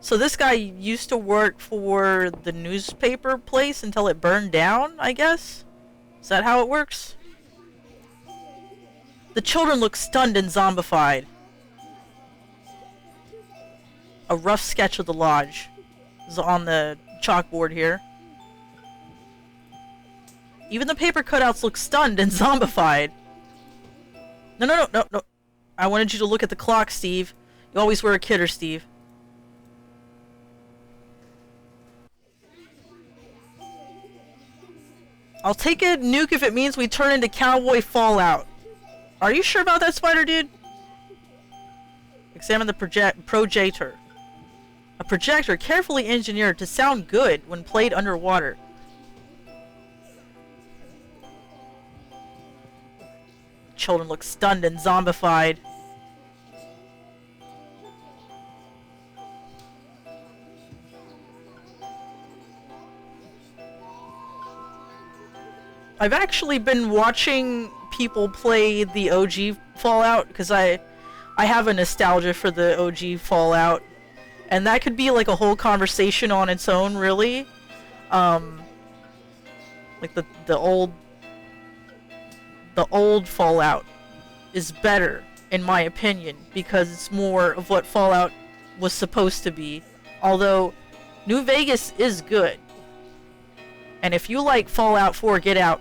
So this guy used to work for the newspaper place until it burned down, I guess? Is that how it works? The children look stunned and zombified. A rough sketch of the lodge is on the chalkboard here. Even the paper cutouts look stunned and zombified. No. I wanted you to look at the clock, Steve. You always wear a kidder, Steve. I'll take a nuke if it means we turn into Cowboy Fallout. Are you sure about that, Spider Dude? Examine the projector. A projector carefully engineered to sound good when played underwater. Children look stunned and zombified. I've actually been watching people play the OG Fallout because I have a nostalgia for the OG Fallout, and that could be like a whole conversation on its own, really. Like the old Fallout is better in my opinion because it's more of what Fallout was supposed to be. Although New Vegas is good. And if you like Fallout 4, get out.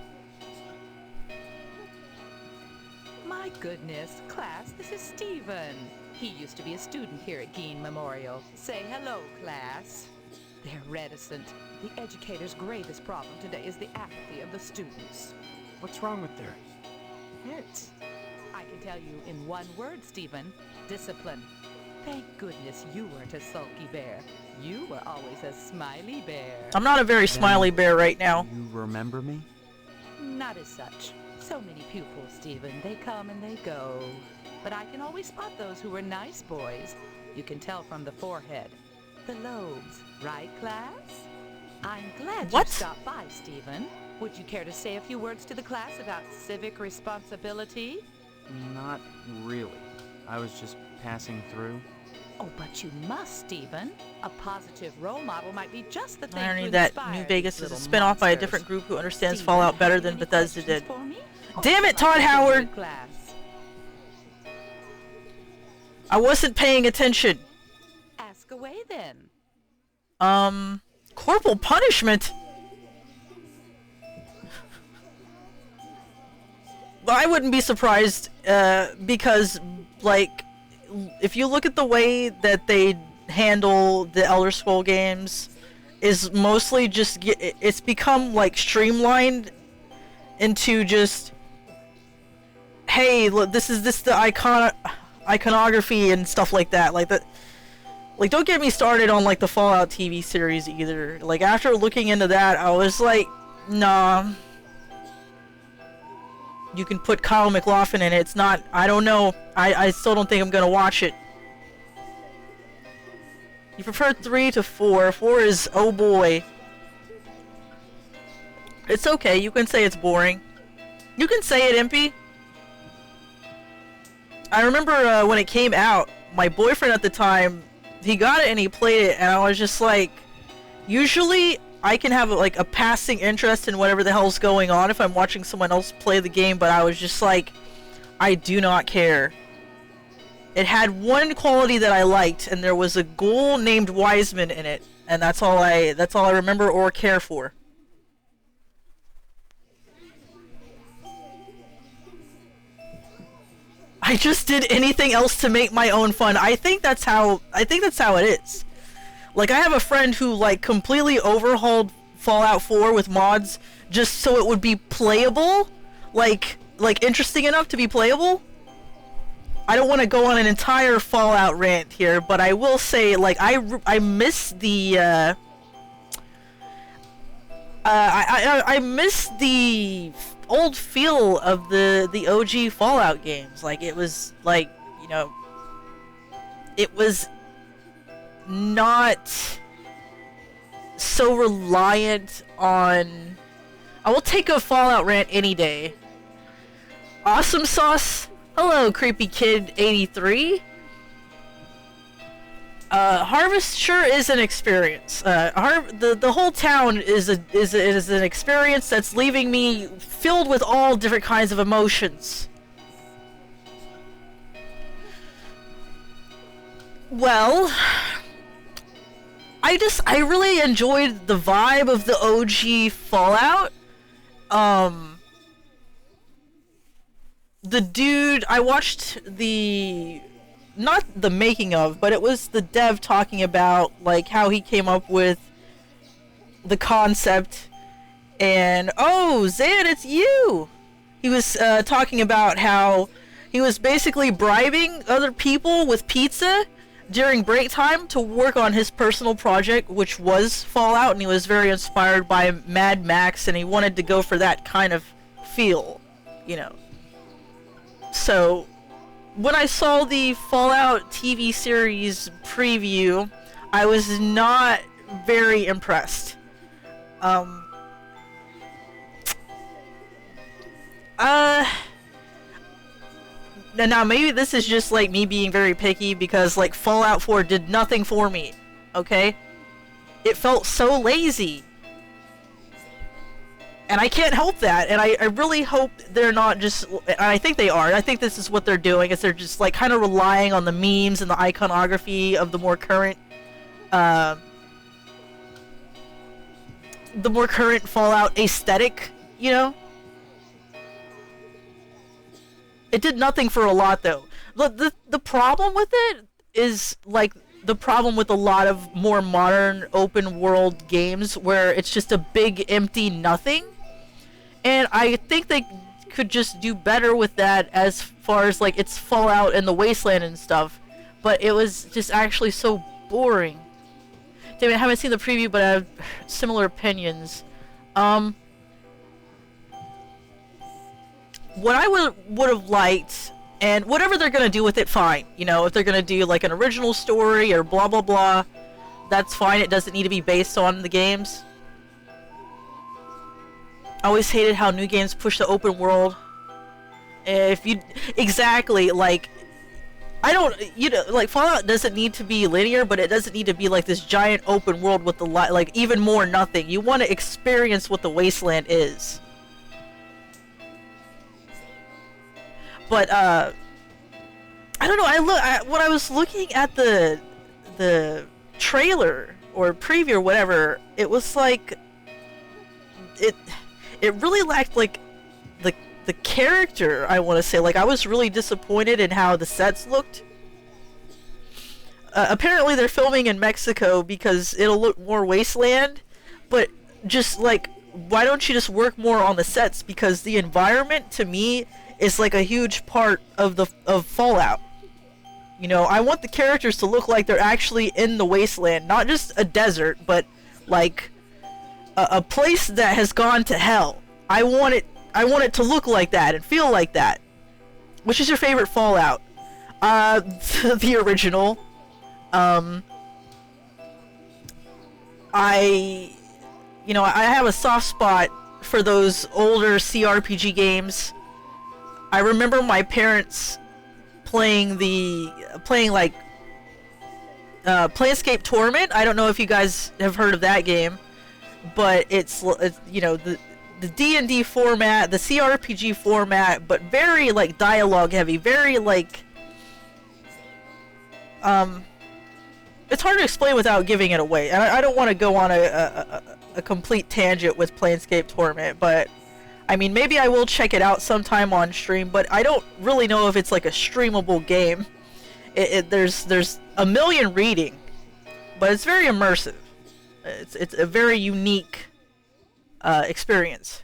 My goodness, class, this is Stephen. He used to be a student here at Gein Memorial. Say hello, class. They're reticent. The educator's gravest problem today is the apathy of the students. What's wrong with their heads? I can tell you in one word, Stephen. Discipline. Thank goodness you weren't a sulky bear. You were always a smiley bear. I'm not a very smiley bear right now. You remember me? Not as such. So many pupils, Stephen. They come and they go. But I can always spot those who were nice boys. You can tell from the forehead. The lobes. Right, class? I'm glad you stopped by, Stephen. Would you care to say a few words to the class about civic responsibility? Not really. I was just passing through. Oh, but you must, Stephen. A positive role model might be just the thing I to need that inspire New Vegas these is a little spin-off by a monsters. different group who understands Stephen, Fallout better have than any Bethesda questions did. for me? Damn it, Todd Howard! Class. I wasn't paying attention. Ask away then. Corporal punishment? I wouldn't be surprised, because, like, if you look at the way that they handle the Elder Scrolls games, is mostly just, it's become, like, streamlined into just, hey, look, this the iconography and stuff like that. Like that. Like, don't get me started on like the Fallout TV series either. Like, after looking into that, I was like, nah. You can put Kyle MacLachlan in it. It's not. I don't know. I still don't think I'm gonna watch it. You prefer 3 to 4. 4 is, oh boy. It's okay. You can say it's boring. You can say it, Impy. I remember when it came out, my boyfriend at the time, he got it and he played it, and I was just like, usually I can have like a passing interest in whatever the hell's going on if I'm watching someone else play the game, but I was just like, I do not care. It had one quality that I liked, and there was a ghoul named Wiseman in it, and that's all I remember or care for. I just did anything else to make my own fun. I think that's how it is. Like, I have a friend who like completely overhauled Fallout 4 with mods just so it would be playable, like interesting enough to be playable. I don't want to go on an entire Fallout rant here, but I will say, like, I miss the I miss the old feel of the OG Fallout games. Like, it was like, you know, it was not so reliant on. I will take a Fallout rant any day. Awesome Sauce. Hello, Creepy Kid 83. Harvest sure is an experience. The whole town is an experience that's leaving me filled with all different kinds of emotions. Well, I really enjoyed the vibe of the OG Fallout. The dude, I watched not the making of, but it was the dev talking about like how he came up with the concept, and oh, Zan, it's you! He was talking about how he was basically bribing other people with pizza during break time to work on his personal project, which was Fallout, and he was very inspired by Mad Max, and he wanted to go for that kind of feel, you know. So, when I saw the Fallout TV series preview, I was not very impressed. Now maybe this is just like me being very picky, because like Fallout 4 did nothing for me, okay? It felt so lazy. And I can't help that, and I really hope they're not just, and I think they are, I think this is what they're doing, is they're just like kind of relying on the memes and the iconography of the more current Fallout aesthetic, you know? It did nothing for a lot, though. The problem with it is like the problem with a lot of more modern open world games, where it's just a big empty nothing. And I think they could just do better with that as far as like it's Fallout and the Wasteland and stuff. But it was just actually so boring. Damn it, I haven't seen the preview, but I have similar opinions. What I would have liked, and whatever they're gonna do with it, fine. You know, if they're gonna do like an original story or blah blah blah, that's fine. It doesn't need to be based on the games. I always hated how new games push the open world. If you exactly like, I don't, you know, like Fallout doesn't need to be linear, but it doesn't need to be like this giant open world with the like even more nothing. You want to experience what the Wasteland is. But I don't know. When I was looking at the trailer or preview or whatever, it was like it really lacked like the character, I want to say. Like, I was really disappointed in how the sets looked. Apparently they're filming in Mexico because it'll look more Wasteland, but just like, why don't you just work more on the sets? Because the environment to me is like a huge part of Fallout. You know, I want the characters to look like they're actually in the wasteland, not just a desert, but like a place that has gone to hell. I want it to look like that and feel like that. Which is your favorite Fallout? The original. I have a soft spot for those older CRPG games. I remember my parents playing Planescape Torment. I don't know if you guys have heard of that game, but it's you know, the D&D format, the CRPG format, but very like dialogue heavy, very like it's hard to explain without giving it away. And I don't want to go on a complete tangent with Planescape Torment, but I mean, maybe I will check it out sometime on stream, but I don't really know if it's like a streamable game. There's a million reading, but it's very immersive. It's a very unique experience.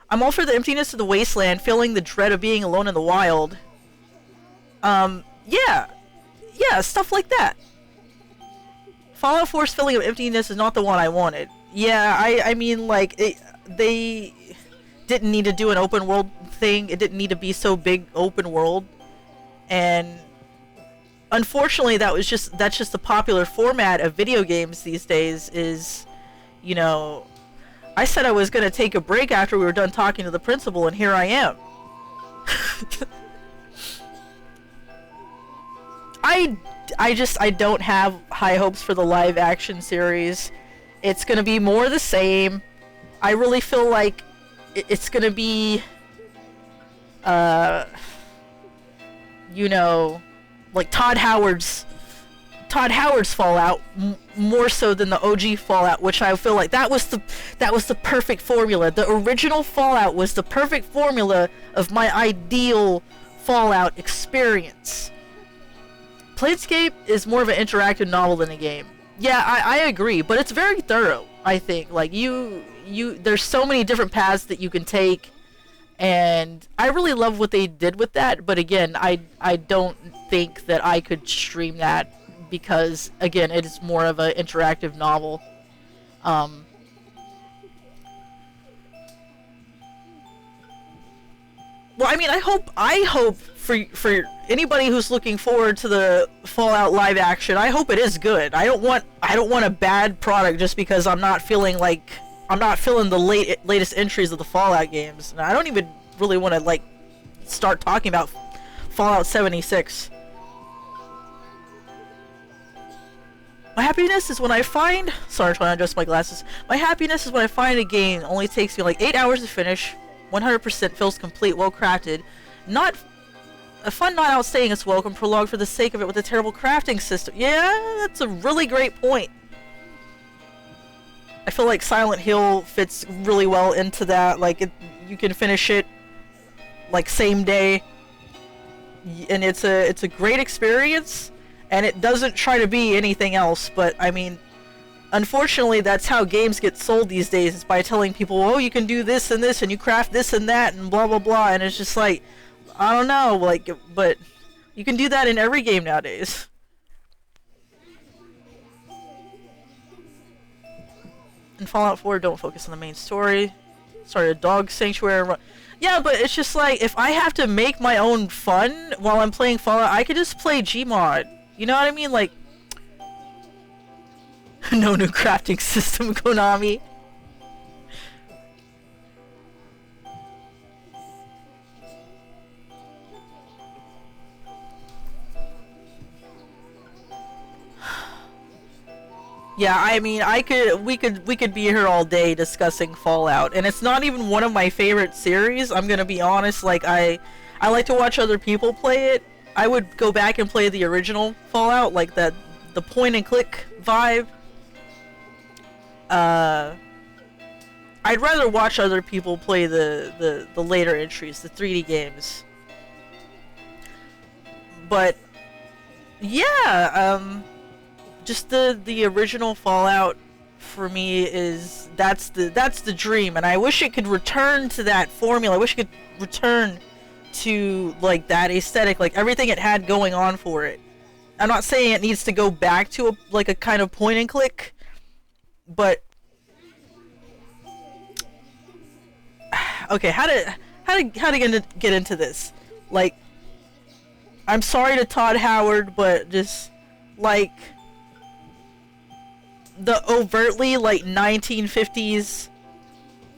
I'm all for the emptiness of the wasteland, feeling the dread of being alone in the wild. Yeah, stuff like that. Fallout 4's feeling of emptiness is not the one I wanted. Yeah, I mean, like, they didn't need to do an open world thing. It didn't need to be so big open world. And unfortunately, that's just the popular format of video games these days is, you know, I said I was going to take a break after we were done talking to the principal, and here I am. I don't have high hopes for the live action series. It's going to be more the same. I really feel like it's going to be, you know, like Todd Howard's Fallout more so than the OG Fallout, which I feel like that was the perfect formula. The original Fallout was the perfect formula of my ideal Fallout experience. Planescape is more of an interactive novel than a game. Yeah, I agree, but it's very thorough, I think. Like, there's so many different paths that you can take, and I really love what they did with that, but again, I don't think that I could stream that because, again, it is more of an interactive novel. Well, I mean, I hope for anybody who's looking forward to the Fallout live action, I hope it is good. I don't want a bad product just because I'm not feeling the latest entries of the Fallout games. And I don't even really want to like start talking about Fallout 76. My happiness is when I find... Sorry, I'm trying to adjust my glasses. My happiness is when I find a game that only takes me like 8 hours to finish, 100% feels complete, well crafted, not a fun not outstaying its welcome, prologue for the sake of it with a terrible crafting system. Yeah, that's a really great point. I feel like Silent Hill fits really well into that. Like, you can finish it like same day, and it's a great experience, and it doesn't try to be anything else. But I mean, unfortunately, that's how games get sold these days, is by telling people, oh, you can do this and this, and you craft this and that, and blah blah blah, and it's just like, I don't know, like, but you can do that in every game nowadays. In Fallout 4, don't focus on the main story. Start a dog sanctuary. Yeah, but it's just like, if I have to make my own fun while I'm playing Fallout, I could just play Gmod. You know what I mean? Like, no new crafting system, Konami. Yeah, I mean, we could be here all day discussing Fallout, and it's not even one of my favorite series. I'm gonna be honest. Like, I like to watch other people play it. I would go back and play the original Fallout, like the point and click vibe. I'd rather watch other people play the later entries, the 3D games. But yeah, just the original Fallout for me that's the dream, and I wish it could return to that formula. I wish it could return to like that aesthetic, like everything it had going on for it. I'm not saying it needs to go back to a kind of point and click, but okay, how to get into this? Like, I'm sorry to Todd Howard, but just like the overtly like 1950s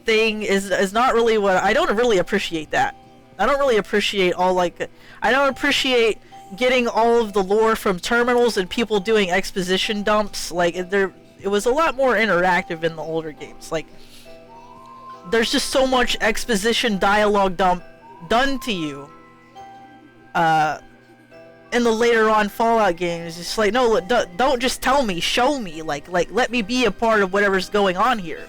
thing is not really what I don't really appreciate. That I don't really appreciate all like I don't appreciate getting all of the lore from terminals and people doing exposition dumps. Like it was a lot more interactive in the older games. Like there's just so much exposition dialogue dump done to you in the later on Fallout games. It's like, no, don't just tell me, show me, like let me be a part of whatever's going on here.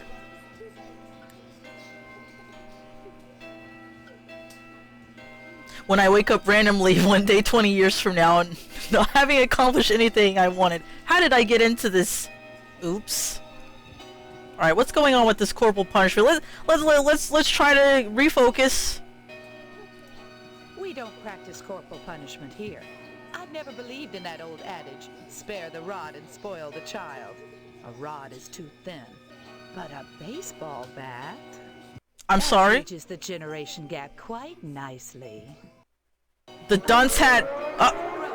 When I wake up randomly one day 20 years from now and not having accomplished anything I wanted, how did I get into this? Oops. Alright, what's going on with this corporal punishment? Let's try to refocus. We don't practice corporal punishment here. I've never believed in that old adage, spare the rod and spoil the child. A rod is too thin, but a baseball bat... I'm sorry? That bridges the generation gap quite nicely. The dunce hat...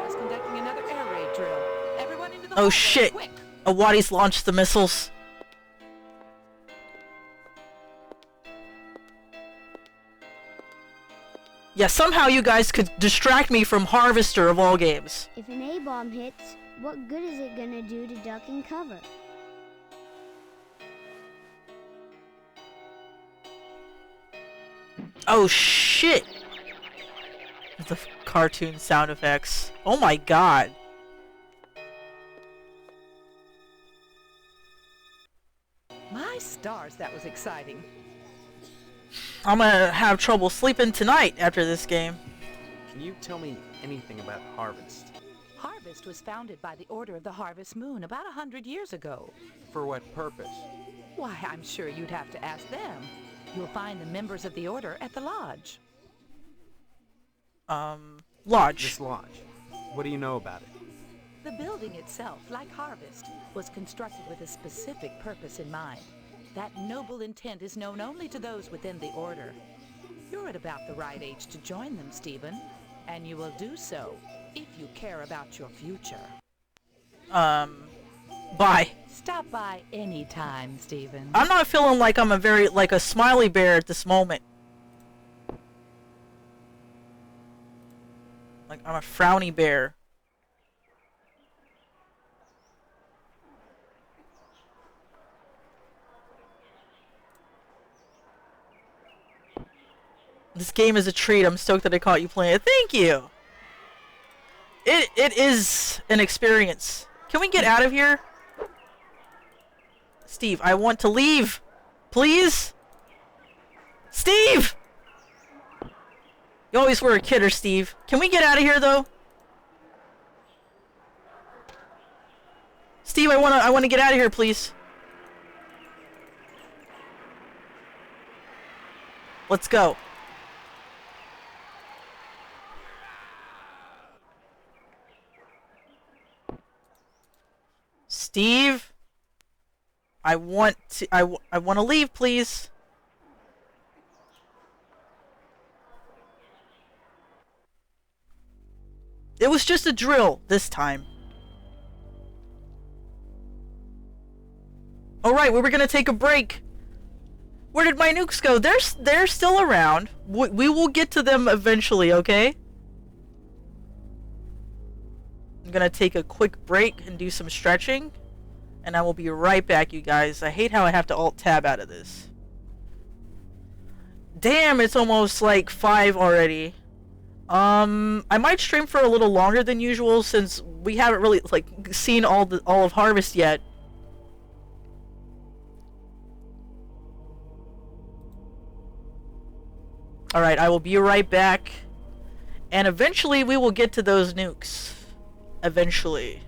is conducting another air raid drill. Everyone into the oh hallway, shit! quick. Awadis launched the missiles. Yeah, somehow you guys could distract me from Harvester of all games. If an A-bomb hits, what good is it gonna do to duck and cover? Oh shit! The cartoon sound effects. Oh my god. My stars, that was exciting. I'm gonna have trouble sleeping tonight after this game. Can you tell me anything about Harvest? Harvest was founded by the Order of the Harvest Moon about 100 years ago. For what purpose? Why, I'm sure you'd have to ask them. You'll find the members of the Order at the Lodge. Lodge. This lodge. What do you know about it? The building itself, like Harvest, was constructed with a specific purpose in mind. That noble intent is known only to those within the Order. You're at about the right age to join them, Stephen, and you will do so if you care about your future. Bye. Stop by anytime, Stephen. I'm not feeling like I'm like a smiley bear at this moment. Like I'm a frowny bear. This game is a treat. I'm stoked that I caught you playing it. Thank you. It is an experience. Can we get out of here? Steve, I want to leave. Please? Steve! You always were a kidder, Steve. Can we get out of here, though? Steve, I wanna get out of here, please. Let's go. Steve, I want to leave, please. It was just a drill this time. All right, we were gonna take a break. Where did my nukes go? They're still around. We will get to them eventually, okay? I'm gonna take a quick break and do some stretching, and I will be right back, you guys. I hate how I have to alt-tab out of this. Damn, it's almost like 5 already. I might stream for a little longer than usual since we haven't really like seen all of Harvest yet. All right, I will be right back, and eventually we will get to those nukes. Eventually.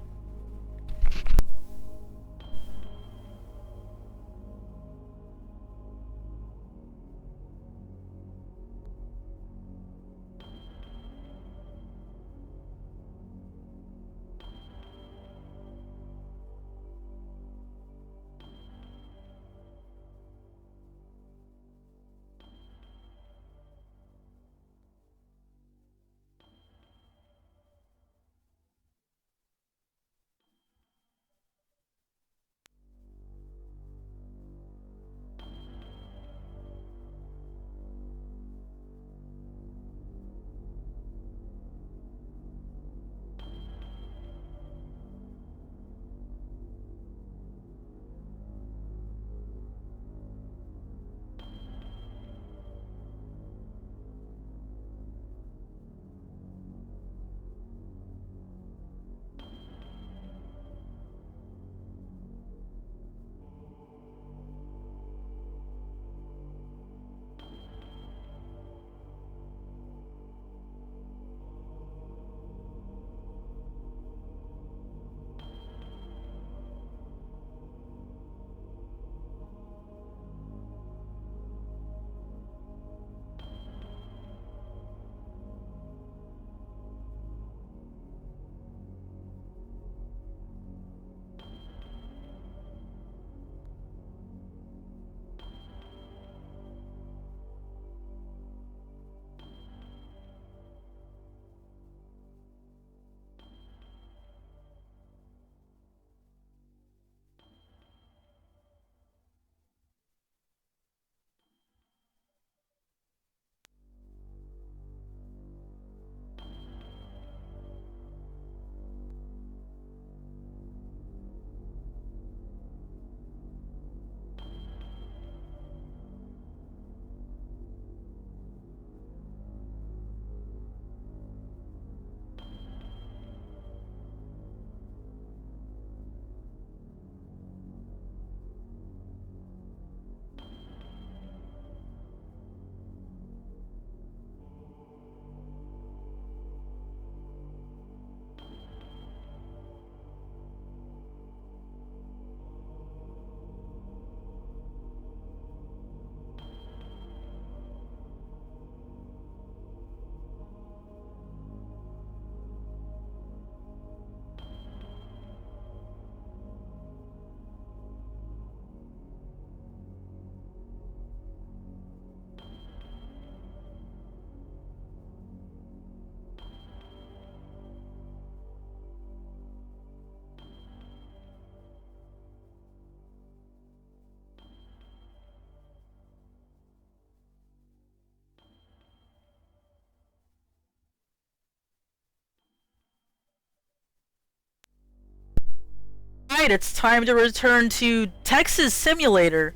Alright, it's time to return to Texas Simulator.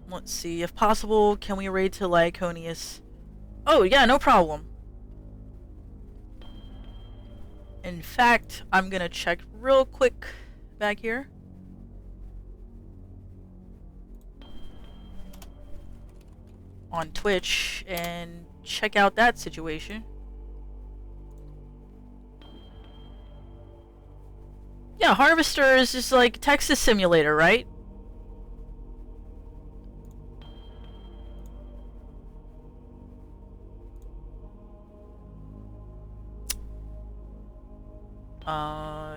Let's see, if possible, can we raid to Lyconius? Oh, yeah, no problem. In fact, I'm gonna check real quick back here. On Twitch and check out that situation. Yeah, Harvester is just like Texas Simulator, right?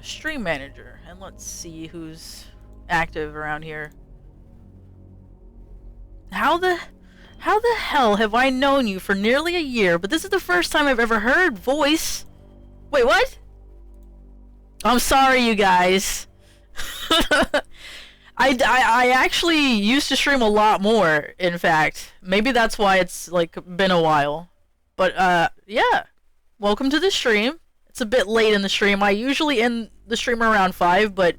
Stream manager, and let's see who's active around here. How the hell have I known you for nearly a year, but this is the first time I've ever heard voice? Wait, what? I'm sorry, you guys. I actually used to stream a lot more, in fact. Maybe that's why it's, like, been a while. But, yeah. Welcome to the stream. It's a bit late in the stream. I usually end the stream around 5, but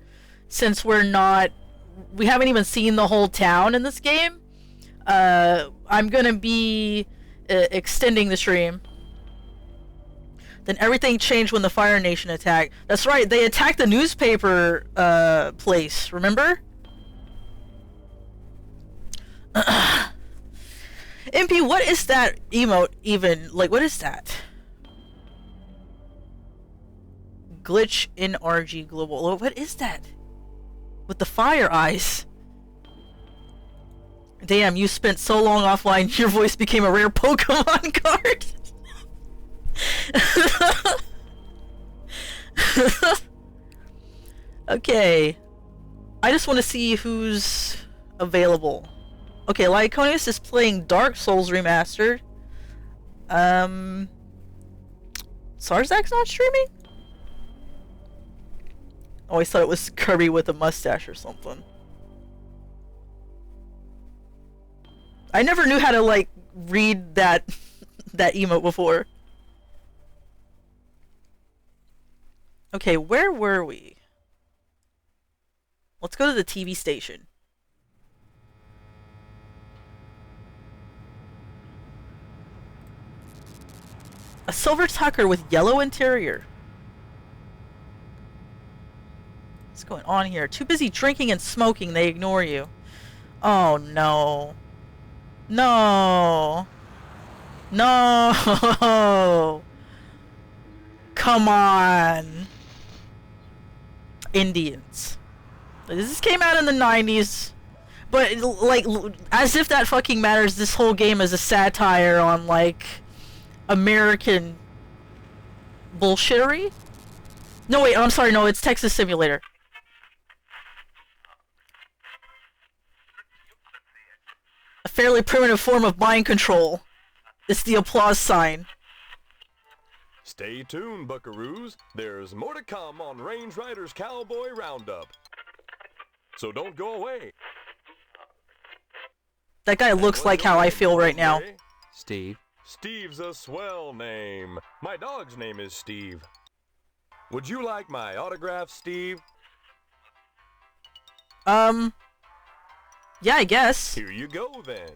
since we haven't even seen the whole town in this game, I'm gonna be extending the stream. Then everything changed when the Fire Nation attacked. That's right, they attacked the newspaper place, remember? MP, what is that emote even? Like, what is that? Glitch in RG Global. What is that? With the fire eyes. Damn, you spent so long offline, your voice became a rare Pokemon card. Okay. I just want to see who's available. Okay, Lyconius is playing Dark Souls Remastered. Sarzak's not streaming? Oh, I thought it was Kirby with a mustache or something. I never knew how to, like, read that emote before. Okay, where were we? Let's go to the TV station. A silver Tucker with yellow interior. What's going on here? Too busy drinking and smoking, they ignore you. Oh no. No. No. Come on. Indians. This came out in the 90s. But, like, as if that fucking matters, this whole game is a satire on, like, American bullshittery? No, wait, I'm sorry, no, it's Texas Simulator. A fairly primitive form of mind control. It's the applause sign. Stay tuned, buckaroos. There's more to come on Range Riders Cowboy Roundup. So don't go away. That guy looks like how I feel right now. Steve. Steve's a swell name. My dog's name is Steve. Would you like my autograph, Steve? Yeah, I guess. Here you go, then.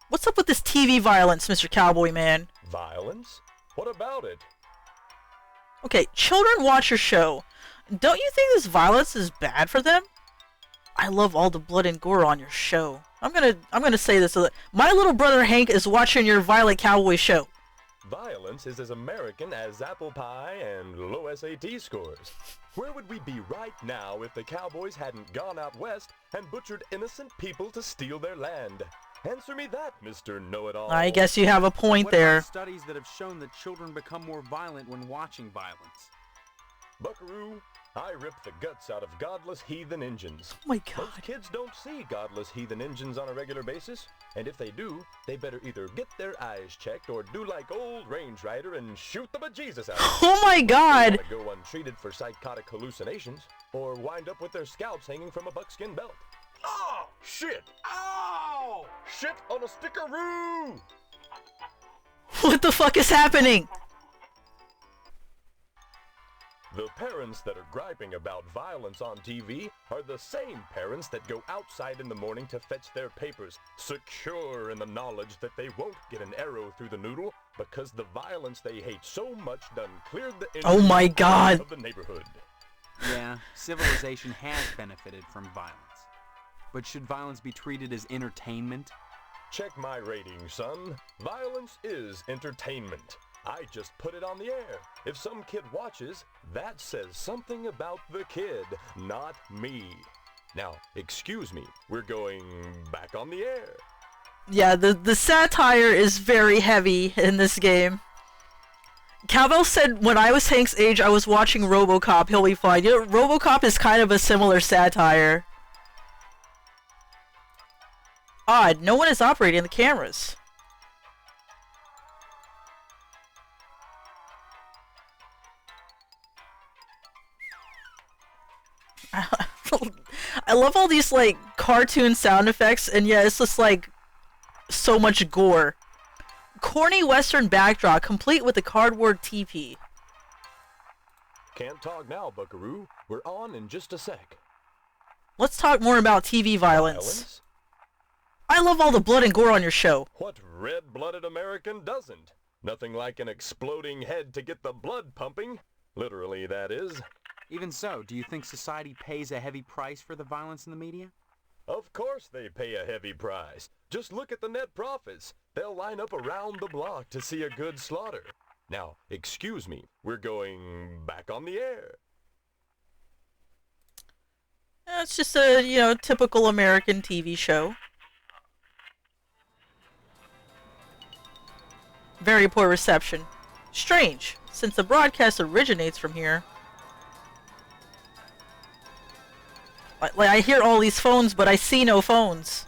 What's up with this TV violence, Mr. Cowboy Man? Violence? What about it? Okay, children watch your show. Don't you think this violence is bad for them? I love all the blood and gore on your show. I'm gonna say this. My little brother Hank is watching your Violent Cowboy show. Violence is as American as apple pie and low SAT scores. Where would we be right now if the Cowboys hadn't gone out west and butchered innocent people to steal their land? Answer me that, Mr. Know-It-All. I guess you have a point there. What about studies that have shown that children become more violent when watching violence? Buckaroo, I rip the guts out of godless heathen Injuns. Oh my god. Most kids don't see godless heathen Injuns on a regular basis, and if they do, they better either get their eyes checked or do like old Range Rider and shoot the bejesus out of them. Oh my god! They go untreated for psychotic hallucinations, or wind up with their scalps hanging from a buckskin belt. Oh, shit! Ow! Shit on a stickeroo! What the fuck is happening? The parents that are griping about violence on TV are the same parents that go outside in the morning to fetch their papers, secure in the knowledge that they won't get an arrow through the noodle because the violence they hate so much done cleared the Oh my God. of the neighborhood. Yeah, civilization has benefited from violence. But should violence be treated as entertainment? Check my rating, son. Violence is entertainment. I just put it on the air. If some kid watches, that says something about the kid, not me. Now, excuse me, we're going back on the air. Yeah, the satire is very heavy in this game. Calvel said when I was Hank's age, I was watching RoboCop. He'll be fine. You know, RoboCop is kind of a similar satire. Odd, no one is operating the cameras. I love all these like cartoon sound effects, and yeah, it's just like so much gore. Corny western backdrop complete with a cardboard teepee. Can't talk now, buckaroo. We're on in just a sec. Let's talk more about TV violence. I love all the blood and gore on your show. What red-blooded American doesn't? Nothing like an exploding head to get the blood pumping. Literally, that is. Even so, do you think society pays a heavy price for the violence in the media? Of course they pay a heavy price. Just look at the net profits. They'll line up around the block to see a good slaughter. Now, excuse me, we're going back on the air. It's just a, you know, typical American TV show. Very poor reception. Strange, since the broadcast originates from here. Like, I hear all these phones, but I see no phones.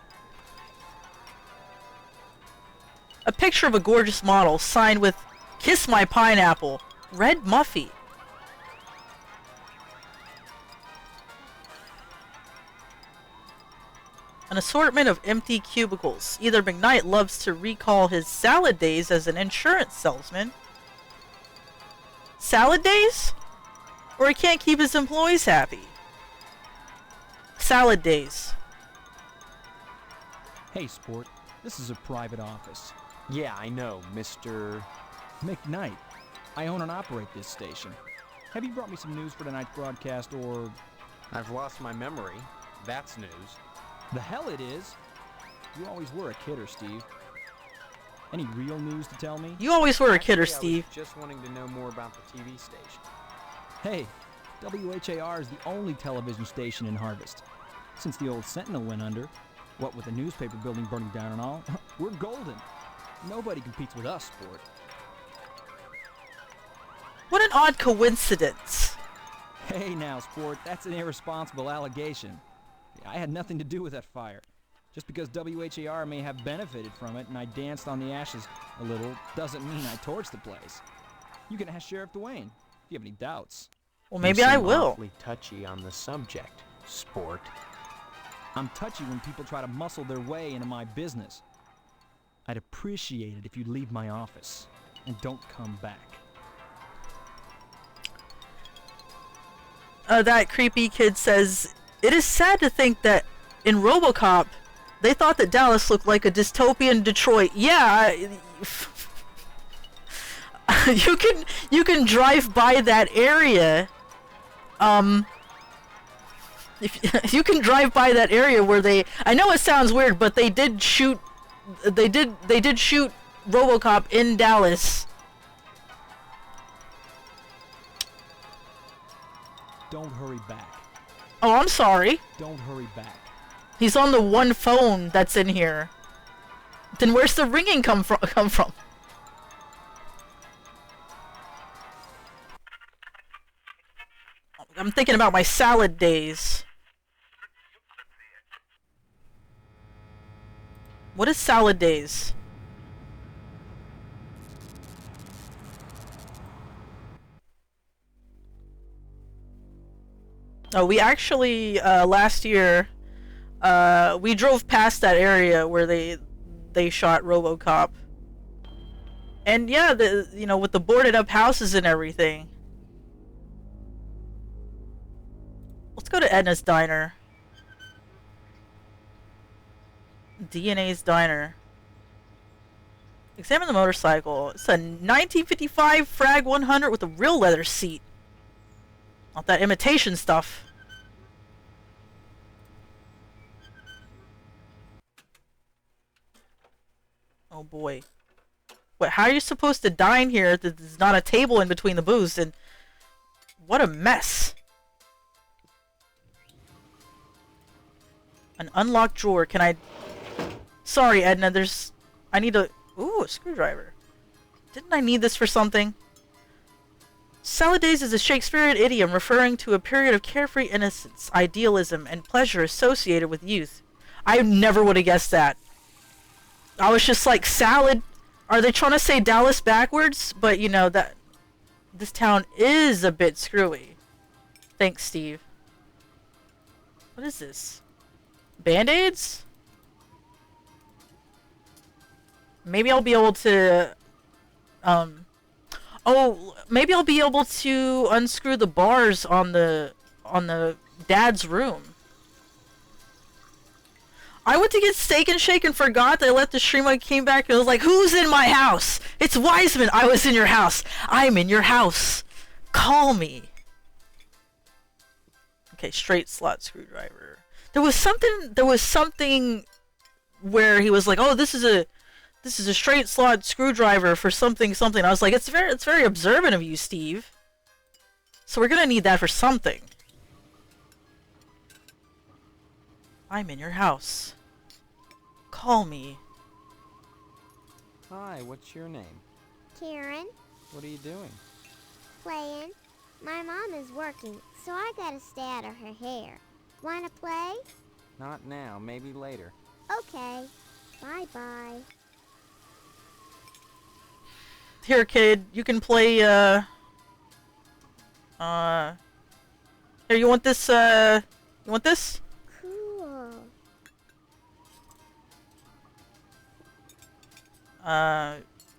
A picture of a gorgeous model signed with "Kiss My Pineapple," Red Muffy. An assortment of empty cubicles. Either McKnight loves to recall his salad days as an insurance salesman. Salad days? Or he can't keep his employees happy. Salad days. Hey, Sport. This is a private office. Yeah, I know, Mr. McKnight. I own and operate this station. Have you brought me some news for tonight's broadcast, or... I've lost my memory. That's news. The hell it is! You always were a kidder, Steve. Any real news to tell me? You always were a kidder, Actually, Steve. I was just wanting to know more about the TV station. Hey, WHAR is the only television station in Harvest. Since the old Sentinel went under, what with the newspaper building burning down and all, we're golden. Nobody competes with us, Sport. What an odd coincidence. Hey now, Sport, that's an irresponsible allegation. I had nothing to do with that fire. Just because WHAR may have benefited from it and I danced on the ashes a little doesn't mean I torched the place. You can ask Sheriff Dwayne if you have any doubts. Well, maybe I will. Awfully touchy on the subject, Sport. I'm touchy when people try to muscle their way into my business. I'd appreciate it if you'd leave my office and don't come back. That creepy kid says, "It is sad to think that in RoboCop, they thought that Dallas looked like a dystopian Detroit." Yeah, you can drive by that area. If you can drive by that area where they, I know it sounds weird, but they did shoot RoboCop in Dallas. Don't hurry back. Oh, I'm sorry. Don't hurry back. He's on the one phone that's in here. Then where's the ringing come from? I'm thinking about my salad days. What is salad days? Oh, we actually last year we drove past that area where they shot RoboCop. And yeah, with the boarded up houses and everything. Let's go to Edna's Diner. DNA's Diner. Examine the motorcycle. It's a 1955 Frag 100 with a real leather seat. Not that imitation stuff. Oh boy. Wait, how are you supposed to dine here? There's not a table in between the booths, and what a mess. An unlocked drawer. Can I... Sorry, Edna, I need a... Ooh, a screwdriver. Didn't I need this for something? Salad days is a Shakespearean idiom referring to a period of carefree innocence, idealism, and pleasure associated with youth. I never would have guessed that. I was just like, salad... Are they trying to say Dallas backwards? But, you know, that... This town is a bit screwy. Thanks, Steve. What is this? Band-Aids? Maybe I'll be able to... Oh, maybe I'll be able to unscrew the bars on the dad's room. I went to get Steak and Shake and forgot that I left the stream. I came back and was like, who's in my house? It's Wiseman. I was in your house. I'm in your house. Call me. Okay, straight slot screwdriver. There was something where he was like, oh, this is a straight slot screwdriver for something. I was like, it's very observant of you, Steve. So we're gonna need that for something. I'm in your house. Call me. Hi, what's your name? Karen, What are you doing? playing. My mom is working, so I gotta stay out of her hair. Wanna play? Not now, maybe later. Okay. Bye-bye. Here, kid, you can play, here, you want this, you want this? Cool.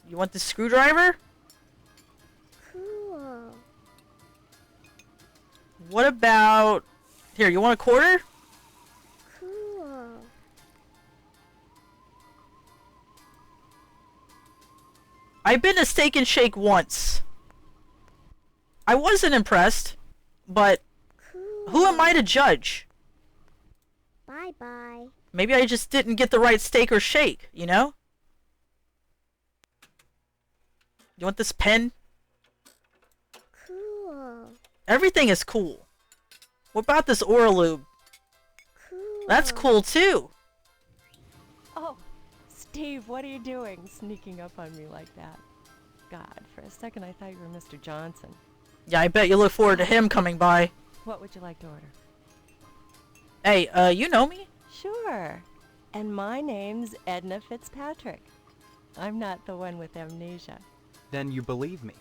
You want this screwdriver? Cool. What about... Here, you want a quarter? Cool. I've been to Steak and Shake once. I wasn't impressed, but who am I to judge? Bye-bye. Maybe I just didn't get the right steak or shake, you know? You want this pen? Cool. Everything is cool. What about this Oralube? Cool. That's cool too. Oh, Steve, what are you doing sneaking up on me like that? God, for a second I thought you were Mr. Johnson. Yeah, I bet you look forward to him coming by. What would you like to order? Hey, you know me? Sure. And my name's Edna Fitzpatrick. I'm not the one with amnesia. Then you believe me.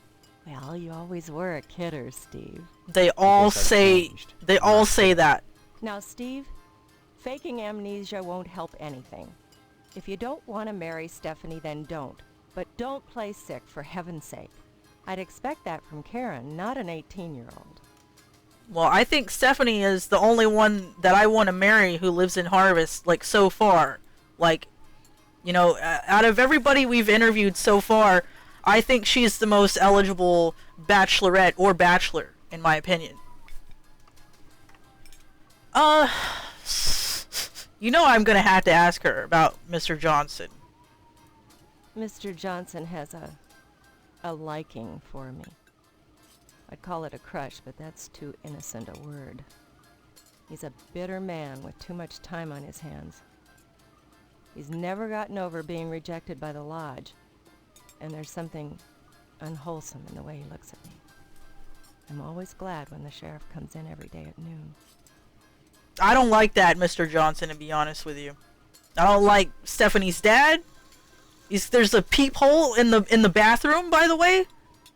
Well, you always were a kidder, Steve. They all say that. Now, Steve, faking amnesia won't help anything. If you don't want to marry Stephanie, then don't. But don't play sick, for heaven's sake. I'd expect that from Karen, not an 18-year-old. Well, I think Stephanie is the only one that I want to marry who lives in Harvest, like, so far. Like, you know, out of everybody we've interviewed so far, I think she's the most eligible bachelorette or bachelor, in my opinion. You know I'm gonna have to ask her about Mr. Johnson. Mr. Johnson has a liking for me. I'd call it a crush, but that's too innocent a word. He's a bitter man with too much time on his hands. He's never gotten over being rejected by the lodge, and there's something unwholesome in the way he looks at me. I'm always glad when the sheriff comes in every day at noon. I don't like that, Mr. Johnson, to be honest with you. I don't like Stephanie's dad. There's a peephole in the bathroom, by the way,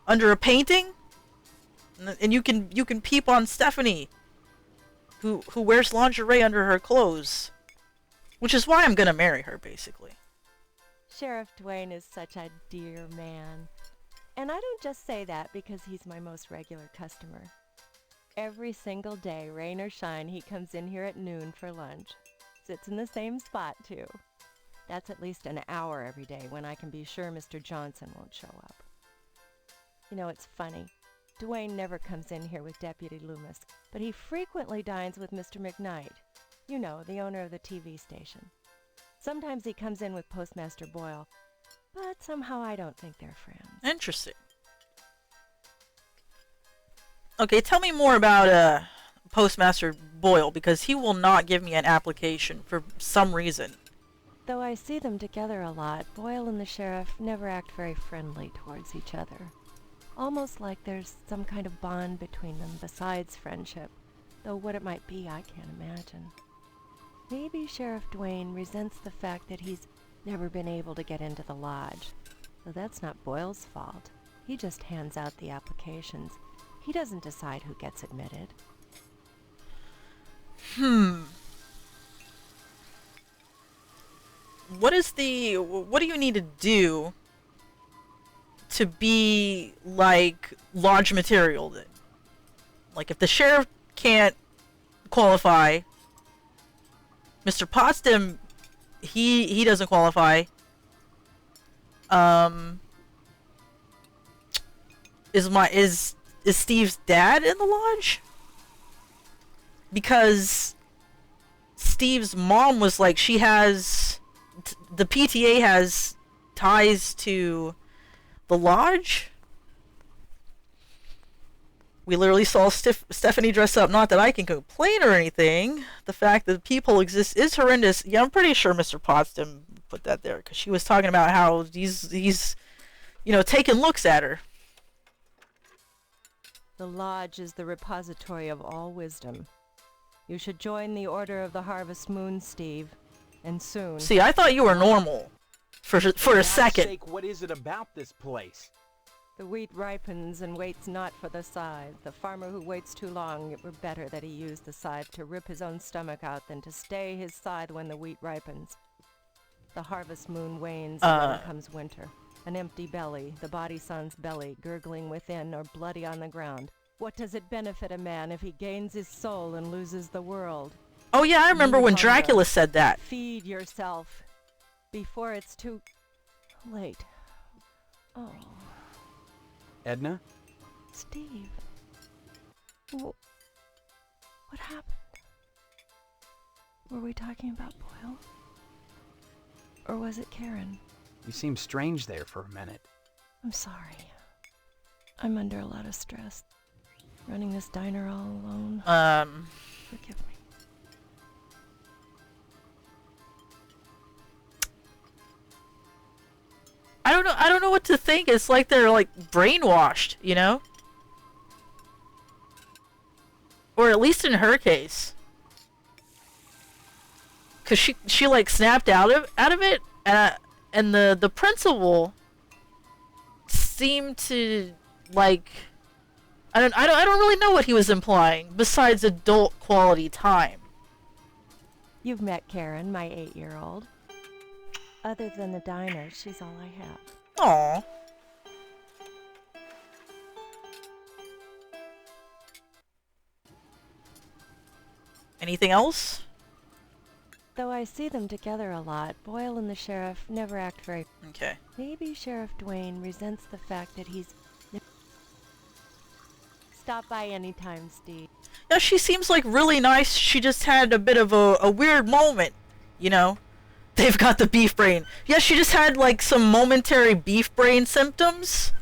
under a painting, and you can peep on Stephanie, who wears lingerie under her clothes, which is why I'm gonna marry her, basically. Sheriff Dwayne is such a dear man. And I don't just say that because he's my most regular customer. Every single day, rain or shine, he comes in here at noon for lunch. Sits in the same spot, too. That's at least an hour every day when I can be sure Mr. Johnson won't show up. You know, it's funny. Dwayne never comes in here with Deputy Loomis, but he frequently dines with Mr. McKnight. You know, the owner of the TV station. Sometimes he comes in with Postmaster Boyle, but somehow I don't think they're friends. Interesting. Okay, tell me more about Postmaster Boyle, because he will not give me an application for some reason. Though I see them together a lot, Boyle and the sheriff never act very friendly towards each other. Almost like there's some kind of bond between them besides friendship, though what it might be I can't imagine. Maybe Sheriff Dwayne resents the fact that he's never been able to get into the lodge. Though that's not Boyle's fault. He just hands out the applications. He doesn't decide who gets admitted. What do you need to do to be, like, lodge material then? Like, if the sheriff can't qualify, Mr. Potsdam, he doesn't qualify. Is Steve's dad in the lodge? Because Steve's mom was like, she has, the PTA has ties to the lodge. We literally saw Stephanie dress up. Not that I can complain or anything. The fact that people exist is horrendous. Yeah, I'm pretty sure Mr. Potsdam put that there, because she was talking about how he's you know, taking looks at her. The lodge is the repository of all wisdom. You should join the Order of the Harvest Moon, Steve, and soon. See, I thought you were normal for a second. Sake, what is it about this place? The wheat ripens and waits not for the scythe. The farmer who waits too long, it were better that he used the scythe to rip his own stomach out than to stay his scythe when the wheat ripens. The harvest moon wanes and then comes winter. An empty belly, the body sun's belly, gurgling within or bloody on the ground. What does it benefit a man if he gains his soul and loses the world? Oh yeah, I remember when Dracula said that. Feed yourself before it's too late. Oh. Edna? Steve. What happened? Were we talking about Boyle? Or was it Karen? You seemed strange there for a minute. I'm sorry. I'm under a lot of stress. Running this diner all alone. Forgive me. I don't know what to think. It's like they're like brainwashed, you know? Or at least in her case. Cause she like snapped out of it, and the principal seemed to like I don't really know what he was implying besides adult quality time. You've met Karen, my 8-year-old. Other than the diner, she's all I have. Aww. Anything else? Though I see them together a lot, Boyle and the sheriff never act very... Okay. Maybe Sheriff Dwayne resents the fact that he's... Stop by anytime, Steve. Yeah, she seems like really nice. She just had a bit of a weird moment, you know? They've got the beef brain. Yeah, she just had like some momentary beef brain symptoms.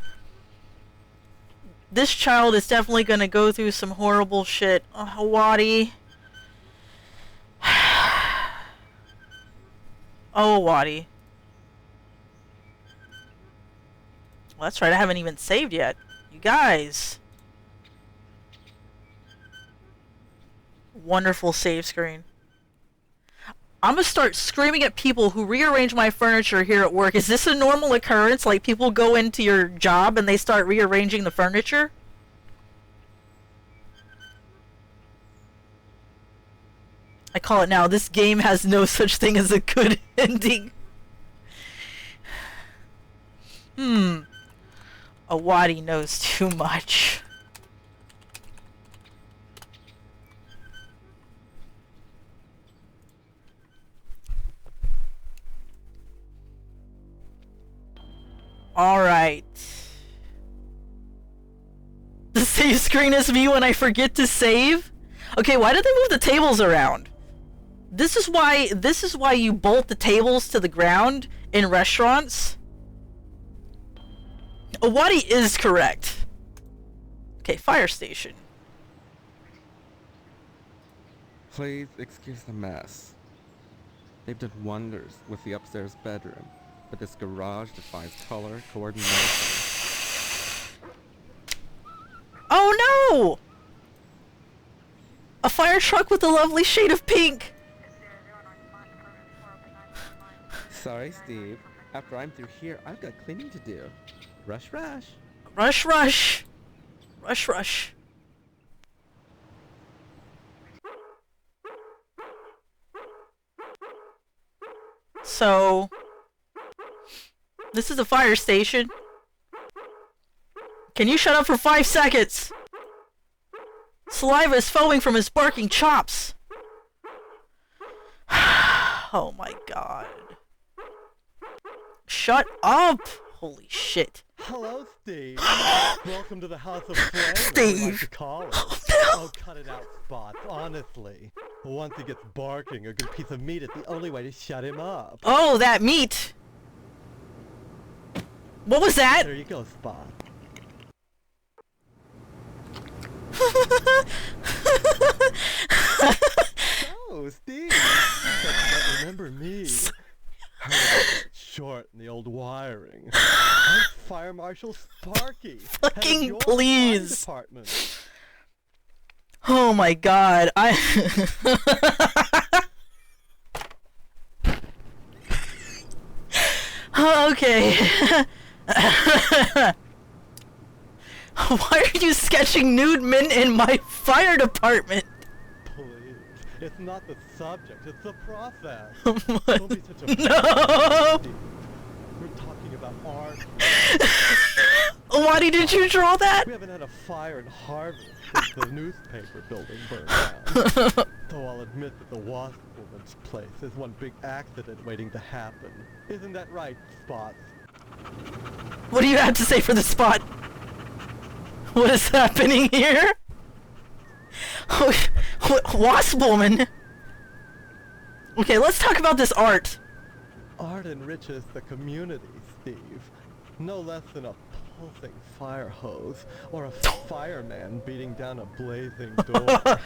This child is definitely gonna go through some horrible shit. Oh, Waddy. Oh, Waddy. Well, that's right, I haven't even saved yet. You guys. Wonderful save screen. I'm gonna start screaming at people who rearrange my furniture here at work. Is this a normal occurrence? Like, people go into your job and they start rearranging the furniture? I call it now. This game has no such thing as a good ending. Awadi knows too much. Alright. The save screen is me when I forget to save? Okay, why did they move the tables around? This is why you bolt the tables to the ground in restaurants. Awadi is correct. Okay, fire station. Please excuse the mess. They've done wonders with the upstairs bedroom, but this garage defies color coordination. Oh no! A fire truck with a lovely shade of pink! Sorry, Steve. After I'm through here, I've got cleaning to do. Rush, rush. Rush, rush. Rush, rush. So, this is a fire station. Can you shut up for 5 seconds? Saliva is foaming from his barking chops. Oh my god. Shut up! Holy shit. Hello, Steve. Welcome to the House of Flame. Steve. Like to call it. Oh, cut it out, Spots. Honestly. Once he gets barking, a good piece of meat is the only way to shut him up. Oh, that meat! What was that? There you go, Spot. Oh, Steve. But remember me. Short in the old wiring. I'm Fire Marshal Sparky. Fucking please. Oh my god, Okay. Why are you sketching nude men in my fire department? Please. It's not the subject, it's the process. Don't be such a No! We're talking about art. Why did you draw that? We haven't had a fire in Harvard since the newspaper building burned down. Though I'll admit that the Wasp Woman's place is one big accident waiting to happen. Isn't that right, Spots? What do you have to say for the spot? What is happening here? Oh, Wasp Woman? Okay, let's talk about this art. Art enriches the community, Steve. No less than a pulsing fire hose or a fireman beating down a blazing door.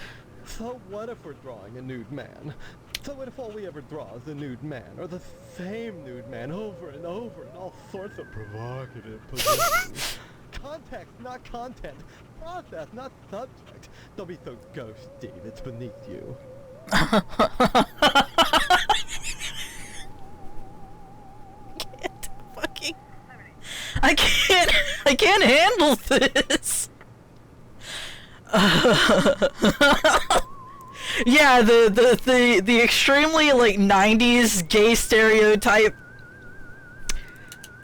So what if we're drawing a nude man? So what if all we ever draw is a nude man, or the same nude man over and over in all sorts of provocative positions? Context, not content. Process, not subject. Don't be so gauche, Steve. It's beneath you. I can't handle this. Yeah, the extremely like 90s gay stereotype.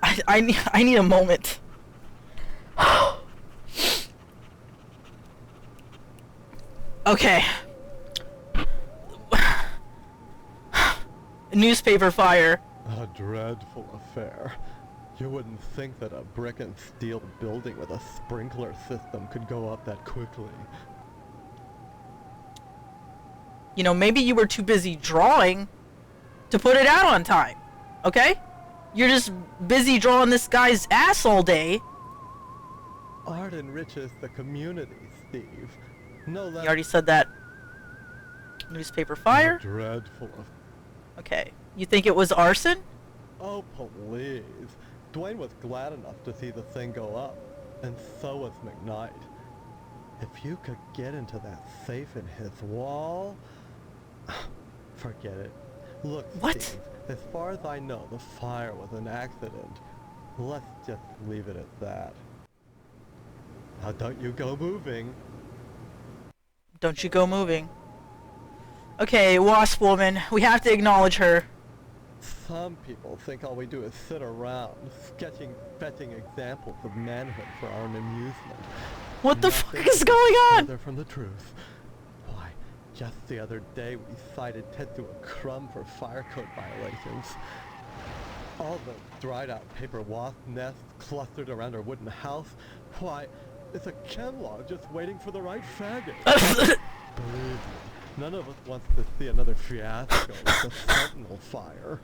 I need a moment. Okay. Newspaper fire. A dreadful affair. You wouldn't think that a brick and steel building with a sprinkler system could go up that quickly. You know, maybe you were too busy drawing to put it out on time. Okay? You're just busy drawing this guy's ass all day. Art enriches the community, Steve. No less. You already said that. Newspaper fire? A dreadful. Okay. You think it was arson? Oh, please. Dwayne was glad enough to see the thing go up, and so was McKnight. If you could get into that safe in his wall... Forget it. Look, what? Steve, as far as I know, the fire was an accident. Let's just leave it at that. Now don't you go moving. Don't you go moving. Okay, Wasp Woman. We have to acknowledge her. Some people think all we do is sit around, sketching fetching examples of manhood for our own amusement. What the fuck is going on? Further from the truth. Why, just the other day we cited Ted to a crumb for fire code violations. All the dried out paper wasp nests clustered around our wooden house. Why, it's a chem log just waiting for the right faggot. Believe me, none of us wants to see another fiasco like the Sentinel fire.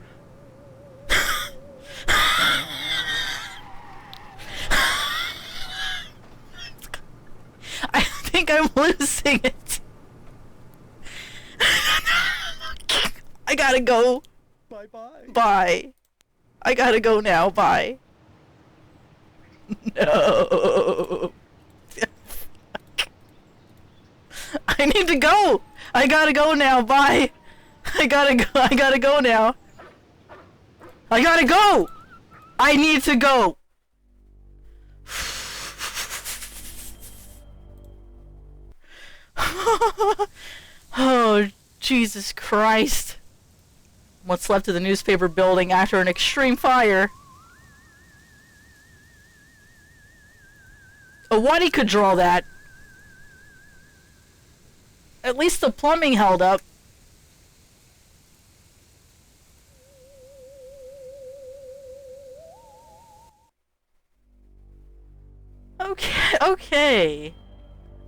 I think I'm losing it. I gotta go. Bye-bye. Bye. I gotta go now. Bye. No. I need to go. I gotta go now. Bye. I gotta go. I gotta go now. I gotta go. I need to go. Oh, Jesus Christ. What's left of the newspaper building after an extreme fire. A Wadi could draw that. At least the plumbing held up. Okay, okay.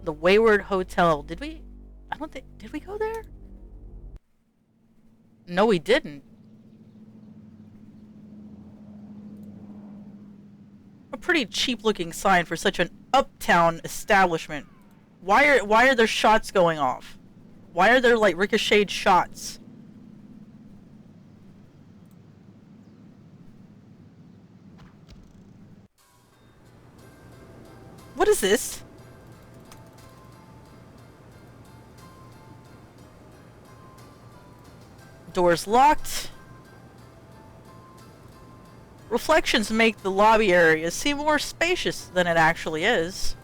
The Wayward Hotel. Did we? I don't think. Did we go there? No, we didn't. A pretty cheap-looking sign for such an uptown establishment. Why are there shots going off? Why are there like ricocheted shots? What is this? Doors locked. Reflections make the lobby area seem more spacious than it actually is.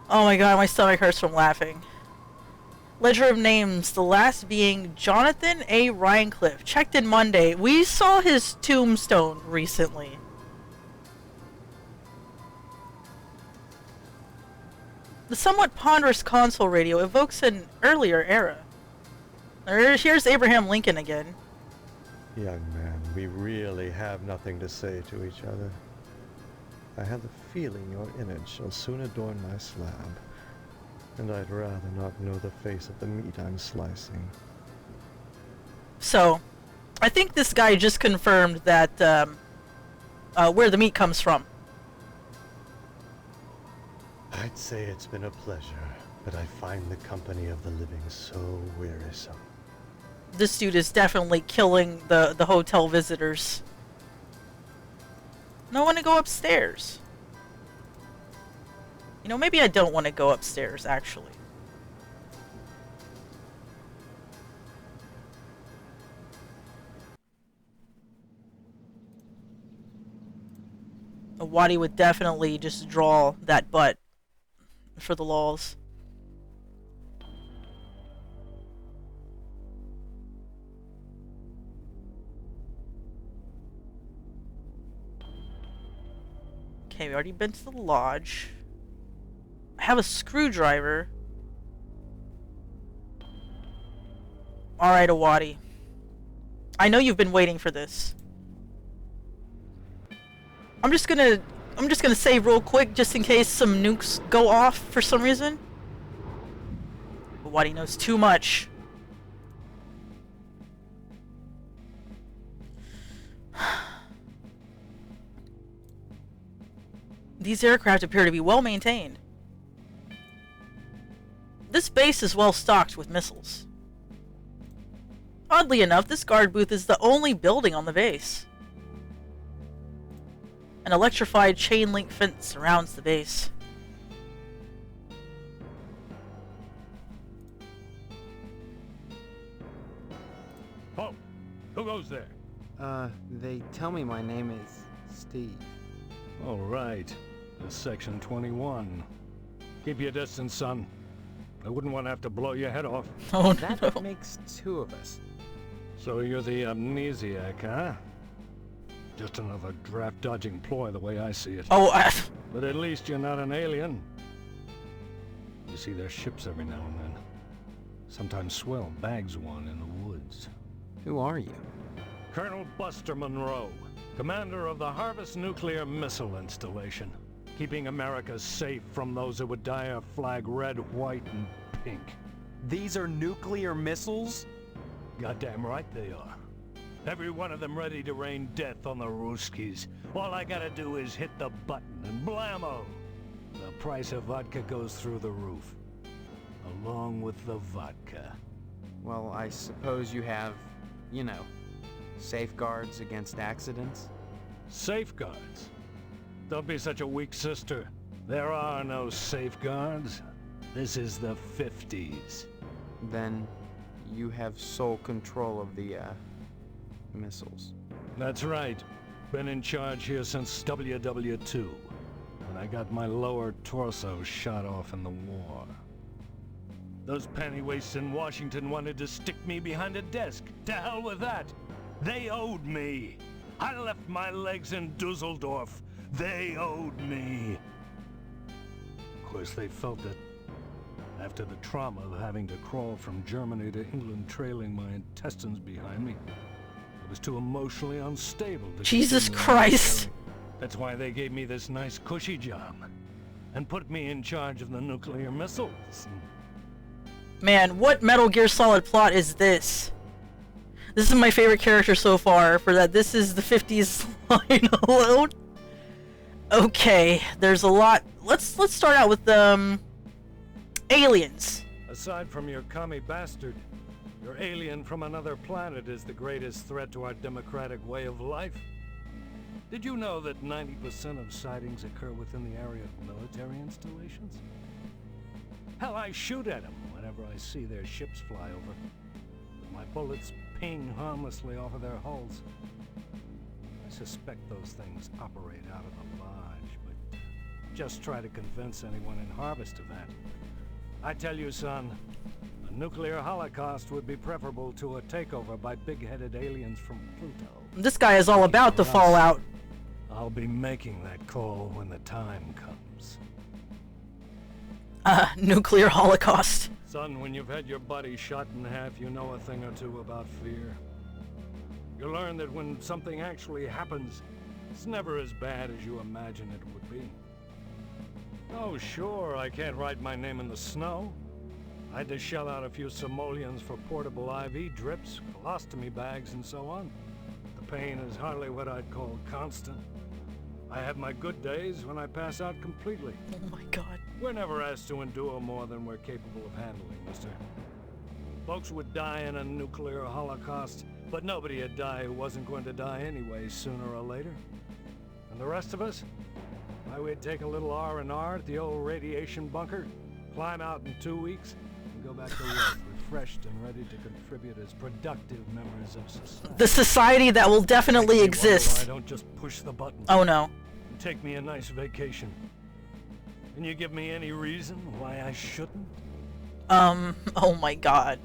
Oh my god, my stomach hurts from laughing. Ledger of names, the last being Jonathan A. Rhinecliffe. Checked in Monday. We saw his tombstone recently. The somewhat ponderous console radio evokes an earlier era. Here's Abraham Lincoln again. Young man, we really have nothing to say to each other. I have the feeling your image shall soon adorn my slab, and I'd rather not know the face of the meat I'm slicing. So, I think this guy just confirmed that, where the meat comes from. I'd say it's been a pleasure, but I find the company of the living so wearisome. This dude is definitely killing the hotel visitors. No one to go upstairs. You know, maybe I don't want to go upstairs, actually. A Wadi would definitely just draw that butt for the laws. Okay, we already been to the lodge. I have a screwdriver. Alright, Awadi. I know you've been waiting for this. I'm just gonna save real quick just in case some nukes go off for some reason. Awadi knows too much. These aircraft appear to be well maintained. This base is well stocked with missiles. Oddly enough, this guard booth is the only building on the base. An electrified chain link fence surrounds the base. Oh, who goes there? They tell me my name is Steve. All right. Section 21. Keep your distance, son. I wouldn't want to have to blow your head off. Oh, that makes two of us. So you're the amnesiac, huh? Just another draft-dodging ploy the way I see it. Oh, But at least you're not an alien. You see their ships every now and then. Sometimes Swell bags one in the woods. Who are you? Colonel Buster Monroe, commander of the Harvest Nuclear Missile Installation, keeping America safe from those who would dye our flag red, white, and pink. These are nuclear missiles? Goddamn right they are. Every one of them ready to rain death on the Ruskies. All I gotta do is hit the button and blammo! The price of vodka goes through the roof. Along with the vodka. Well, I suppose you have, you know, safeguards against accidents? Safeguards? Don't be such a weak sister. There are no safeguards. This is the 50s. Then you have sole control of the, missiles. That's right. Been in charge here since WW2, when I got my lower torso shot off in the war. Those pennywaists in Washington wanted to stick me behind a desk. To hell with that. They owed me. I left my legs in Dusseldorf. They owed me. Of course, they felt that after the trauma of having to crawl from Germany to England trailing my intestines behind me, it was too emotionally unstable to Jesus continue Christ. That's why they gave me this nice cushy job and put me in charge of the nuclear missiles. Man, what Metal Gear Solid plot is this? This is my favorite character so far, for that this is the 50s line alone. Okay, there's a lot. Let's start out with aliens. Aside from your commie bastard, your alien from another planet is the greatest threat to our democratic way of life. Did you know that 90% of sightings occur within the area of military installations? Hell, I shoot at them whenever I see their ships fly over. But my bullets ping harmlessly off of their hulls. I suspect those things operate out of the lodge, but just try to convince anyone in Harvest of that. I tell you, son, a nuclear holocaust would be preferable to a takeover by big-headed aliens from Pluto. This guy is all about the fallout. I'll be making that call when the time comes. Nuclear holocaust. Son, when you've had your body shot in half, you know a thing or two about fear. You learn that when something actually happens, it's never as bad as you imagine it would be. Oh, sure, I can't write my name in the snow. I had to shell out a few simoleons for portable IV drips, colostomy bags, and so on. The pain is hardly what I'd call constant. I have my good days when I pass out completely. Oh my god. We're never asked to endure more than we're capable of handling, mister. Folks would die in a nuclear holocaust, but nobody would die who wasn't going to die anyway, sooner or later. And the rest of us? Why, we'd take a little R&R at the old radiation bunker, climb out in 2 weeks, and go back to work, refreshed and ready to contribute as productive members of society. The society that will definitely exist. I don't just push the button. Oh no. And take me a nice vacation. Can you give me any reason why I shouldn't? Oh my god.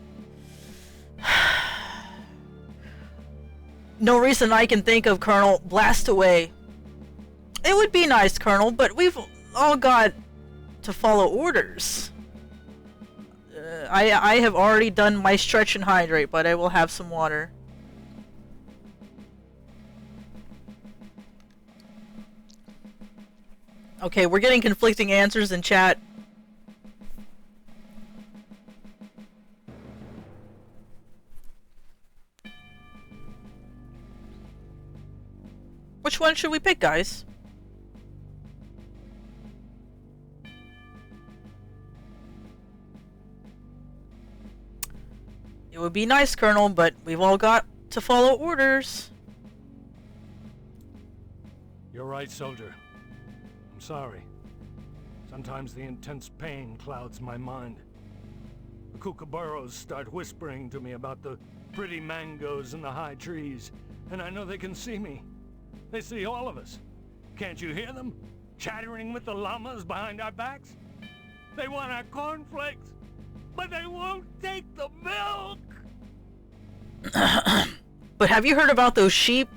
No reason I can think of, Colonel. Blast away. It would be nice, Colonel, but we've all got to follow orders. I have already done my stretch and hydrate, but I will have some water. Okay, we're getting conflicting answers in chat. Which one should we pick, guys? It would be nice, Colonel, but we've all got to follow orders. You're right, soldier. I'm sorry. Sometimes the intense pain clouds my mind. The kookaburras start whispering to me about the pretty mangoes in the high trees, and I know they can see me. They see all of us. Can't you hear them? Chattering with the llamas behind our backs? They want our cornflakes, but they won't take the milk! But have you heard about those sheep?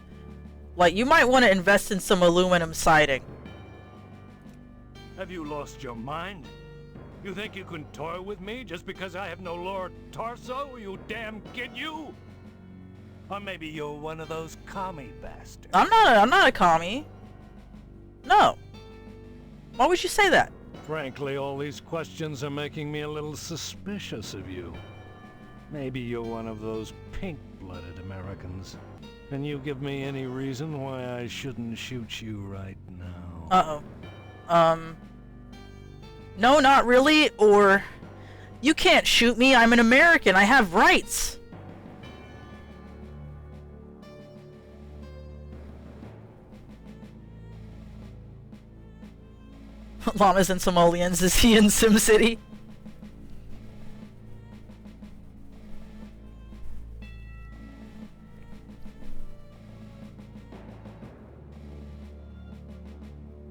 Like, you might want to invest in some aluminum siding. Have you lost your mind? You think you can toy with me just because I have no Lord Tarso, you damn kid, you? Or maybe you're one of those commie bastards. I'm not a commie. No. Why would you say that? Frankly, all these questions are making me a little suspicious of you. Maybe you're one of those pink-blooded Americans. Can you give me any reason why I shouldn't shoot you right now? Uh-oh. No, not really, or... You can't shoot me, I'm an American, I have rights! Llamas and Somalians, is he in SimCity?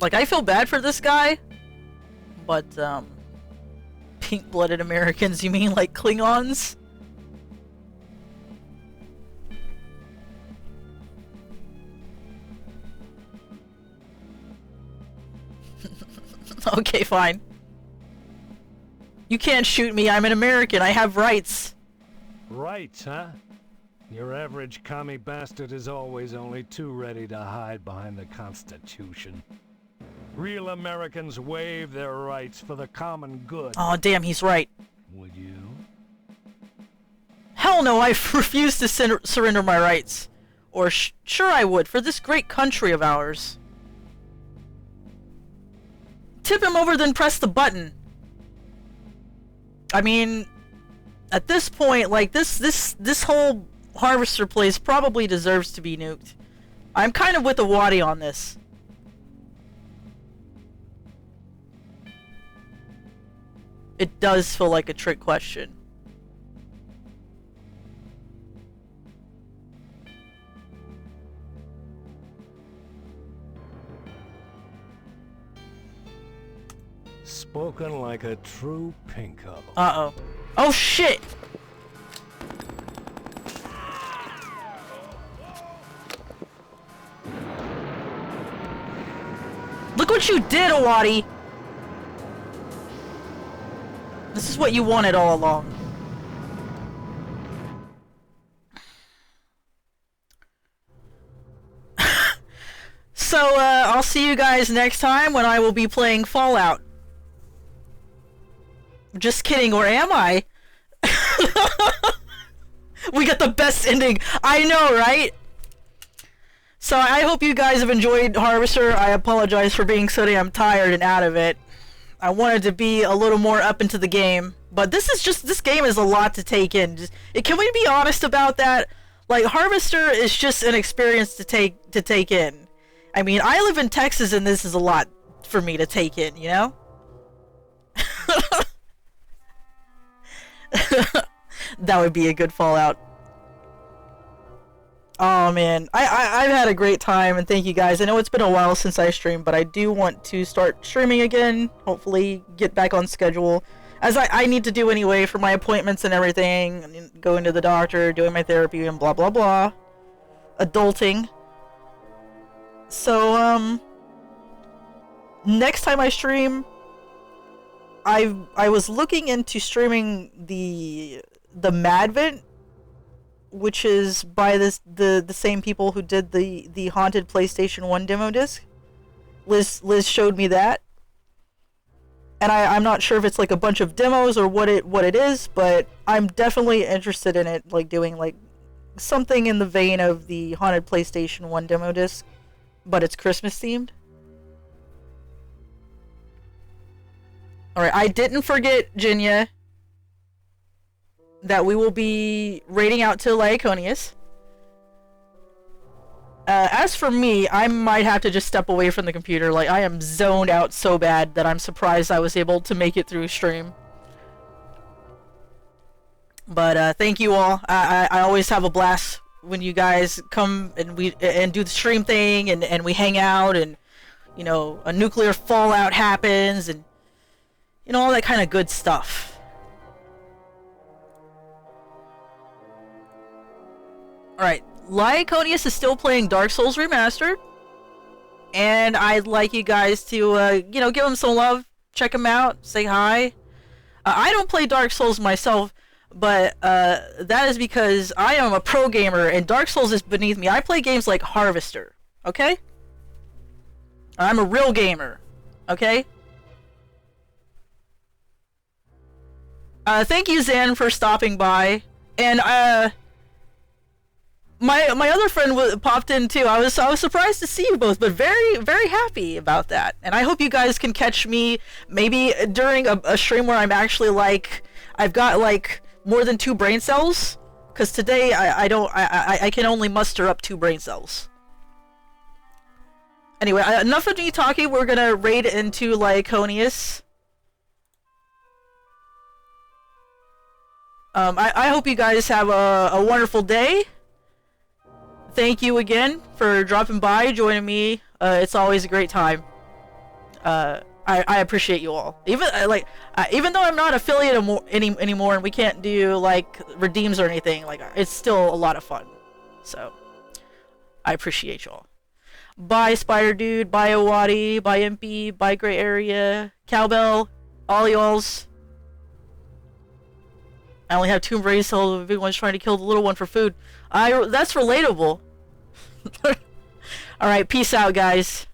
Like, I feel bad for this guy, but, pink-blooded Americans, you mean like Klingons? Okay, fine. You can't shoot me, I'm an American, I have rights. Rights, huh? Your average commie bastard is always only too ready to hide behind the Constitution. Real Americans waive their rights for the common good. Oh, damn, he's right. Would you? Hell no, I refuse to surrender my rights. Or sure I would, for this great country of ours. Tip him over, then press the button. I mean, at this point, like, this whole Harvester place probably deserves to be nuked. I'm kind of with the Wadi on this. It does feel like a trick question. Spoken like a true pinko. Uh-oh. Oh, shit! Look what you did, Awadi! This is what you wanted all along. So, I'll see you guys next time when I will be playing Fallout. Just kidding, or am I? We got the best ending. I know, right? So I hope you guys have enjoyed Harvester. I apologize for being so damn tired and out of it. I wanted to be a little more up into the game, but this game is a lot to take in. Can we be honest about that? Like, Harvester is just an experience to take in. I mean, I live in Texas and this is a lot for me to take in, you know? That would be a good Fallout. Oh man, I've had a great time, and thank you guys. I know it's been a while since I streamed, but I do want to start streaming again. Hopefully get back on schedule, as I need to do anyway for my appointments and everything, going to the doctor, doing my therapy, and blah blah blah. Adulting. So next time I stream, I was looking into streaming the Madvent, which is by the same people who did the haunted PlayStation 1 demo disc. Liz showed me that, and I'm not sure if it's like a bunch of demos or what it is, but I'm definitely interested in it, like doing like something in the vein of the haunted PlayStation 1 demo disc, but it's Christmas themed. Alright, I didn't forget, Jinya, that we will be raiding out to Laiconius. As for me, I might have to just step away from the computer. Like, I am zoned out so bad that I'm surprised I was able to make it through stream. But thank you all. I always have a blast when you guys come and do the stream thing, and we hang out, and you know, a nuclear fallout happens, and you know, all that kind of good stuff. Alright, Lyconius is still playing Dark Souls Remastered. And I'd like you guys to, you know, give him some love. Check him out. Say hi. I don't play Dark Souls myself, but that is because I am a pro gamer and Dark Souls is beneath me. I play games like Harvester, okay? I'm a real gamer, okay? Thank you, Zan, for stopping by. And my other friend popped in too. I was surprised to see you both, but very, very happy about that. And I hope you guys can catch me maybe during a stream where I'm actually like, I've got like more than 2 brain cells, because today I can only muster up 2 brain cells. Anyway, enough of me talking. We're gonna raid into Lyconius. I hope you guys have a wonderful day. Thank you again for dropping by, joining me. It's always a great time. I appreciate you all. Even though I'm not affiliate anymore, and we can't do like redeems or anything, like it's still a lot of fun. So I appreciate you all. Bye, Spider Dude. Bye, Owadi. Bye, MP. Bye, Gray Area. Cowbell. All y'alls. I only have 2 brain cells. The big one's trying to kill the little one for food. That's relatable. Alright, peace out, guys.